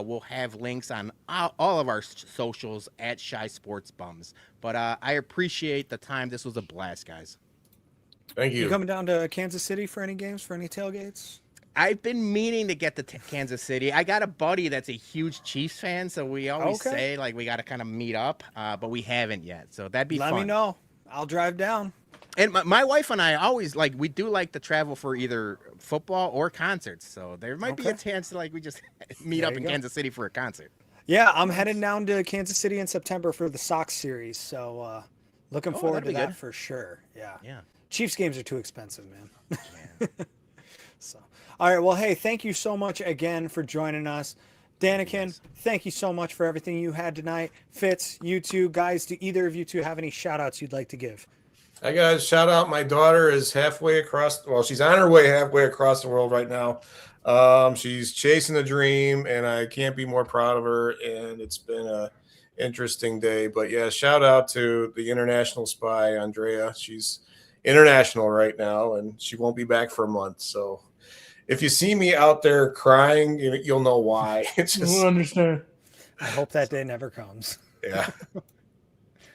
we'll have links on all of our socials at Shy Sports Bums. But I appreciate the time. This was a blast, guys. Thank you. You coming down to Kansas City for any games, for any tailgates? I've been meaning to get to Kansas City. I got a buddy that's a huge Chiefs fan, so we always say, we got to kind of meet up, but we haven't yet. So that'd be fun. Let me know. I'll drive down. And my wife and I always, we do like to travel for either football or concerts. So there might be a chance to, we just meet up in Kansas City for a concert. Yeah, I'm heading down to Kansas City in September for the Sox series. So looking forward to that for sure. Yeah. Chiefs games are too expensive, man. So, all right. Well, hey, thank you so much again for joining us. Danikin, thank you so much for everything you had tonight. Fitz, you two guys, do either of you two have any shout outs you'd like to give? Hi guys, shout out. My daughter is halfway across. Well, she's on her way halfway across the world right now. She's chasing the dream, and I can't be more proud of her. And it's been a interesting day. But yeah, shout out to the international spy, Andrea. She's international right now, and she won't be back for a month. So if you see me out there crying, you'll know why. It's just, We'll understand. I hope that day never comes. Yeah.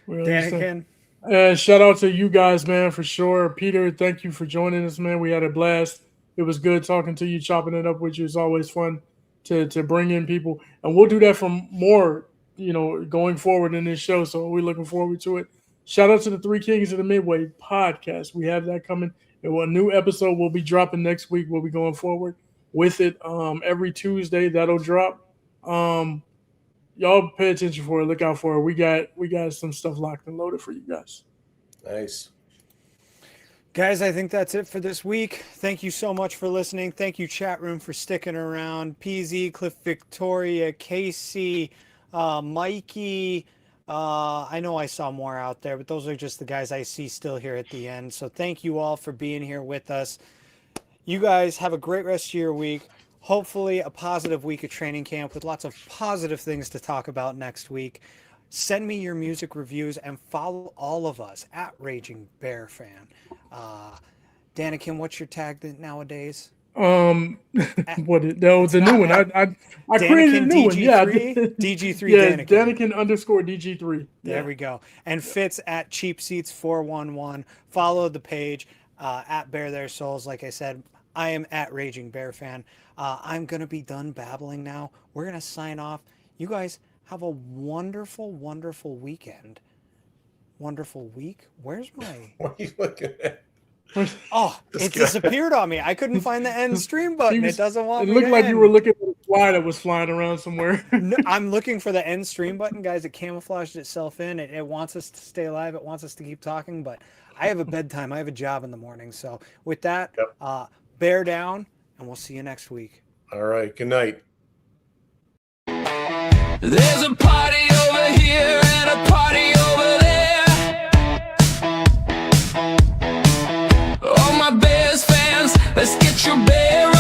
We'll understand. Danikin. Shout out to you guys, man, for sure. Peter, thank you for joining us, man. We had a blast. It was good talking to you, chopping it up with you. It's always fun to bring in people. And we'll do that for more, going forward in this show. So we're looking forward to it. Shout out to the Three Kings of the Midway podcast. We have that coming. And a new episode will be dropping next week. We'll be going forward with it every Tuesday. That'll drop. Y'all pay attention for it. Look out for it. We got some stuff locked and loaded for you guys. Nice. Guys, I think that's it for this week. Thank you so much for listening. Thank you, chat room, for sticking around. PZ, Cliff Victoria, Casey, Mikey. I know I saw more out there, but those are just the guys I see still here at the end. So thank you all for being here with us. You guys have a great rest of your week. Hopefully a positive week of training camp with lots of positive things to talk about next week. Send me your music reviews and follow all of us at Raging Bear Fan. Danikin, what's your tag nowadays? The new one. I created a new one. Yeah, DG3 yeah, Danikin. Danikin_DG3. There we go. And Fitz at Cheap Seats 411. Follow the page at Bear Their Souls. Like I said, I am at Raging Bear Fan. I'm going to be done babbling now. We're going to sign off. You guys have a wonderful, wonderful weekend. Wonderful week. Where's my... What are you looking at? Oh, it disappeared on me. I couldn't find the end stream button. It doesn't want me It looked to like end. you were looking at a fly that was flying around somewhere. No, I'm looking for the end stream button, guys. It camouflaged itself in. It wants us to stay alive. It wants us to keep talking, but I have a bedtime. I have a job in the morning. So with that, bear down, and we'll see you next week. All right. Good night. There's a party over here and a party over there. All my Bears fans, let's get your bear